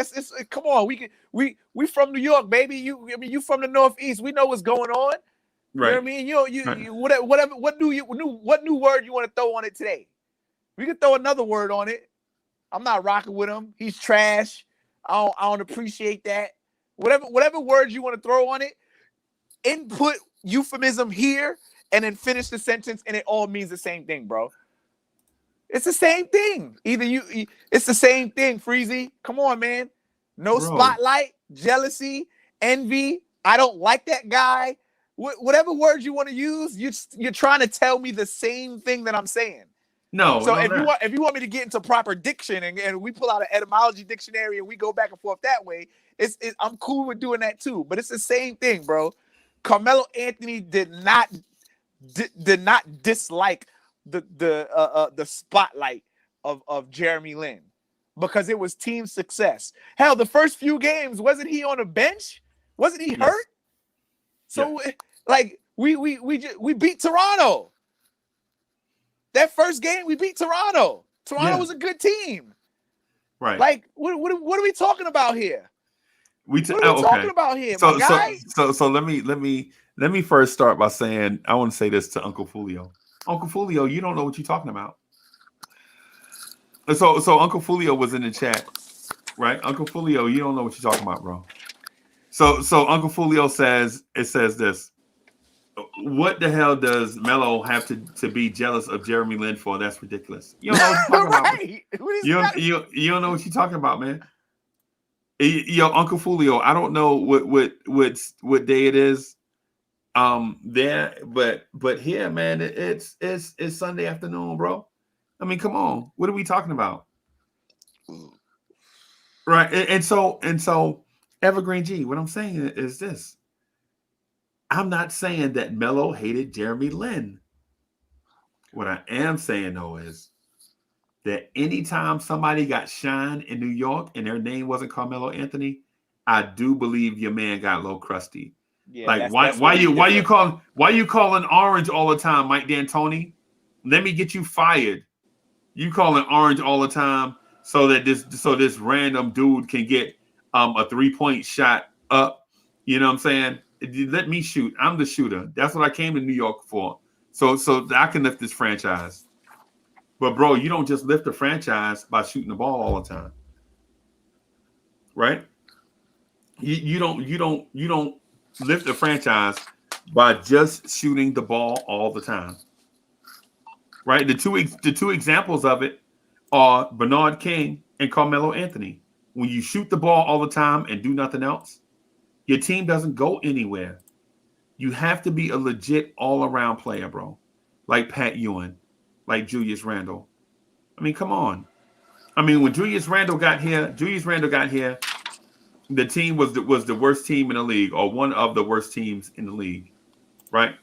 Come on, we from New York, baby. You from the Northeast. We know what's going on. Right. You know what I mean? Whatever. What new word you want to throw on it today? We can throw another word on it. I'm not rocking with him. He's trash. I don't appreciate that. Whatever words you want to throw on it, input euphemism here, and then finish the sentence, and it all means the same thing, bro. It's the same thing. It's the same thing, Freezy. Come on, man. No spotlight, jealousy, envy. I don't like that guy. Whatever words you want to use, you're trying to tell me the same thing that I'm saying. No. So if you want me to get into proper diction and we pull out an etymology dictionary and we go back and forth that way, I'm cool with doing that too. But it's the same thing, bro. Carmelo Anthony did not dislike the spotlight of Jeremy Lin. because it was team success. Hell, the first few games, wasn't he on the bench? Wasn't he hurt? So, like, we beat Toronto. That first game, we beat Toronto. Toronto was a good team. Right. Like, what are we talking about here? What are we talking about here, my guy? So let me first start by saying I want to say this to Uncle Fulio. Uncle Fulio, you don't know what you're talking about. So Uncle Fulio was in the chat, right? Uncle Fulio, you don't know what you're talking about, bro. So Uncle Fulio says this. What the hell does Melo have to be jealous of Jeremy Lin for? That's ridiculous. You don't know what you're talking about. You don't know what you're talking about, man. Yo, Uncle Fulio, I don't know what day it is. There, but here, man, it's Sunday afternoon, bro. I mean, come on, what are we talking about? Right, and so Evergreen G, what I'm saying is this. I'm not saying that Melo hated Jeremy Lin. What I am saying, though, is that anytime somebody got shine in New York and their name wasn't Carmelo Anthony, I do believe your man got a little crusty. Yeah, like why you calling Orange all the time, Mike D'Antoni? Let me get you fired. You calling Orange all the time so this random dude can get a 3-point shot up. You know what I'm saying? Let me shoot. I'm the shooter. That's what I came to New York for. So I can lift this franchise. But bro, you don't just lift the franchise by shooting the ball all the time. Right? You don't lift the franchise by just shooting the ball all the time. Right? The two examples of it are Bernard King and Carmelo Anthony. When you shoot the ball all the time and do nothing else, your team doesn't go anywhere. You have to be a legit all-around player, bro. Like Pat Ewing, like Julius Randle. I mean, come on. I mean, when Julius Randle got here, the team was the worst team in the league, or one of the worst teams in the league, right?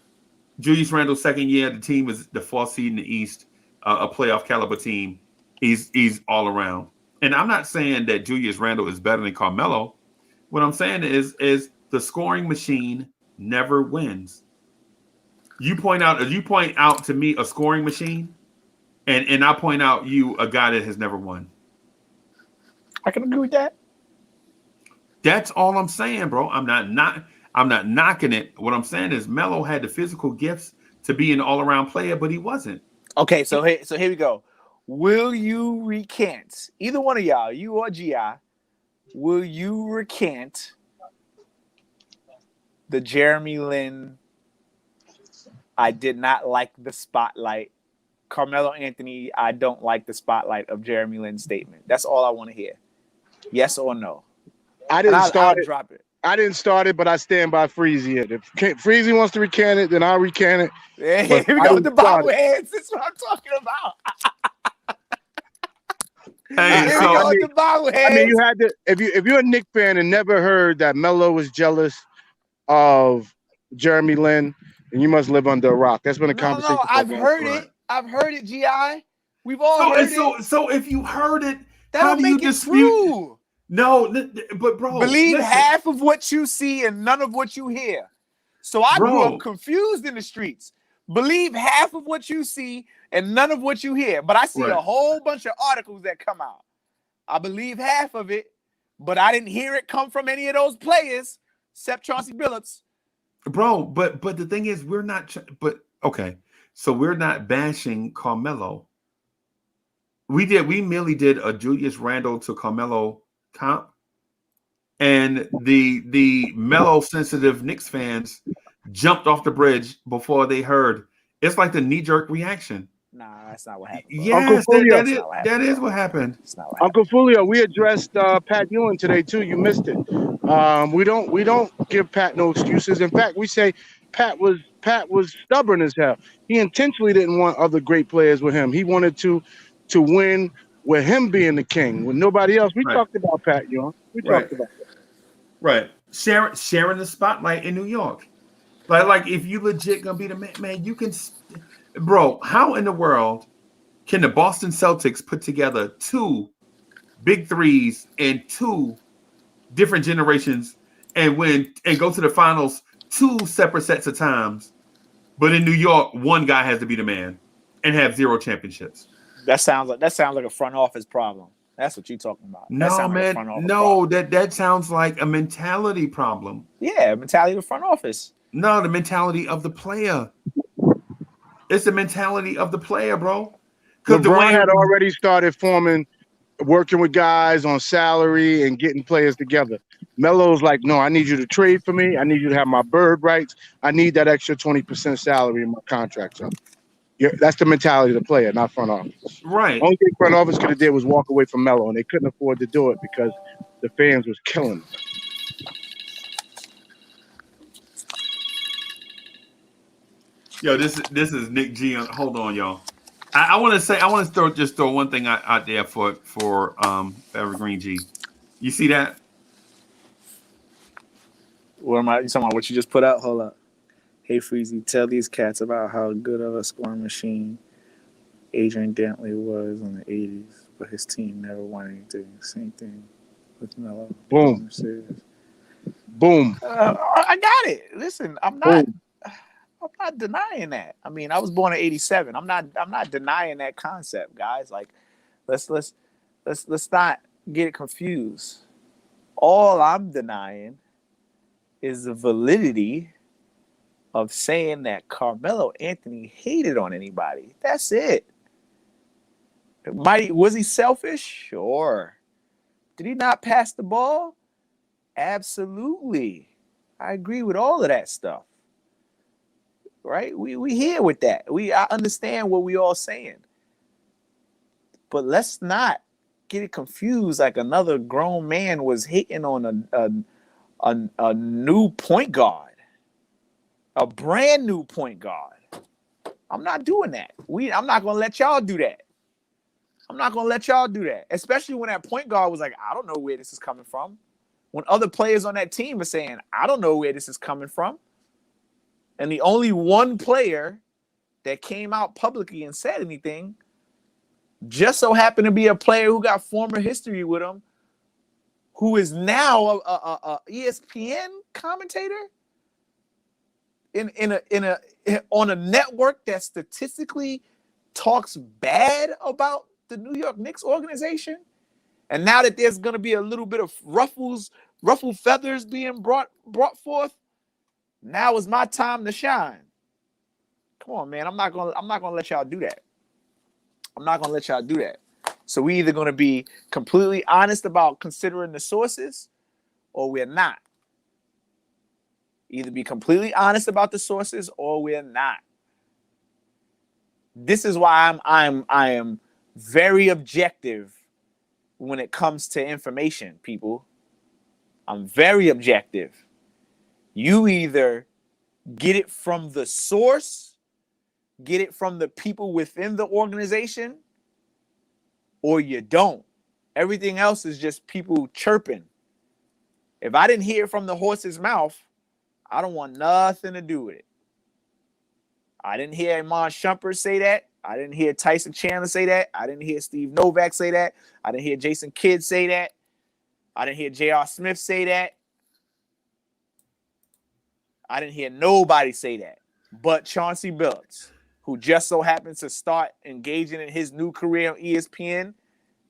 Julius Randle's second year, the team is the 4th seed in the East, a playoff caliber team. He's all around. And I'm not saying that Julius Randle is better than Carmelo. What I'm saying is the scoring machine never wins. You point out to me a scoring machine, and I point out you a guy that has never won. I can agree with that. That's all I'm saying, bro. I'm not knocking it. What I'm saying is Melo had the physical gifts to be an all-around player, but he wasn't. Okay, so here we go. Will you recant, either one of y'all, you or GI, will you recant the Jeremy Lin, I did not like the spotlight, Carmelo Anthony, I don't like the spotlight of Jeremy Lin statement? That's all I want to hear. Yes or no? I didn't start it. Drop it. I didn't start it, but I stand by Freezy. If Freezy wants to recant it, then I'll recant it. Yeah, here we go with the bobbleheads. That's what I'm talking about. I mean, you had to. If you're a Knicks fan and never heard that Melo was jealous of Jeremy Lin, then you must live under a rock. That's been a conversation. No, I've heard it. I've heard it. Gi, we've all heard it. So if you heard it, that how don't do you make it dispute? true. No, but bro, believe half of what you see and none of what you hear. So I grew up confused in the streets. Believe half of what you see and none of what you hear. But I see a whole bunch of articles that come out. I believe half of it, but I didn't hear it come from any of those players, except Chauncey Billups. Bro, but the thing is, we're not. But okay, so we're not bashing Carmelo. We merely did a Julius Randle to Carmelo comp, and the Melo sensitive Knicks fans jumped off the bridge before they heard. It's like the knee-jerk reaction. Nah, that's not what happened. Yes, that is what happened. Uncle Fulio, we addressed Pat Ewing today too. You missed it. We don't give Pat no excuses. In fact, we say Pat was stubborn as hell. He intentionally didn't want other great players with him. He wanted to win with him being the king, with nobody else. We talked about Pat Ewing. We talked about that. Right. Sharing the spotlight in New York. Like if you legit gonna be the man, you can. Bro, how in the world can the Boston Celtics put together two big threes in 2 different generations and go to the finals 2 separate sets of times. But in New York, one guy has to be the man and have 0 championships. That sounds like a front office problem. That's what you're talking about. That No, sounds like a man. front office No, problem. that sounds like a mentality problem. Yeah, mentality of the front office. No, the mentality of the player. It's the mentality of the player, bro. Because LeBron had already started working with guys on salary and getting players together. Melo's like, no, I need you to trade for me. I need you to have my bird rights. I need that extra 20% salary in my contract. So that's the mentality of the player, not front office. Right. Only thing front office could have did was walk away from Melo, and they couldn't afford to do it because the fans was killing them. Yo, this is Nick G. Hold on, y'all. I want to throw one thing out there for Evergreen G. You see that? What am I? You talking about what you just put out? Hold up. Hey, Freezy, tell these cats about how good of a scoring machine Adrian Dantley was in the 80s, but his team never won anything. Same thing with Melo. Boom. Boom. I got it. Listen, I'm not denying that. I mean, I was born in '87. I'm not denying that concept, guys. Like, let's not get it confused. All I'm denying is the validity of saying that Carmelo Anthony hated on anybody. That's it. Was he selfish? Sure. Did he not pass the ball? Absolutely. I agree with all of that stuff. Right? We here with that. I understand what we all saying. But let's not get it confused like another grown man was hating on a new point guard. A brand new point guard. I'm not doing that. I'm not going to let y'all do that. I'm not going to let y'all do that. Especially when that point guard was like, I don't know where this is coming from. When other players on that team are saying, I don't know where this is coming from. And the only one player that came out publicly and said anything just so happened to be a player who got former history with him, who is now a ESPN commentator on a network that statistically talks bad about the New York Knicks organization. And now that there's going to be a little bit of ruffled feathers being brought forth, now is my time to shine. Come on, man. I'm not gonna let y'all do that. I'm not gonna let y'all do that. So we either gonna be completely honest about considering the sources, or we're not. Either be completely honest about the sources, or we're not. This is why I am very objective when it comes to information, people. I'm very objective. You either get it from the source, get it from the people within the organization, or you don't. Everything else is just people chirping. If I didn't hear it from the horse's mouth, I don't want nothing to do with it. I didn't hear Iman Shumpert say that. I didn't hear Tyson Chandler say that. I didn't hear Steve Novak say that. I didn't hear Jason Kidd say that. I didn't hear J.R. Smith say that. I didn't hear nobody say that but Chauncey Billups, who just so happens to start engaging in his new career on ESPN,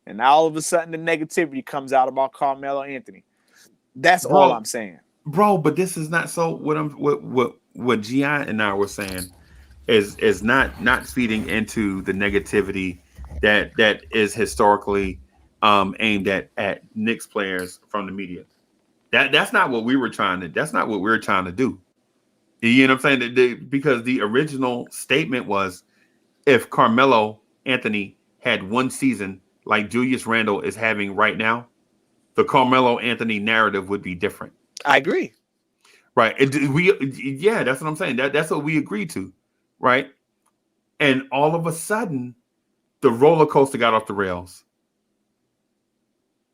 and now all of a sudden the negativity comes out about Carmelo Anthony. That's all I'm saying. Bro, but this is not so what G.I. and I were saying is not feeding into the negativity that is historically aimed at Knicks players from the media. That's not what we were trying to do. You know what I'm saying? Because the original statement was, if Carmelo Anthony had one season like Julius Randle is having right now, the Carmelo Anthony narrative would be different. I agree. Right. That's what I'm saying. That's what we agreed to. Right. And all of a sudden, the roller coaster got off the rails.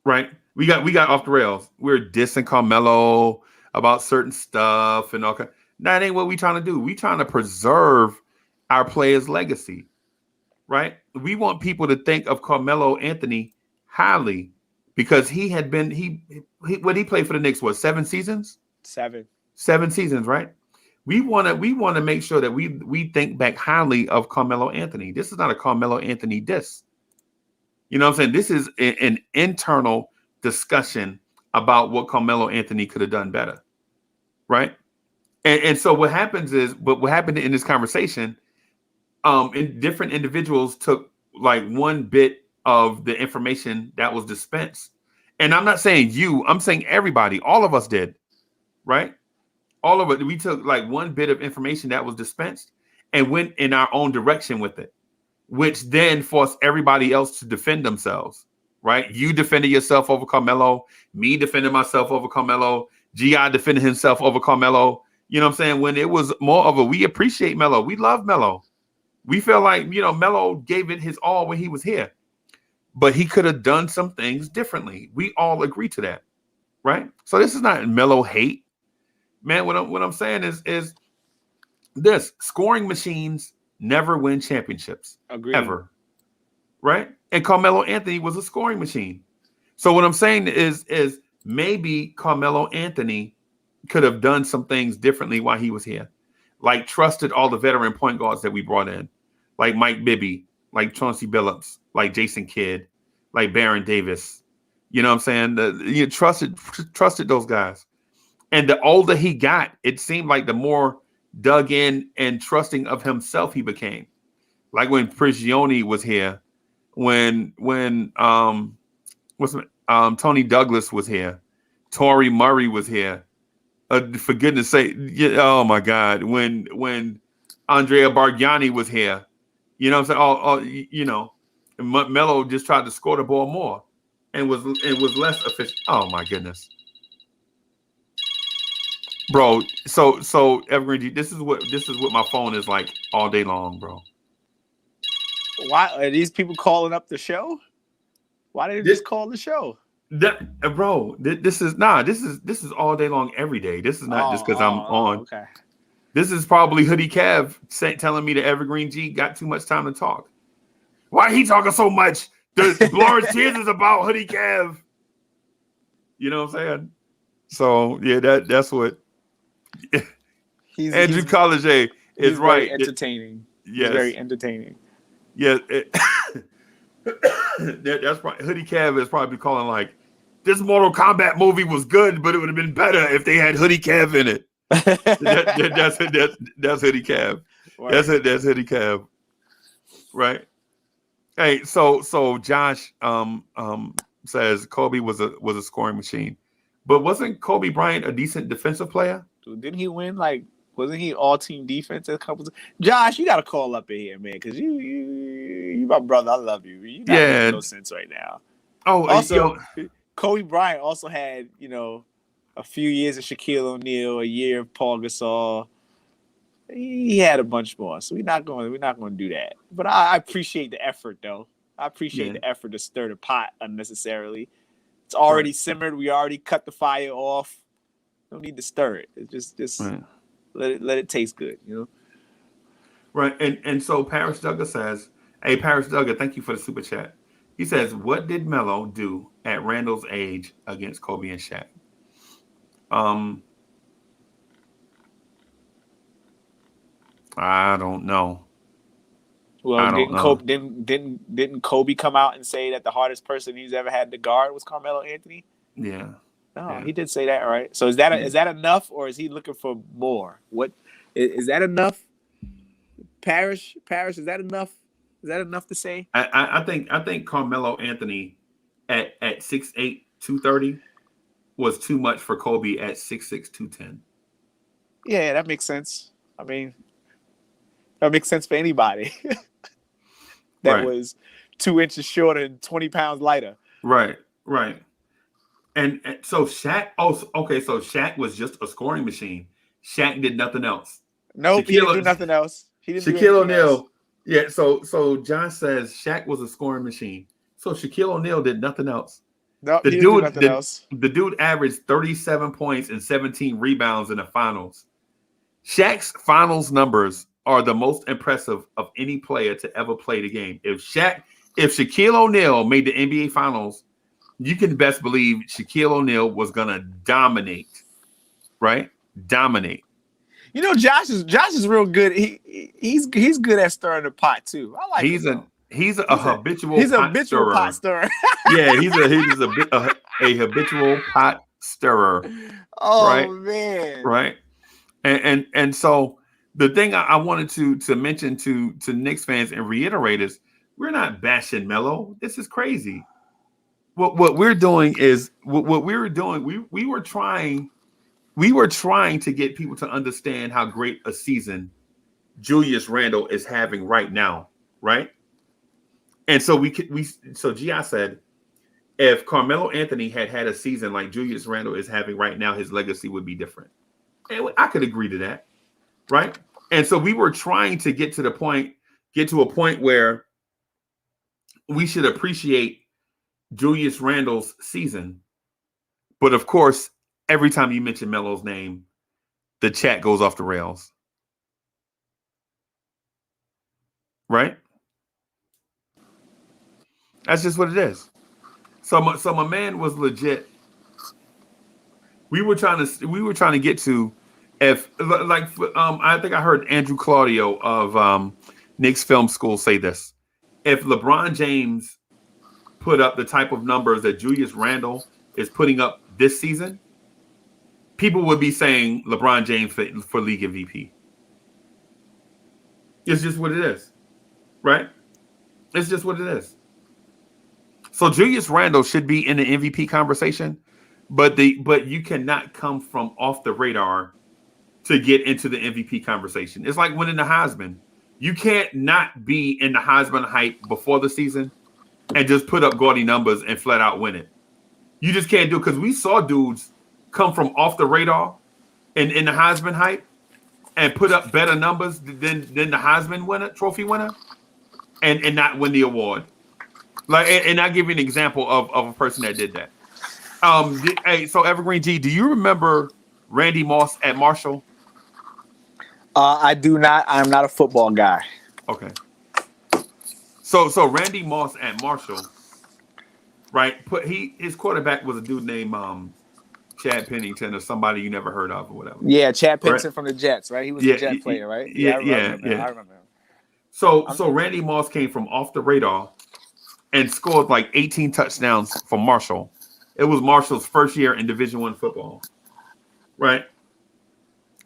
Right. We got off the rails. We're dissing Carmelo about certain stuff and all kind. That ain't what we trying to do. We trying to preserve our players' legacy, right? We want people to think of Carmelo Anthony highly because he had been he played for the Knicks was 7 seasons. 7 seasons, right? We want to make sure that we think back highly of Carmelo Anthony. This is not a Carmelo Anthony diss. You know what I'm saying? This is an internal discussion about what Carmelo Anthony could have done better, right? And so what happens is, but what happened in this conversation, different individuals took like one bit of the information that was dispensed. And I'm not saying you, I'm saying everybody, all of us did, right? All of it. We took like one bit of information that was dispensed and went in our own direction with it, which then forced everybody else to defend themselves, right? You defended yourself over Carmelo, me defended myself over Carmelo, G.I. defended himself over Carmelo. You know what I'm saying? When it was more of a, we appreciate Melo. We love Melo. We feel like, Melo gave it his all when he was here, but he could have done some things differently. We all agree to that, right? So this is not Melo hate, man. What I'm saying is this: scoring machines never win championships. Agreed. Ever, right? And Carmelo Anthony was a scoring machine. So what I'm saying is maybe Carmelo Anthony could have done some things differently while he was here, like trusted all the veteran point guards that we brought in, like Mike Bibby, like Chauncey Billups, like Jason Kidd, like Baron Davis. You know what I'm saying? You trusted those guys. And the older he got, it seemed like the more dug in and trusting of himself he became. Like when Prigioni was here, when Tony Douglas was here, Torrey Murray was here. For goodness sake, oh my God, when Andrea Bargnani was here, you know what I'm saying? Melo just tried to score the ball more and was less efficient. Oh my goodness, bro. So Evergreen G, this is what my phone is like all day long, bro. Why are these people calling up the show? Why didn't they just call the show? This is all day long, every day. This is not just because I'm on. Okay. This is probably Hoodie Cav telling me that Evergreen G got too much time to talk. Why he talking so much? The Blorange Tears is about Hoodie Cav. You know what I'm saying? So yeah, that's what Andrew College is right. Entertaining. Yes. He's very entertaining. Yeah. That's probably Hoodie Cav is probably calling like, this Mortal Kombat movie was good, but it would have been better if they had Hoodie Cav in it. That's Hoodie Cav. Right. That's Hoodie Cav. Right. Hey, so Josh says Kobe was a scoring machine, but wasn't Kobe Bryant a decent defensive player? Dude, didn't he win? Like, wasn't he all team defense a couple? Josh, you got to call up in here, man, because you my brother. I love you. You got making no sense right now. Oh, also, Kobe Bryant also had a few years of Shaquille O'Neal, a year of Paul Gasol. He had a bunch more, so we're not going to do that. But I appreciate the effort, though. I appreciate the effort to stir the pot unnecessarily. It's already simmered. We already cut the fire off. Don't need to stir it. It's just let it taste good, Right. And so Paris Duggar says, hey, Paris Duggar, thank you for the super chat. He says, what did Melo do at Randall's age against Kobe and Shaq? I don't know. Well, didn't Kobe come out and say that the hardest person he's ever had to guard was Carmelo Anthony? Yeah. No, he did say that, right? So is that enough, or is he looking for more? What is that enough? Parrish, is that enough? Is that enough to say? I think Carmelo Anthony at 6'8", 230 was too much for Kobe at 6'6", 210. Yeah, that makes sense. I mean, that makes sense for anybody that was 2 inches shorter and 20 pounds lighter. Right. And so Shaq. Oh, okay. So Shaq was just a scoring machine. Shaq did nothing else. Nope, he didn't do nothing else. Shaquille O'Neal. Yeah. So John says Shaq was a scoring machine. So Shaquille O'Neal did nothing else. No, he didn't do nothing else. The dude averaged 37 points and 17 rebounds in the finals. Shaq's finals numbers are the most impressive of any player to ever play the game. If Shaquille O'Neal made the NBA finals you can best believe Shaquille O'Neal was gonna dominate, right? Dominate. You know, Josh is real good. He's good at stirring the pot too. I like He's him. he's a Though. habitual He's a pot habitual stirrer. pot stirrer. Yeah, he's a habitual pot stirrer. Oh right? man. Right. And so the thing I wanted to mention to Knicks fans and reiterate is we're not bashing Melo. This is crazy. What we're doing is what we were doing. We were trying to get people to understand how great a season Julius Randle is having right now, right? And so G.I. said, if Carmelo Anthony had a season like Julius Randle is having right now, his legacy would be different. And I could agree to that, right? And so we were trying to get to a point where we should appreciate Julius Randle's season. But of course, every time you mention Melo's name, the chat goes off the rails. Right? That's just what it is. So my man was legit. We were trying to get to if like I think I heard Andrew Claudio of Knicks Film School say this. If LeBron James put up the type of numbers that Julius Randle is putting up this season, people would be saying LeBron James for league MVP. It's just what it is, right? It's just what it is. So Julius Randle should be in the MVP conversation, but you cannot come from off the radar to get into the MVP conversation. It's like winning the Heisman. You can't not be in the Heisman hype before the season and just put up gaudy numbers and flat out win it. You just can't do it because we saw dudes come from off the radar and in the Heisman hype and put up better numbers than the Heisman trophy winner and not win the award. Like, and I'll give you an example of a person that did that. So Evergreen G, do you remember Randy Moss at Marshall? I do not. I'm not a football guy. Okay. So Randy Moss at Marshall, right? His quarterback was a dude named Chad Pennington or somebody you never heard of or whatever. Yeah, Chad Pennington from the Jets, right? He was a Jet player, right? Yeah, I remember him. So Randy Moss came from off the radar and scored like 18 touchdowns for Marshall. It was Marshall's first year in Division I football, right?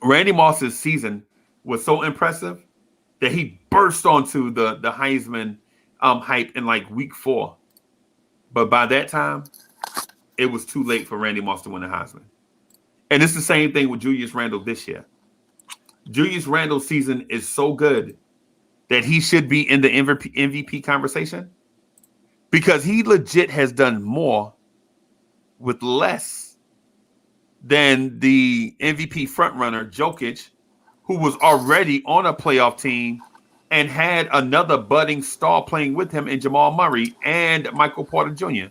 Randy Moss's season was so impressive that he burst onto the Heisman hype in like week 4. But by that time, it was too late for Randy Moss to win the Heisman. And it's the same thing with Julius Randle this year. Julius Randle's season is so good that he should be in the MVP conversation because he legit has done more with less than the MVP frontrunner Jokic, who was already on a playoff team and had another budding star playing with him in Jamal Murray and Michael Porter Jr.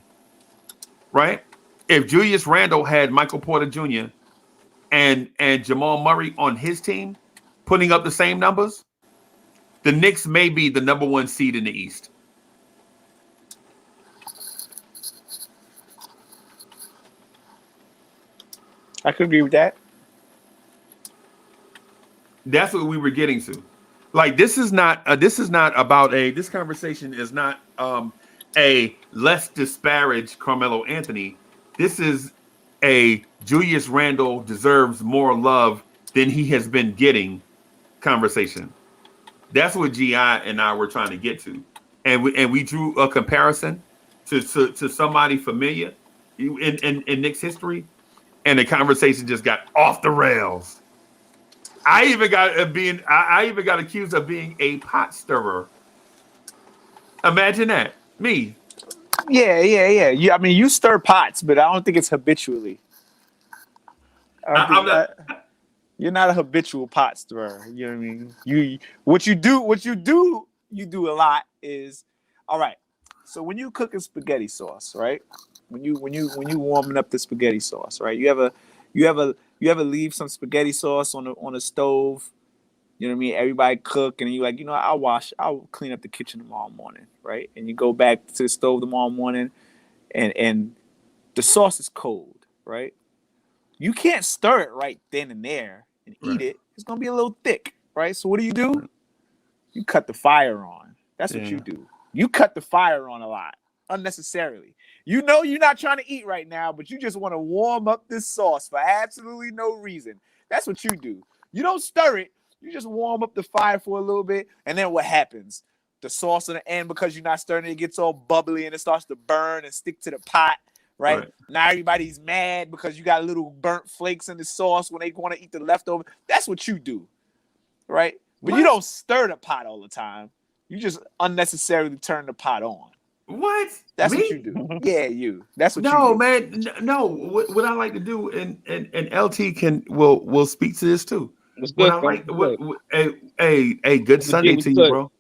Right? If Julius Randle had Michael Porter Jr. and Jamal Murray on his team, putting up the same numbers, the Knicks may be the number 1 seed in the East. I could agree with that. That's what we were getting to. Like this conversation is not a let's disparage Carmelo Anthony. This is a Julius Randle deserves more love than he has been getting conversation. That's what G.I. and I were trying to get to. And we drew a comparison to somebody familiar in Knicks history, and the conversation just got off the rails. I even got accused of being a pot stirrer. Imagine that. Me. Yeah. I mean, you stir pots, but I don't think it's habitually. You're not a habitual pot stirrer. You know what I mean? What you do a lot is, all right. So when you cooking spaghetti sauce, right? When you warming up the spaghetti sauce, right? You ever leave some spaghetti sauce on a stove? You know what I mean? Everybody cook, and you're like, I'll clean up the kitchen tomorrow morning, right? And you go back to the stove tomorrow morning, and the sauce is cold, right? You can't stir it right then and there and eat it. It's gonna be a little thick, right? So what do? You cut the fire on. That's what you do. You cut the fire on a lot, unnecessarily. You know you're not trying to eat right now, but you just want to warm up this sauce for absolutely no reason. That's what you do. You don't stir it. You just warm up the fire for a little bit, and then what happens? The sauce at the end, because you're not stirring it, it gets all bubbly and it starts to burn and stick to the pot, right? Now everybody's mad because you got little burnt flakes in the sauce when they want to eat the leftover. That's what you do, right? But you don't stir the pot all the time. You just unnecessarily turn the pot on. What? That's Me? what you do. Yeah, you. That's what you do. No, man. No. What I like to do, and LT will speak to this too. What I like, a good Sunday to you, bro.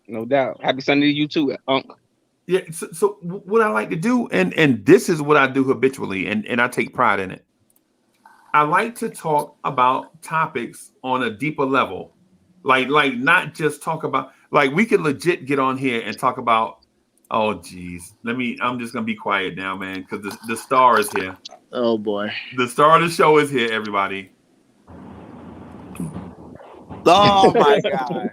No doubt. Happy Sunday to you too, Unc. Yeah. So what I like to do, and this is what I do habitually, and I take pride in it. I like to talk about topics on a deeper level, like not just talk about, like we could legit get on here and talk about. Oh geez, I'm just gonna be quiet now, man, because the star is here. Oh boy, the star of the show is here, everybody. Oh my God.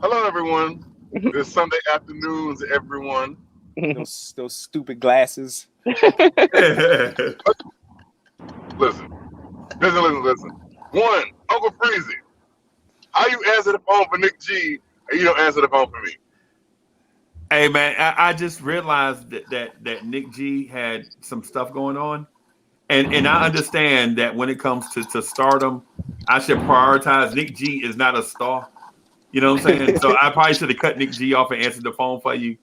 Hello everyone. This Sunday afternoons, everyone. Those stupid glasses. Listen. One, Uncle Freezy. How you answer the phone for Nick G and you don't answer the phone for me? Hey man, I just realized that Nick G had some stuff going on, and I understand that when it comes to stardom, I should prioritize. Nick G is not a star, you know what I'm saying? So I probably should have cut Nick G off and answered the phone for you.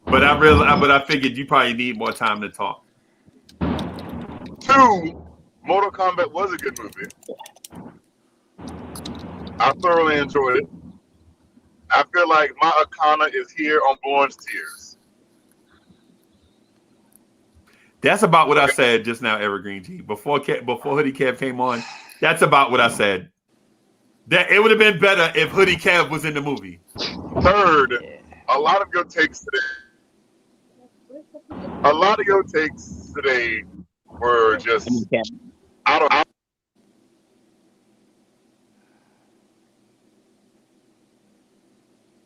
But I figured you probably need more time to talk. 2, Mortal Kombat was a good movie. I thoroughly enjoyed it. I feel like my Akana is here on Blorange Tears. That's about what I said just now, Evergreen G. Before Hoodie Kev came on, that's about what I said. That it would have been better if Hoodie Kev was in the movie. 3rd, a lot of your takes today were just out.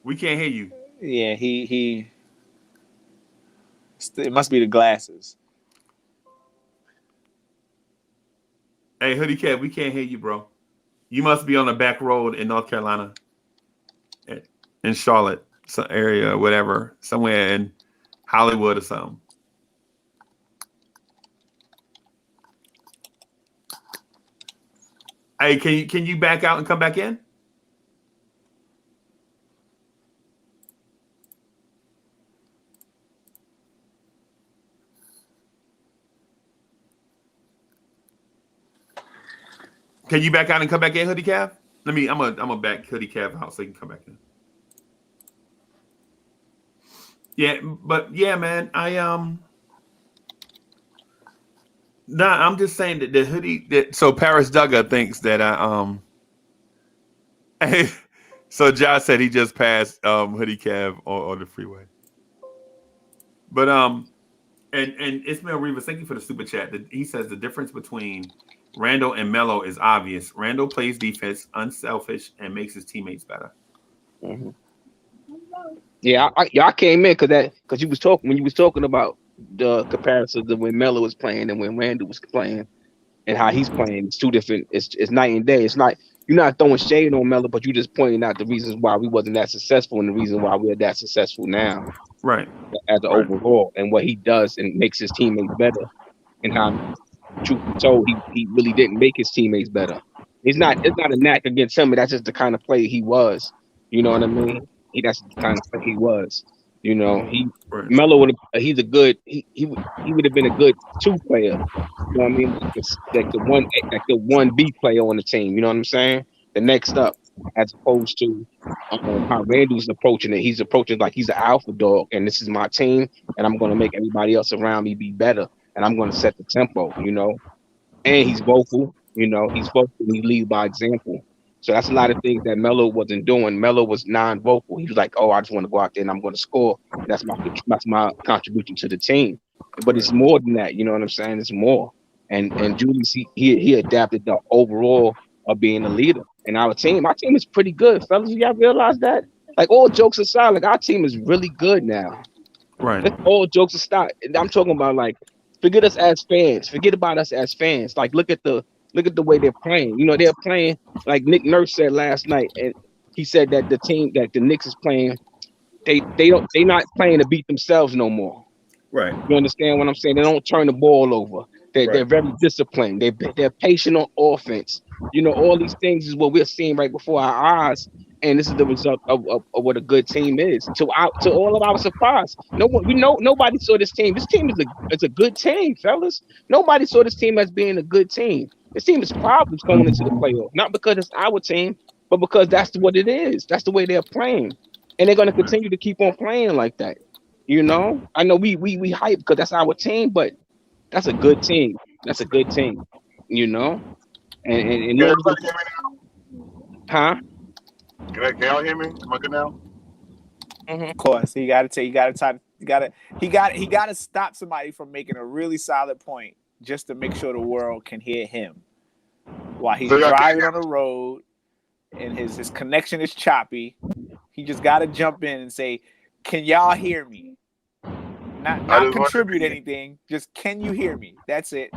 We can't hear you. Yeah, he. It must be the glasses. Hey, Hoodie Kev, we can't hear you, bro. You must be on the back road in North Carolina, in Charlotte, some area, whatever, somewhere in Hollywood or something. Hey, can you back out and come back in? Can you back out and come back in, Hoodie Cav? I'm gonna back Hoodie Cav out so he can come back in. Yeah, but yeah, man, I'm just saying that the hoodie so Paris Duggar thinks that so Josh said he just passed Hoodie Cav on the freeway. But and Ismail Rivas, thank you for the super chat. He says the difference between Randall and Melo is obvious. Randall plays defense, unselfish, and makes his teammates better. Mm-hmm. Yeah, I came in because you was talking about the comparisons of when Melo was playing and when Randall was playing and how he's playing. It's two different. It's night and day. It's not, you're not throwing shade on Melo, but you're just pointing out the reasons why we wasn't that successful and the reason why we're that successful now. Right. As an overall, and what he does and makes his teammates better, and how, truth be told, he really didn't make his teammates better. It's not a knack against him, but that's just the kind of player he was. You know what I mean? That's the kind of player he was. You know, Melo would have been a good 2 player. You know what I mean? Like the 1B player on the team. You know what I'm saying? The next up, as opposed to how Randall's approaching it. He's approaching like he's an alpha dog, and this is my team, and I'm going to make everybody else around me be better, and I'm going to set the tempo. You know, and he's vocal. You know, he's vocal. And he leads by example. So that's a lot of things that Melo wasn't doing. Melo was non-vocal. He was like, "Oh, I just want to go out there and I'm going to score. That's my contribution to the team." but it's more than that. You know what I'm saying? It's more. And Julius, he adapted the overall of being a leader. And our team is pretty good, fellas. Y'all realize that? Like, all jokes aside, like, our team is really good now. Right. All jokes aside, and I'm talking about, like, forget us as fans. Forget about us as fans. Like, look at the way they're playing. You know, they're playing like Nick Nurse said last night, and he said that the team that the Knicks is playing, they not playing to beat themselves no more. Right. You understand what I'm saying? They don't turn the ball over. They're very disciplined. They're patient on offense. You know, all these things is what we're seeing right before our eyes, and this is the result of what a good team is. To all of our surprise, nobody saw this team. This team is a good team, fellas. Nobody saw this team as being a good team. This team is problems going into the playoff, not because it's our team, but because that's what it is. That's the way they're playing, and they're going to continue to keep on playing like that. You know, I know we hype because that's our team, but that's a good team. That's a good team. You know, and Can everybody hear me huh? now? Can y'all hear me? Am I good now? Of course, he got to stop somebody from making a really solid point just to make sure the world can hear him while he's driving on the road and his connection is choppy. He just got to jump in and say, "Can y'all hear me?" Not contribute anything. Just, can you hear me? That's it.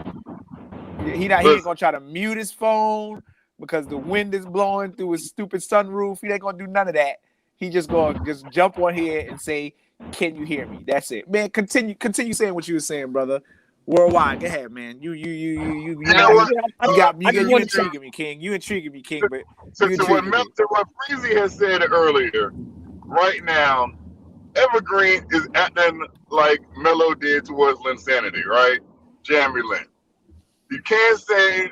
He ain't gonna try to mute his phone because the wind is blowing through his stupid sunroof. He ain't gonna do none of that. He just gonna jump on here and say, "Can you hear me?" That's it, man. Continue saying what you were saying, brother. Worldwide, go ahead, man. You intriguing me, King. You intriguing me, King. But to what Freezy has said earlier, right now, Evergreen is acting like Melo did towards Linsanity, right? Jeremy Lin. You can't stand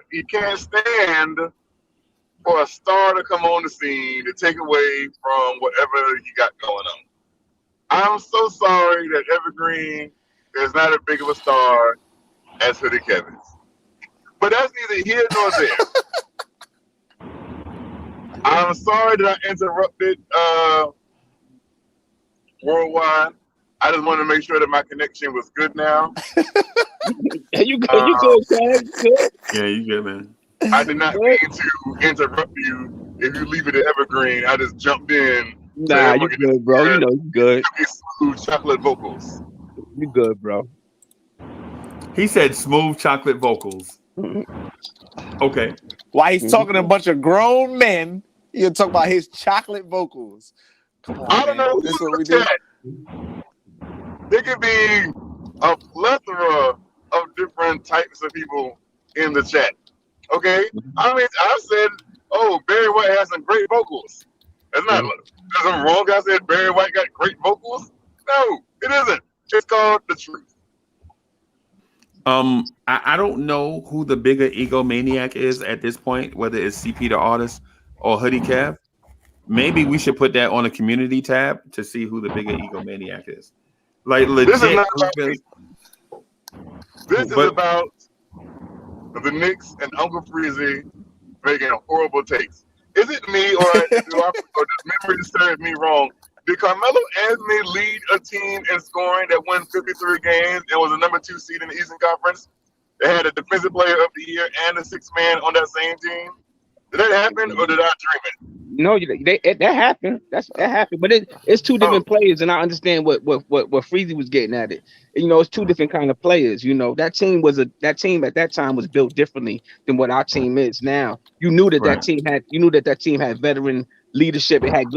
for a star to come on the scene to take away from whatever you got going on. I'm so sorry that Evergreen is not as big of a star as Hoodie Kevin's. But that's neither here nor there. I'm sorry that I interrupted Worldwide. I just wanted to make sure that my connection was good now. You good, man. Good. Yeah, you good, man. I did not mean to interrupt you if you leave it at Evergreen. I just jumped in. Nah, you good, bro. You know you good. Smooth chocolate vocals. You good, bro. He said smooth chocolate vocals. Okay. While he's talking to a bunch of grown men, he'll talk about his chocolate vocals. Come on, I don't know this is what we do. do. There could be a plethora of different types of people in the chat. Okay? I mean, I said, oh, Barry White has some great vocals. That's not I'm wrong. I said Barry White got great vocals. No, it isn't. It's called the truth. I don't know who the bigger egomaniac is at this point, whether it's CP the artist or Hoodie Kev. Maybe we should put that on a community tab to see who the bigger egomaniac is. Like, legit. This is not this is about the Knicks and Uncle Freezy making horrible takes. Is it me or does memory serve me wrong? Did Carmelo Anthony lead a team in scoring that won 53 games and was the number 2 seed in the Eastern Conference? They had a defensive player of the year and a sixth man on that same team. Did that happen or did I dream it? No, that happened. That happened, but it's two different players, and I understand what Freezy was getting at it. You know, it's two different kind of players. You know, that team at that time was built differently than what our team is now. You knew that that team had veteran leadership. It had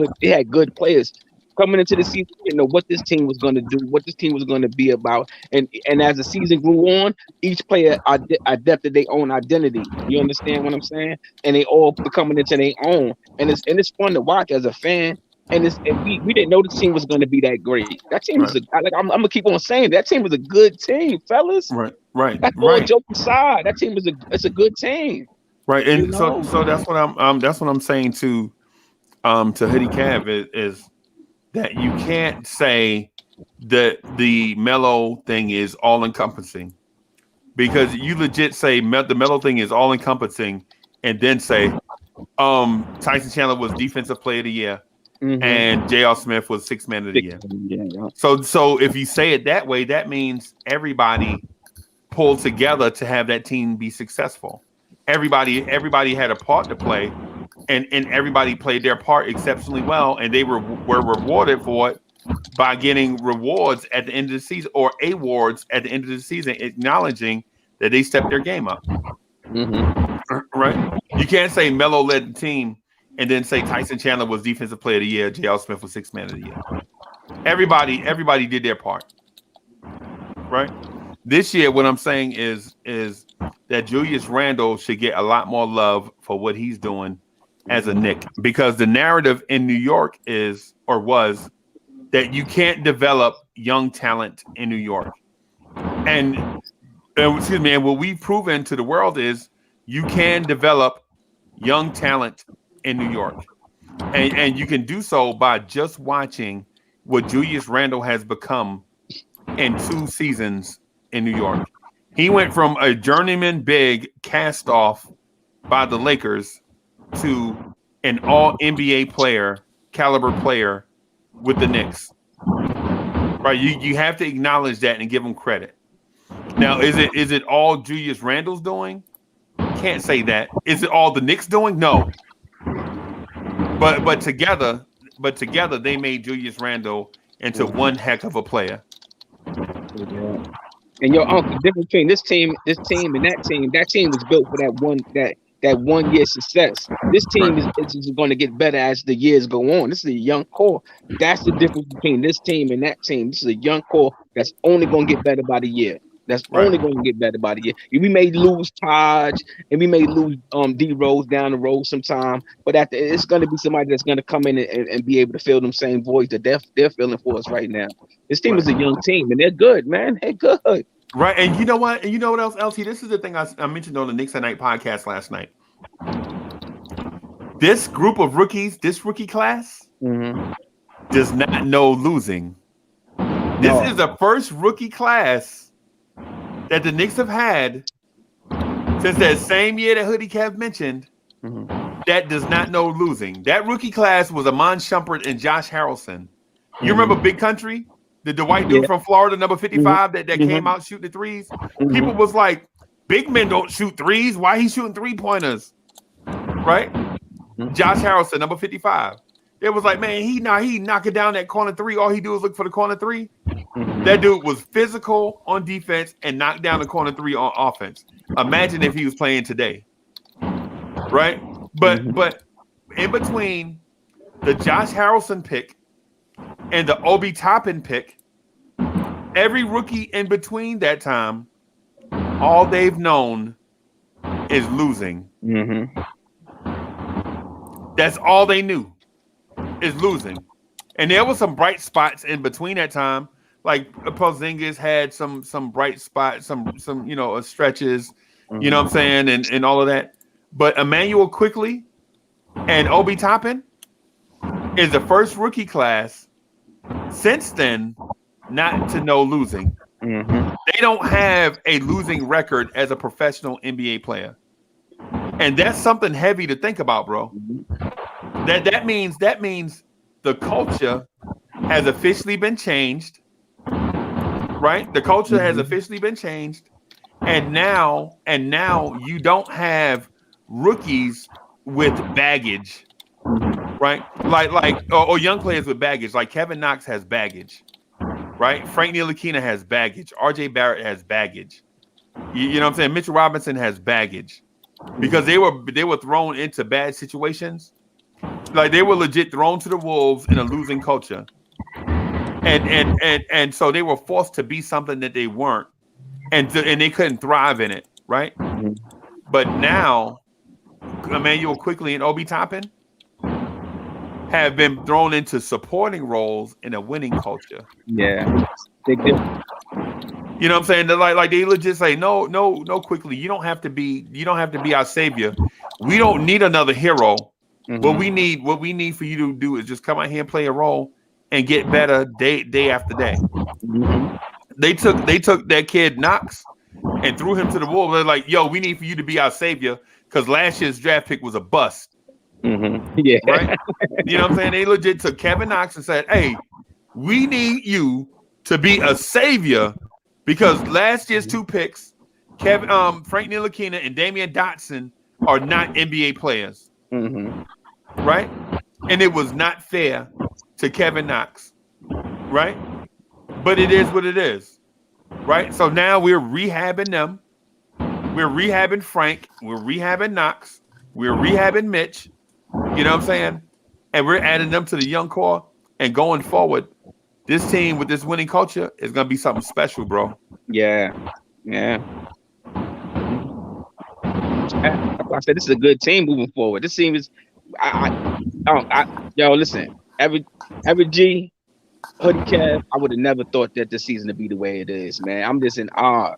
good players. Coming into the season, you know what this team was going to do, what this team was going to be about, and as the season grew on, each player adapted their own identity. You understand what I'm saying? And they all becoming into their own, and it's fun to watch as a fan. And we didn't know the team was going to be that great. That team was I'm gonna keep on saying that team was a good team, fellas. Right. That's all joke aside. That team it's a good team. Right, and so that's what I'm saying to Hoodie Cav is that you can't say that the Melo thing is all encompassing, because you legit say the Melo thing is all encompassing, and then say Tyson Chandler was defensive player of the year, and J.R. Smith was Sixth Man of the Year. Yeah. So if you say it that way, that means everybody pulled together to have that team be successful. Everybody had a part to play, and everybody played their part exceptionally well, and they were rewarded for it by getting rewards at the end of the season, or awards at the end of the season, acknowledging that they stepped their game up. Right? You can't say Melo led the team and then say Tyson Chandler was Defensive Player of the Year, J.R. Smith was Sixth Man of the Year. Everybody did their part. Right? This year, what I'm saying is that Julius Randle should get a lot more love for what he's doing as a Knick, because the narrative in New York was that you can't develop young talent in New York. And what we've proven to the world is you can develop young talent in New York. And you can do so by just watching what Julius Randle has become in 2 seasons in New York. He went from a journeyman big cast off by the Lakers to an all NBA caliber player with the Knicks. Right? You have to acknowledge that and give him credit. Now, is it all Julius Randle's doing? Can't say that. Is it all the Knicks doing? No. But together they made Julius Randle into one heck of a player. And your uncle, difference between this team and that team was built for that 1 year success. This team is going to get better as the years go on. This is a young core. That's the difference between this team and that team. This is a young core that's only going to get better by the year. Only going to get better by the year. We may lose Taj and we may lose D Rose down the road sometime, but it's going to be somebody that's going to come in and be able to fill them same voids that they're filling for us right now. This team is a young team, and they're good, man. They're good. Right, and you know what? And you know what else, LT? This is the thing I mentioned on the Knicks at Night podcast last night. This group of rookies, this rookie class, does not know losing. This is the first rookie class that the Knicks have had since that same year that Hoodie Kev mentioned that does not know losing. That rookie class was Amon Shumpert and Josh Harrelson. You remember Big Country? The white dude from Florida, number 55, that came out shooting the threes? People was like, big men don't shoot threes. Why he shooting 3-pointers? Right? Josh Harrelson, number 55. It was like, man, he knocking down that corner three. All he do is look for the corner three. That dude was physical on defense and knocked down the corner three on offense. Imagine if he was playing today. Right? But in between the Josh Harrelson pick and the Obi Toppin pick, every rookie in between that time, all they've known is losing. That's all they knew, is losing. And there were some bright spots in between that time. Like Porzingis had some bright spots, some stretches, you know what I'm saying, and all of that. But Emmanuel Quickley and Obi Toppin is the first rookie class since then not to know losing. They don't have a losing record as a professional NBA player. And that's something heavy to think about, bro. That means the culture has officially been changed. Right? The culture has officially been changed. And now you don't have rookies with baggage. Right? Or young players with baggage. Like Kevin Knox has baggage. Right? Frank Ntilikina has baggage. RJ Barrett has baggage. You know what I'm saying? Mitchell Robinson has baggage. Because they were thrown into bad situations. Like they were legit thrown to the wolves in a losing culture. And so they were forced to be something that they weren't. And they couldn't thrive in it, right? But now Emmanuel Quickley and Obi Toppin have been thrown into supporting roles in a winning culture. Yeah. Big deal. You know what I'm saying? They're like they legit say, no, Quickley, you don't have to be our savior. We don't need another hero. What we need for you to do is just come out here and play a role and get better day after day. They took that kid Knox and threw him to the wolves. They're like, yo, we need for you to be our savior because last year's draft pick was a bust. Yeah. Right? You know what I'm saying? They legit took Kevin Knox and said, hey, we need you to be a savior because last year's 2 picks, Frank Ntilikina and Damian Dotson, are not NBA players. Right? And it was not fair to Kevin Knox. Right? But it is what it is. Right? So now we're rehabbing them. We're rehabbing Frank. We're rehabbing Knox. We're rehabbing Mitch. You know what I'm saying? And we're adding them to the young core. And going forward, this team with this winning culture is going to be something special, bro. Yeah. I said this is a good team moving forward. This team is, yo, listen, every G, Hoodie Kev, I would have never thought that this season would be the way it is, man. I'm just in awe.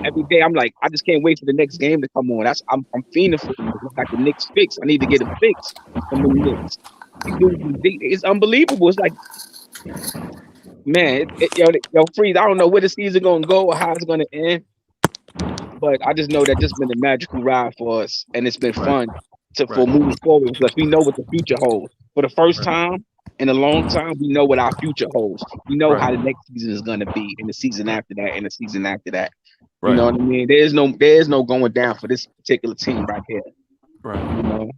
Every day, I'm like, I just can't wait for the next game to come on. I'm fiending for them. It's like the Knicks fix. I need to get them fixed from the Knicks. It's unbelievable. It's like, man, yo, Freeze. I don't know where the season gonna go or how it's gonna end, but I just know that this has been a magical ride for us, and it's been fun for moving forward because we know what the future holds. For the first time in a long time, we know what our future holds. We know how the next season is gonna be, and the season after that, and the season after that. You know what I mean? There is no going down for this particular team right here. Right. You know.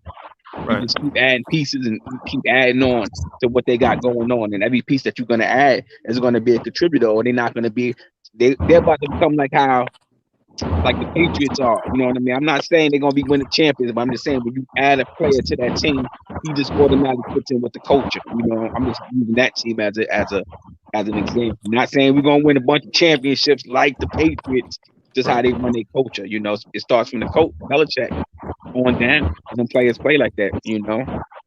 You just keep adding pieces and keep adding on to what they got going on, and every piece that you're gonna add is gonna be a contributor, or they're not gonna be. They're about to become like the Patriots are. You know what I mean? I'm not saying they're gonna be winning champions, but I'm just saying when you add a player to that team, he just automatically fits in with the culture. You know, I'm just using that team as an example. I'm not saying we're gonna win a bunch of championships like the Patriots. Just how they run their culture, you know. It starts from the coach, Belichick, on down. And them players play like that, you know.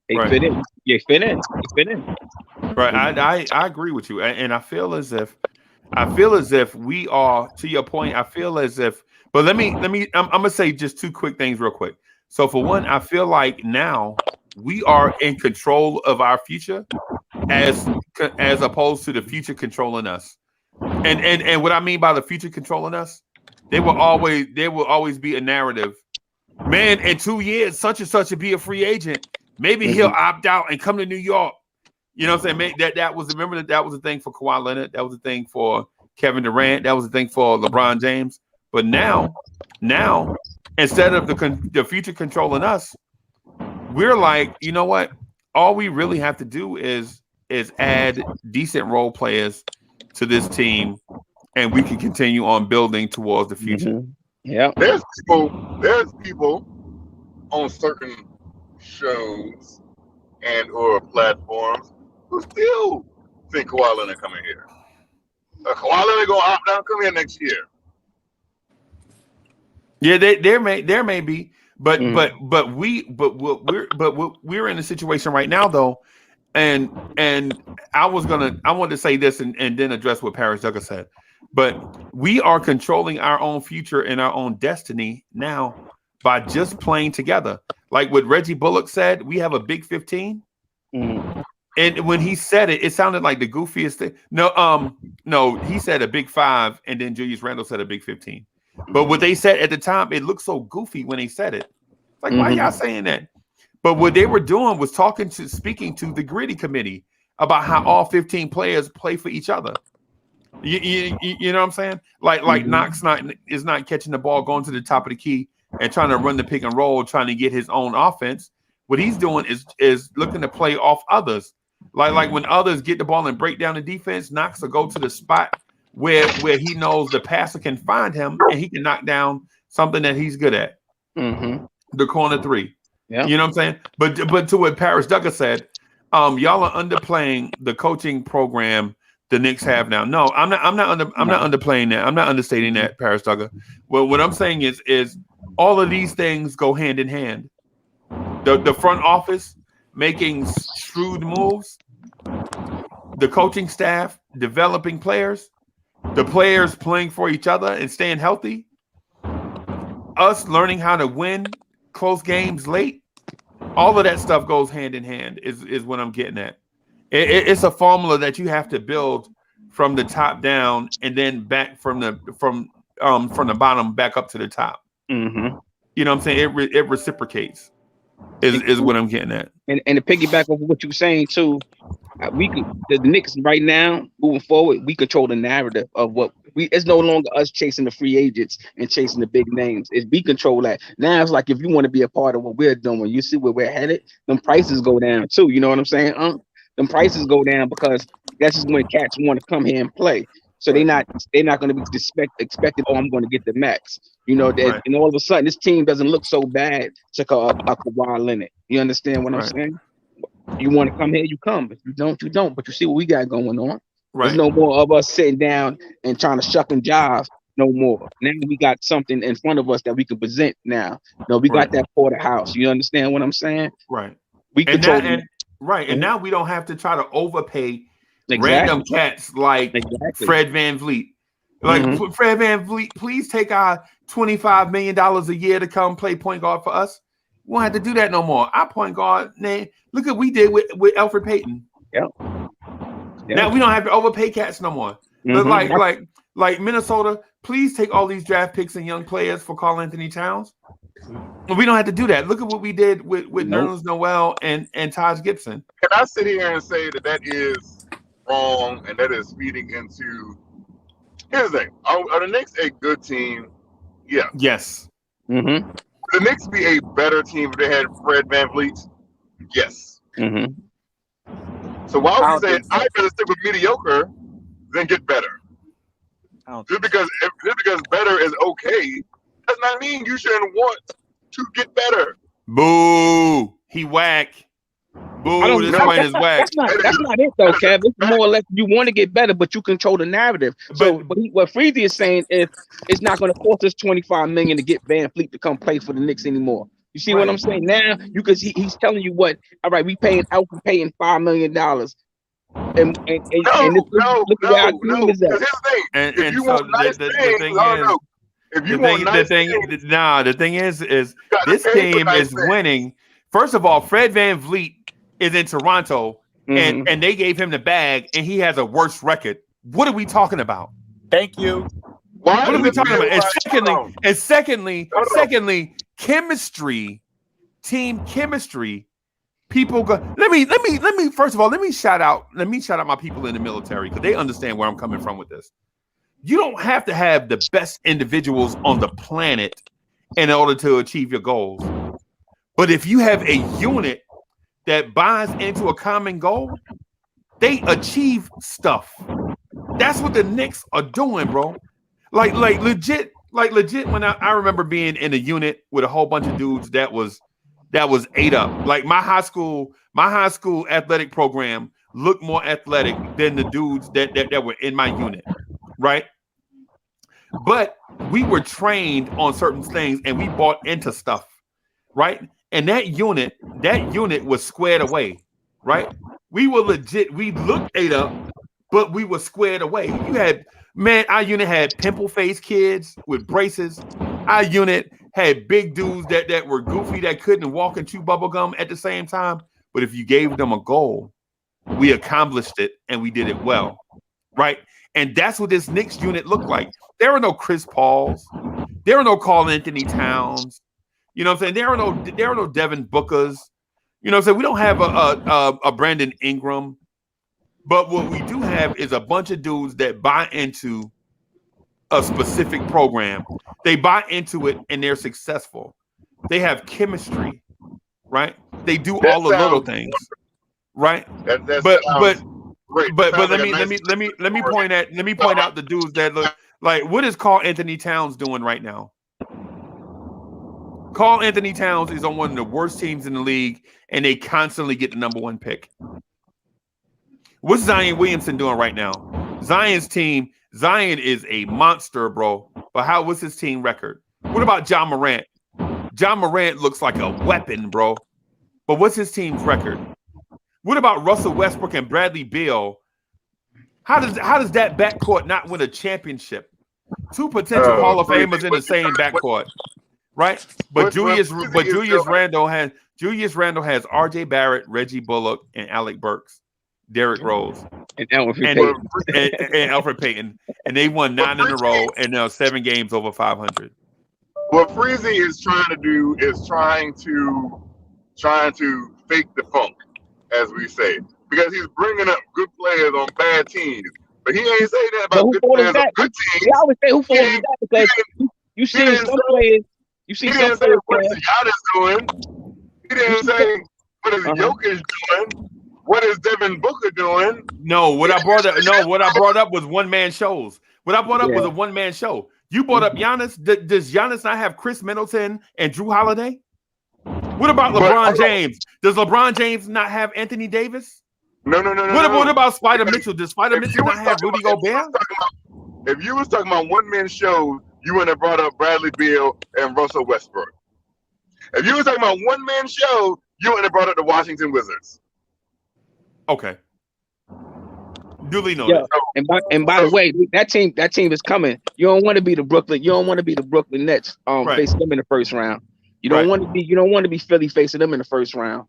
They fit in. They fit in. Right. I agree with you, and I feel as if we are, to your point. I feel as if, but let me. I'm gonna say just 2 quick things real quick. So for one, I feel like now we are in control of our future, as opposed to the future controlling us. And what I mean by the future controlling us. There will always be a narrative. Man, in 2 years, such and such will be a free agent. Maybe he'll opt out and come to New York. You know what I'm saying? That was the thing for Kawhi Leonard. That was the thing for Kevin Durant. That was the thing for LeBron James. But now, instead of the future controlling us, we're like, you know what? All we really have to do is add decent role players to this team. And we can continue on building towards the future. Yeah. There's people on certain shows and or platforms who still think Kawhi Leonard coming here. Kawhi Leonard gonna opt out, come here next year. Yeah, there may be, but we're in a situation right now though, and I wanted to say this and then address what Paris Duggar said. But we are controlling our own future and our own destiny now by just playing together. Like what Reggie Bullock said, we have a big 15. And when he said it, it sounded like the goofiest thing. No, he said a big 5, and then Julius Randle said a big 15. But what they said at the time, it looked so goofy when they said it. It's like, why y'all saying that? But what they were doing was speaking to the Gritty Committee about how all 15 players play for each other. You know what I'm saying? Like Knox is not catching the ball, going to the top of the key and trying to run the pick and roll, trying to get his own offense. What he's doing is looking to play off others. Like when others get the ball and break down the defense, Knox will go to the spot where he knows the passer can find him and he can knock down something that he's good at. The corner 3. Yeah. You know what I'm saying? But to what Paris Duggar said, y'all are underplaying the coaching program the Knicks have now. No, I'm not underplaying that. I'm not understating that, Paris Duggar. Well, what I'm saying is all of these things go hand in hand. The front office making shrewd moves, the coaching staff developing players, the players playing for each other and staying healthy, us learning how to win close games late. All of that stuff goes hand in hand is what I'm getting at. It's a formula that you have to build from the top down and then back from the bottom back up to the top. You know what I'm saying? It reciprocates. Is what I'm getting at. And to piggyback off of what you were saying too, the Knicks right now moving forward, we control the narrative of what it's no longer us chasing the free agents and chasing the big names. It's we control that. Now it's like if you want to be a part of what we're doing, you see where we're headed, them prices go down too. You know what I'm saying? Them prices go down because that's just when cats want to come here and play. So they're not going to be expected. Oh, I'm going to get the max. You know that, and all of a sudden this team doesn't look so bad to a Kawhi Leonard. You understand what I'm saying? You want to come here, you come. If you don't, you don't. But you see what we got going on. There's no more of us sitting down and trying to shuck and jive no more. Now we got something in front of us that we can present now. No, we got that porterhouse. You understand what I'm saying? Right. We control and now we don't have to try to overpay random cats like Fred VanVleet. Like Fred VanVleet, please take our $25 million a year to come play point guard for us. We won't have to do that no more. Our point guard name, look at what we did with Elfrid Payton. Yeah. Now we don't have to overpay cats no more. But like Minnesota, please take all these draft picks and young players for Karl Anthony Towns. We don't have to do that. Look at what we did with Nerlens Noel and Taj Gibson. Can I sit here and say that is wrong and that is feeding into? Here's the thing: are the Knicks a good team? Yeah. Yes. Mm-hmm. Would the Knicks be a better team if they had Fred VanVleet? Yes. Mm-hmm. So why would you say I'd rather stick with mediocre than get better? Just because better is okay, does not mean you shouldn't want to get better. Boo! He whack. Boo! This point is whack. That's not it though, Kev. It's more or less you want to get better, but you control the narrative. So, what Freezy is saying is it's not going to cost us $25 million to get VanVleet to come play for the Knicks anymore. You see what I'm saying? Now you can see he's telling you what. All right, we paying $5 million. And look at our team is at. And so the thing is this team is winning. First of all, Fred VanVleet is in Toronto, and they gave him the bag, and he has a worse record. What are we talking about? Thank you. What are we talking about? And secondly, chemistry, team chemistry. People go. Let me. First of all, let me shout out my people in the military because they understand where I'm coming from with this. You don't have to have the best individuals on the planet in order to achieve your goals. But if you have a unit that buys into a common goal, they achieve stuff. That's what the Knicks are doing, bro. Like legit. When I remember being in a unit with a whole bunch of dudes that was ate up. Like my high school athletic program looked more athletic than the dudes that were in my unit, right? But we were trained on certain things and we bought into stuff, right? And that unit was squared away, right? We were legit. We looked ate up, but we were squared away. Our unit had pimple-faced kids with braces. Our unit had big dudes that were goofy that couldn't walk and chew bubble gum at the same time. But if you gave them a goal, we accomplished it and we did it well, right? And that's what this Knicks unit looked like. There were no Chris Pauls. There were no Karl Anthony Towns. You know what I'm saying? There are no Devin Bookers. You know what I'm saying? We don't have a Brandon Ingram. But what we do have is a bunch of dudes that buy into a specific program. They buy into it and they're successful. They have chemistry, right? They do all the little things, right? But let me point out the dudes that look like. What is Karl Anthony Towns doing right now? Karl Anthony Towns is on one of the worst teams in the league, and they constantly get the number one pick. What's Zion Williamson doing right now? Zion is a monster, bro. But what's his team record? What about John Morant? John Morant looks like a weapon, bro. But what's his team's record? What about Russell Westbrook and Bradley Beal? How does that backcourt not win a championship? Two potential Hall of Famers in the same backcourt, right? But Julius Randle has R.J. Barrett, Reggie Bullock, and Alec Burks. Derrick Rose and Elfrid Payton, and they won 9 in a row and now 7 games over 500. What Freezy is trying to do is trying to trying to fake the funk, as we say, because he's bringing up good players on bad teams. But he ain't saying that But about who good fault is players on that? good They teams. always say who fault He is didn't, that he because didn't, you he see didn't some say, players. You see he some didn't say players. what is Kev, Giannis doing. He didn't say what is Jokic doing. What is Devin Booker doing? No, what I brought up was one-man shows. What I brought up was Yeah. a one-man show. You brought up Giannis. Does Giannis not have Chris Middleton and Drew Holiday? What about LeBron James? Does LeBron James not have Anthony Davis? No. What about Spider Mitchell? Does Spider Mitchell not have Rudy Gobert? If you was talking about one-man shows, you wouldn't have brought up Bradley Beal and Russell Westbrook. If you was talking about one-man show, you wouldn't have brought up the Washington Wizards. Okay. Duly noted. Yeah. And by the way, that team is coming. You don't want to be the Brooklyn Nets facing them in the first round. You don't want to be Philly facing them in the first round.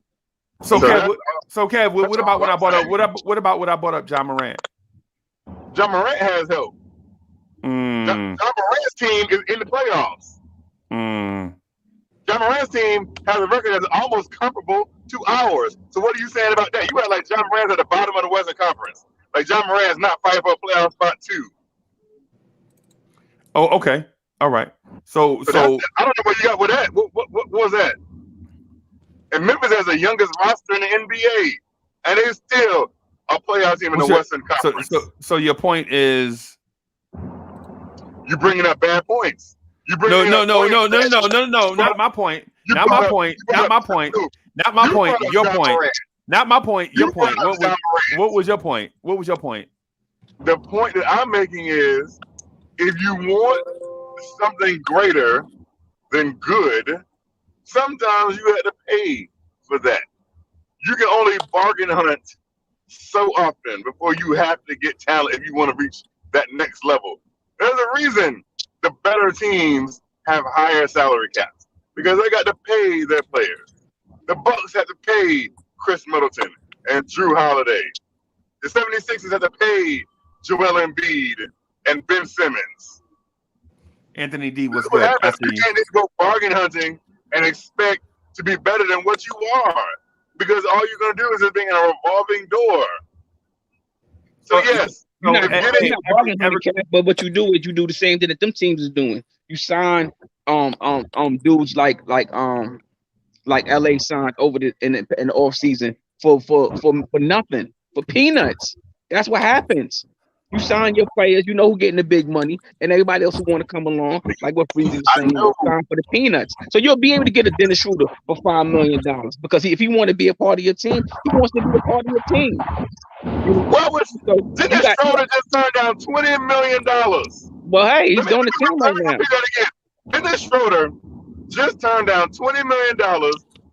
So Kev, what about what I brought up? What about what I brought up, John Morant? John Morant has help. John Morant's team is in the playoffs. John Morant's team has a record that's almost comparable to ours. So what are you saying about that? You act like John Morant's at the bottom of the Western Conference. Like John Morant's not fighting for a playoff spot too. Oh, okay. All right. So I don't know what you got with that. What was that? And Memphis has the youngest roster in the NBA, and they still a playoff team in the Western Conference. So your point is you bringing up bad points. No, not my point. Not my point. Your point. Not my point. Your point. What was your point? What was your point? The point that I'm making is, if you want something greater than good, sometimes you have to pay for that. You can only bargain hunt so often before you have to get talent if you want to reach that next level. There's a reason the better teams have higher salary caps, because they got to pay their players. The Bucks have to pay Chris Middleton and Drew Holiday. The 76ers have to pay Joel Embiid and Ben Simmons. Anthony D was good. You can't just go bargain hunting and expect to be better than what you are, because all you're going to do is just being a revolving door. So yes. But what you do is you do the same thing that them teams is doing. You sign dudes like LA signed over in the off season for nothing, for peanuts. That's what happens. You sign your players, you know who getting the big money, and everybody else who want to come along, like what Freezy was saying, sign for the peanuts. So you'll be able to get a Dennis Schroeder for $5 million because if he want to be a part of your team, he wants to be a part of your team. Dennis Schroeder just turned down $20 million. Well, hey, he's on the team right now. Dennis Schroeder just turned down $20 million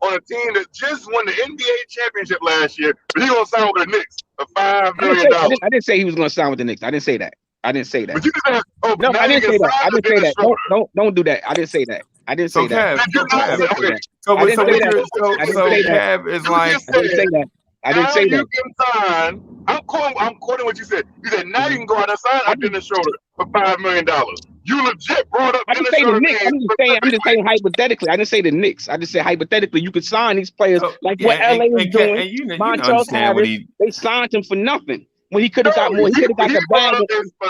on a team that just won the NBA championship last year, but he's going to sign with the Knicks for $5 million. I didn't say he was going to sign with the Knicks. I didn't say that. But you said, no, I didn't say that. I didn't say that. Don't do that. I didn't say that. I didn't say that. So Kev is like, I didn't say that. I didn't say that. You can sign. I'm quoting what you said. You said now you can go out and sign Dennis Schroeder for $5 million. You legit brought up Dennis Schroeder. I'm just saying hypothetically. I didn't say the Knicks. I just said hypothetically you could sign these players what LA was doing. Montrezl Harris, they signed him for nothing. When he could have got more, he could have got the bag.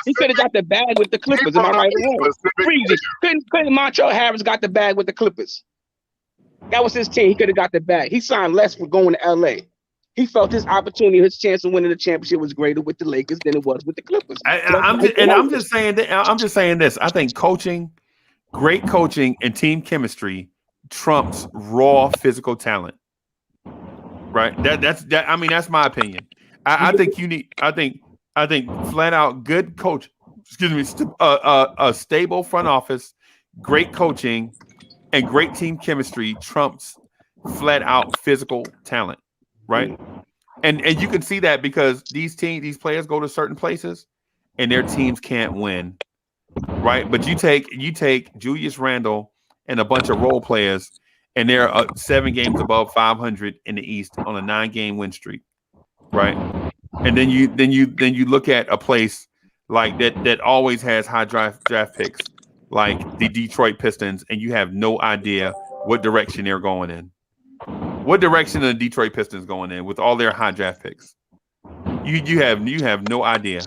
He could have got the bag with the Clippers. Am I right or wrong? Freezy. Couldn't Montrezl Harris got the bag with the Clippers? That was his team. He could have got the bag. He signed less for going to LA. He felt his opportunity, his chance of winning the championship was greater with the Lakers than it was with the Clippers. I'm just saying this. I think great coaching and team chemistry trumps raw physical talent. Right? That's my opinion. I think flat out good coach. A stable front office, great coaching, and great team chemistry trumps flat out physical talent. Right. And you can see that because these players go to certain places and their teams can't win. Right. But you take Julius Randle and a bunch of role players and they're 7 games above 500 in the East on a 9-game win streak. Right. And then you look at a place like that always has high draft picks, like the Detroit Pistons, and you have no idea what direction they're going in. What direction are the Detroit Pistons going in with all their high draft picks? You have no idea.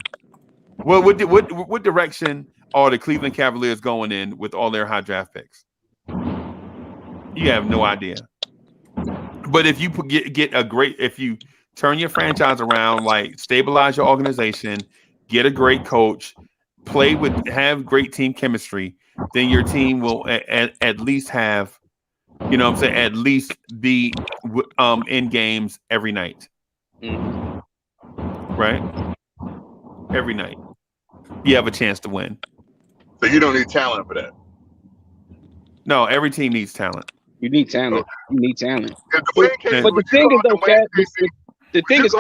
What direction are the Cleveland Cavaliers going in with all their high draft picks? You have no idea. But if you if you turn your franchise around, like stabilize your organization, get a great coach, have great team chemistry, then your team will at least have, you know what I'm saying, at least be in games every night. Right? Every night. You have a chance to win. So you don't need talent for that. No, every team needs talent. You need talent. You need talent. But the thing is, though, Cat, the thing is,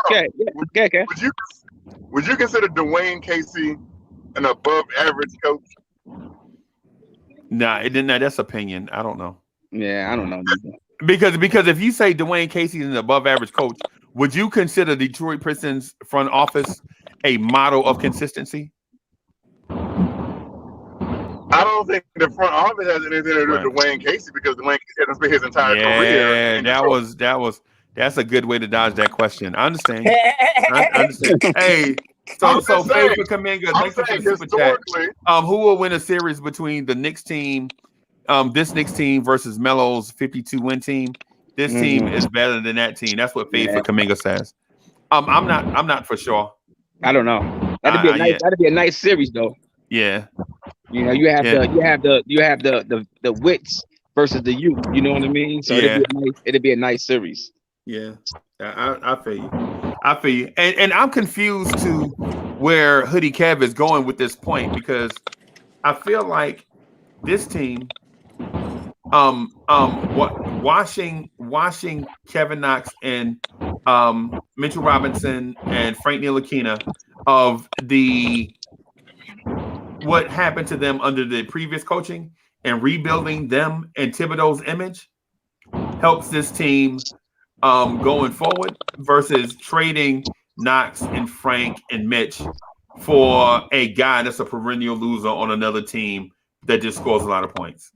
Cat, would you consider Dwayne Casey an above average coach? Nah, that's opinion. I don't know. Yeah, I don't know. Because if you say Dwayne Casey is an above average coach, would you consider Detroit Pistons front office a model of consistency? I don't think the front office has anything to do with Dwayne Casey because Dwayne Casey hasn't spent his entire career. Yeah, that's a good way to dodge that question. I understand. I understand. Hey, so Faith Kaminga, thanks for the super chat. Who will win a series between the Knicks team, this Knicks team versus Melo's 52-win team? This team is better than that team. That's what Faith Kaminga says. I'm not for sure. I don't know. That'd be a nice series though. Yeah. You know, you have the wits versus the youth. You know what I mean? So it'd be a nice series. Yeah, I feel you. I feel you. And I'm confused to where Hoodie Kev is going with this point because I feel like this team, washing Kevin Knox and Mitchell Robinson and Frank Ntilikina of what happened to them under the previous coaching and rebuilding them and Thibodeau's image helps this team going forward versus trading Knox and Frank and Mitch for a guy that's a perennial loser on another team that just scores a lot of points.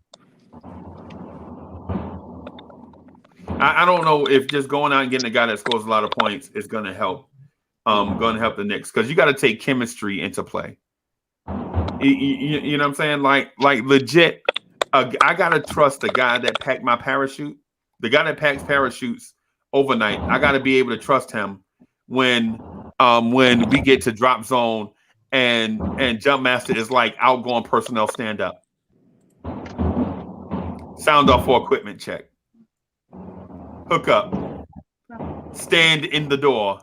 I don't know if just going out and getting a guy that scores a lot of points is going to help the Knicks because you got to take chemistry into play. You know what I'm saying? Like legit, I gotta trust the guy that packed my parachute. The guy that packs parachutes overnight. I gotta be able to trust him when we get to drop zone and jump master is like outgoing personnel stand up. Sound off for equipment check. Hook up. Stand in the door.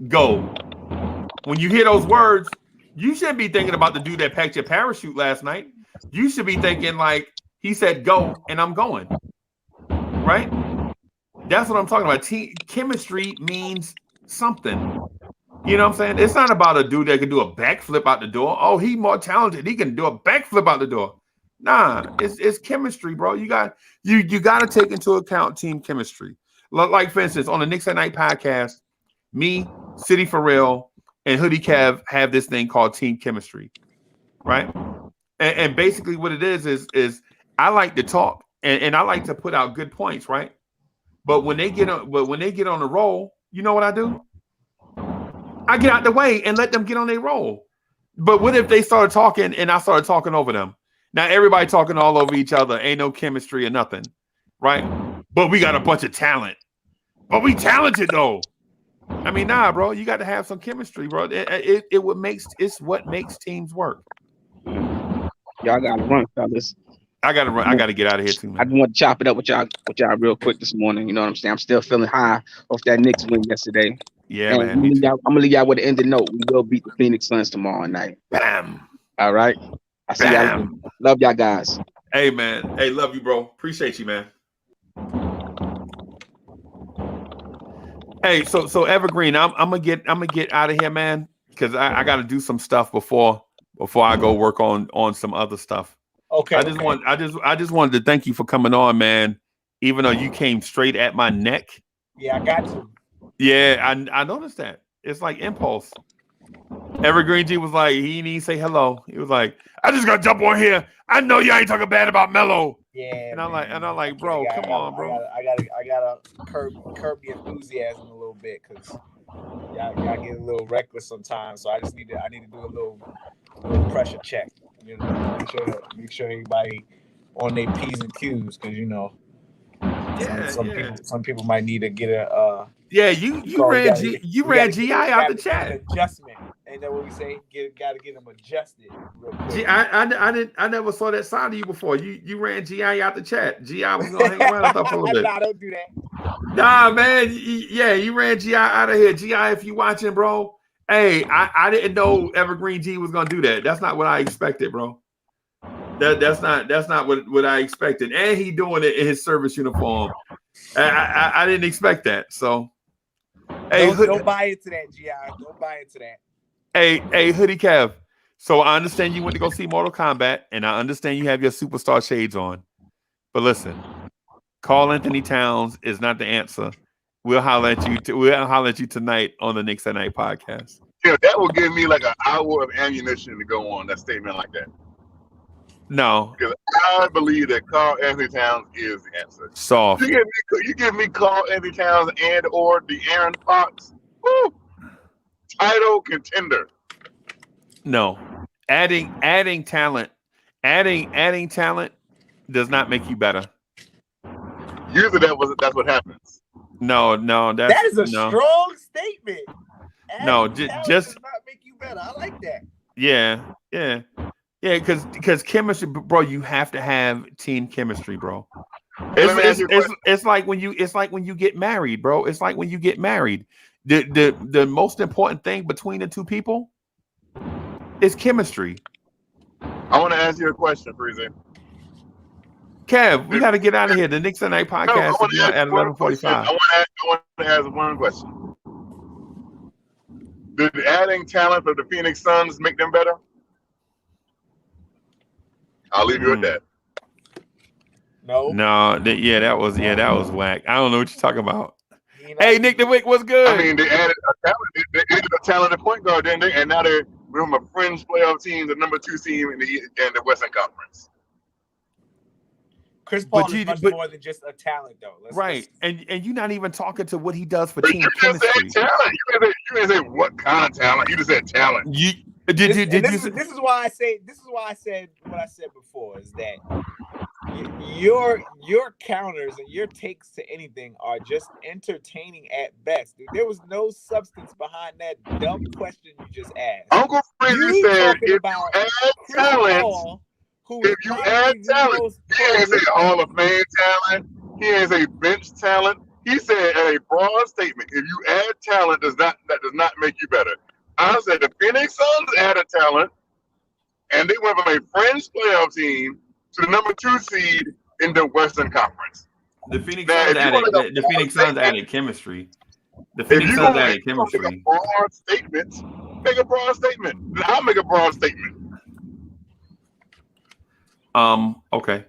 Go. When you hear those words, you shouldn't be thinking about the dude that packed your parachute last night. You should be thinking like he said go and I'm going. Right? That's what I'm talking about. Chemistry means something. You know what I'm saying? It's not about a dude that can do a backflip out the door. Oh, he's more talented. He can do a backflip out the door. Nah, it's chemistry, bro. You got to take into account team chemistry. Like for instance, on the Knicks at Night podcast, me, City for Real, and Hoodie Kev have this thing called team chemistry, right? And basically what it is I like to talk and I like to put out good points, right? But when they get on the roll, you know what I do? I get out the way and let them get on their roll. But what if they started talking and I started talking over them? Now everybody talking all over each other, ain't no chemistry or nothing, right? But we got a bunch of talent. But we talented though. I mean, nah, bro. You got to have some chemistry, bro. It's what makes teams work. Y'all got to run, fellas. I got to run. I got to get out of here too, man. I just want to chop it up with y'all real quick this morning. You know what I'm saying? I'm still feeling high off that Knicks win yesterday. Yeah, man. I'm gonna leave y'all with the end of the note. We will beat the Phoenix Suns tomorrow night. Bam. All right. I see y'all. Love y'all guys. Hey, man. Hey, love you, bro. Appreciate you, man. Hey, so Evergreen, I'm gonna get out of here, man, because I got to do some stuff before I go work on some other stuff. Okay. I just wanted to thank you for coming on, man. Even though you came straight at my neck. Yeah, I got to. Yeah, I noticed that. It's like impulse. Evergreen G was like, he didn't even say hello. He was like, I just gotta jump on here. I know y'all ain't talking bad about Melo. Yeah, And I'm like, Okay, bro, come on, bro. I gotta curb the enthusiasm a little bit because y'all get a little reckless sometimes. So I need to do a little pressure check. You know, make sure everybody on their P's and Q's because some people might need to get a you ran GI out the chat. Get an adjustment. Ain't that what we say? Got to get them adjusted real quick. I never saw that side of you before. You ran GI out the chat. GI was gonna hang around for a little bit. Nah, don't do that. Nah, man. You ran GI out of here. GI, if you watching, bro. Hey, I didn't know Evergreen G was gonna do that. That's not what I expected, bro. That's not what I expected. And he doing it in his service uniform. I didn't expect that. So hey, don't buy into that, GI. Don't buy into that. Hey, Hoodie Kev. So I understand you went to go see Mortal Kombat, and I understand you have your superstar shades on. But listen, Karl Anthony Towns is not the answer. We'll holler at you. We'll holler at you tonight on the Knicks at Night podcast. Yeah, that will give me like an hour of ammunition to go on that statement like that. No, because I believe that Karl Anthony Towns is the answer. Soft. You give me Karl Anthony Towns and or De'Aaron Fox. Woo! Title contender. No, adding talent does not make you better. Usually that's what happens. No, that is a strong statement. Adding just does not make you better. I like that. Yeah, because chemistry, bro. You have to have team chemistry, bro. It's like when you get married, bro. It's like when you get married. The most important thing between the two people is chemistry. I want to ask you a question, Freezy. Kev, we got to get out of here. The Knicks at Night podcast at 11:45. I want to ask one question. Did adding talent for the Phoenix Suns make them better? I'll leave you with that. No. That was whack. I don't know what you're talking about. Hey, Nick DeWick, what's good? I mean, they added a talented point guard, didn't they? And now they're from a fringe playoff team, the number 2 team in the Western Conference. Chris Paul is much more than just a talent, though. And you're not even talking to what he does for team chemistry. You didn't say what kind of talent. You just said talent. This is why I said what I said before is that your counters and your takes to anything are just entertaining at best. Dude, there was no substance behind that dumb question you just asked. Uncle Freezy said if you add talent, Paul, if you add talent, he ain't say Hall of Fame talent. He ain't say bench talent. He said a broad statement. If you add talent, that does not make you better. I said the Phoenix Suns added talent, and they went from a fringe playoff team to the number 2 seed in the Western Conference. The Phoenix Suns added chemistry. The Phoenix Suns added chemistry. Make a broad statement. I'll make a broad statement. Okay.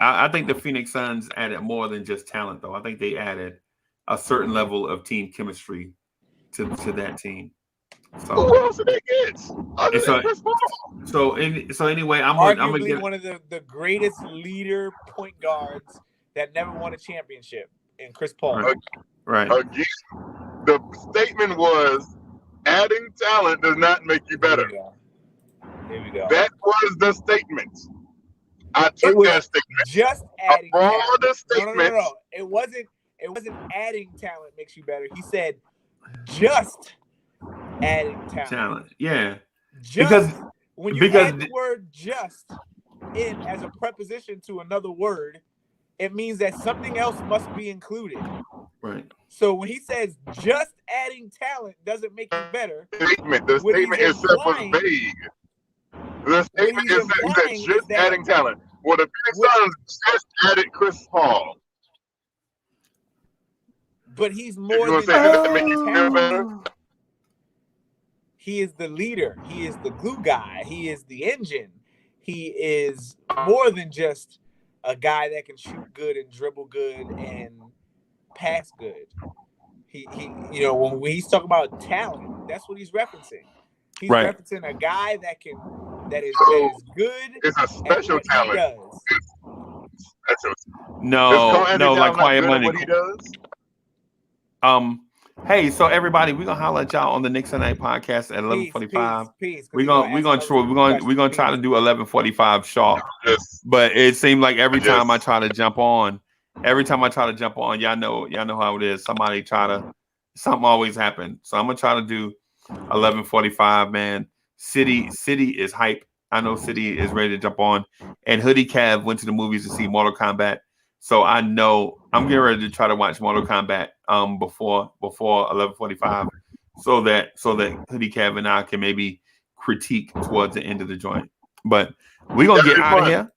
I think the Phoenix Suns added more than just talent, though. I think they added a certain level of team chemistry to that team. So who else did they get? So anyway, I'm gonna get one of the greatest leader point guards that never won a championship in Chris Paul. Right. Again, the statement was adding talent does not make you better. Here we go. That was the statement. I took that statement. Just adding talent. Statement. No. It wasn't adding talent makes you better. He said just adding talent. Yeah. Because when you add the word just in as a preposition to another word, it means that something else must be included. Right. So when he says just adding talent doesn't make you better. The statement itself was vague. The statement is just adding talent. Well, the Phoenix Suns just added Chris Paul. But he's more than talent. He is the leader. He is the glue guy. He is the engine. He is more than just a guy that can shoot good and dribble good and pass good. He when he's talking about talent, that's what he's referencing. He's referencing a guy that can that is good It's a at special what he talent. does. No, like Quiet Money. What he does. Hey, so everybody, we're gonna holler at y'all on the Knicks Tonight podcast at 11:45. We're gonna try to do 11:45 sharp. Yes. But it seems like every time I try to jump on, y'all know how it is. Something always happens. So I'm gonna try to do 11:45. Man, City is hype. I know City is ready to jump on. And Hoodie Cav went to the movies to see Mortal Kombat. So I know I'm getting ready to try to watch Mortal Kombat before 11:45, so that Hoodie Cav and I can maybe critique towards the end of the joint. But we're gonna get out of here.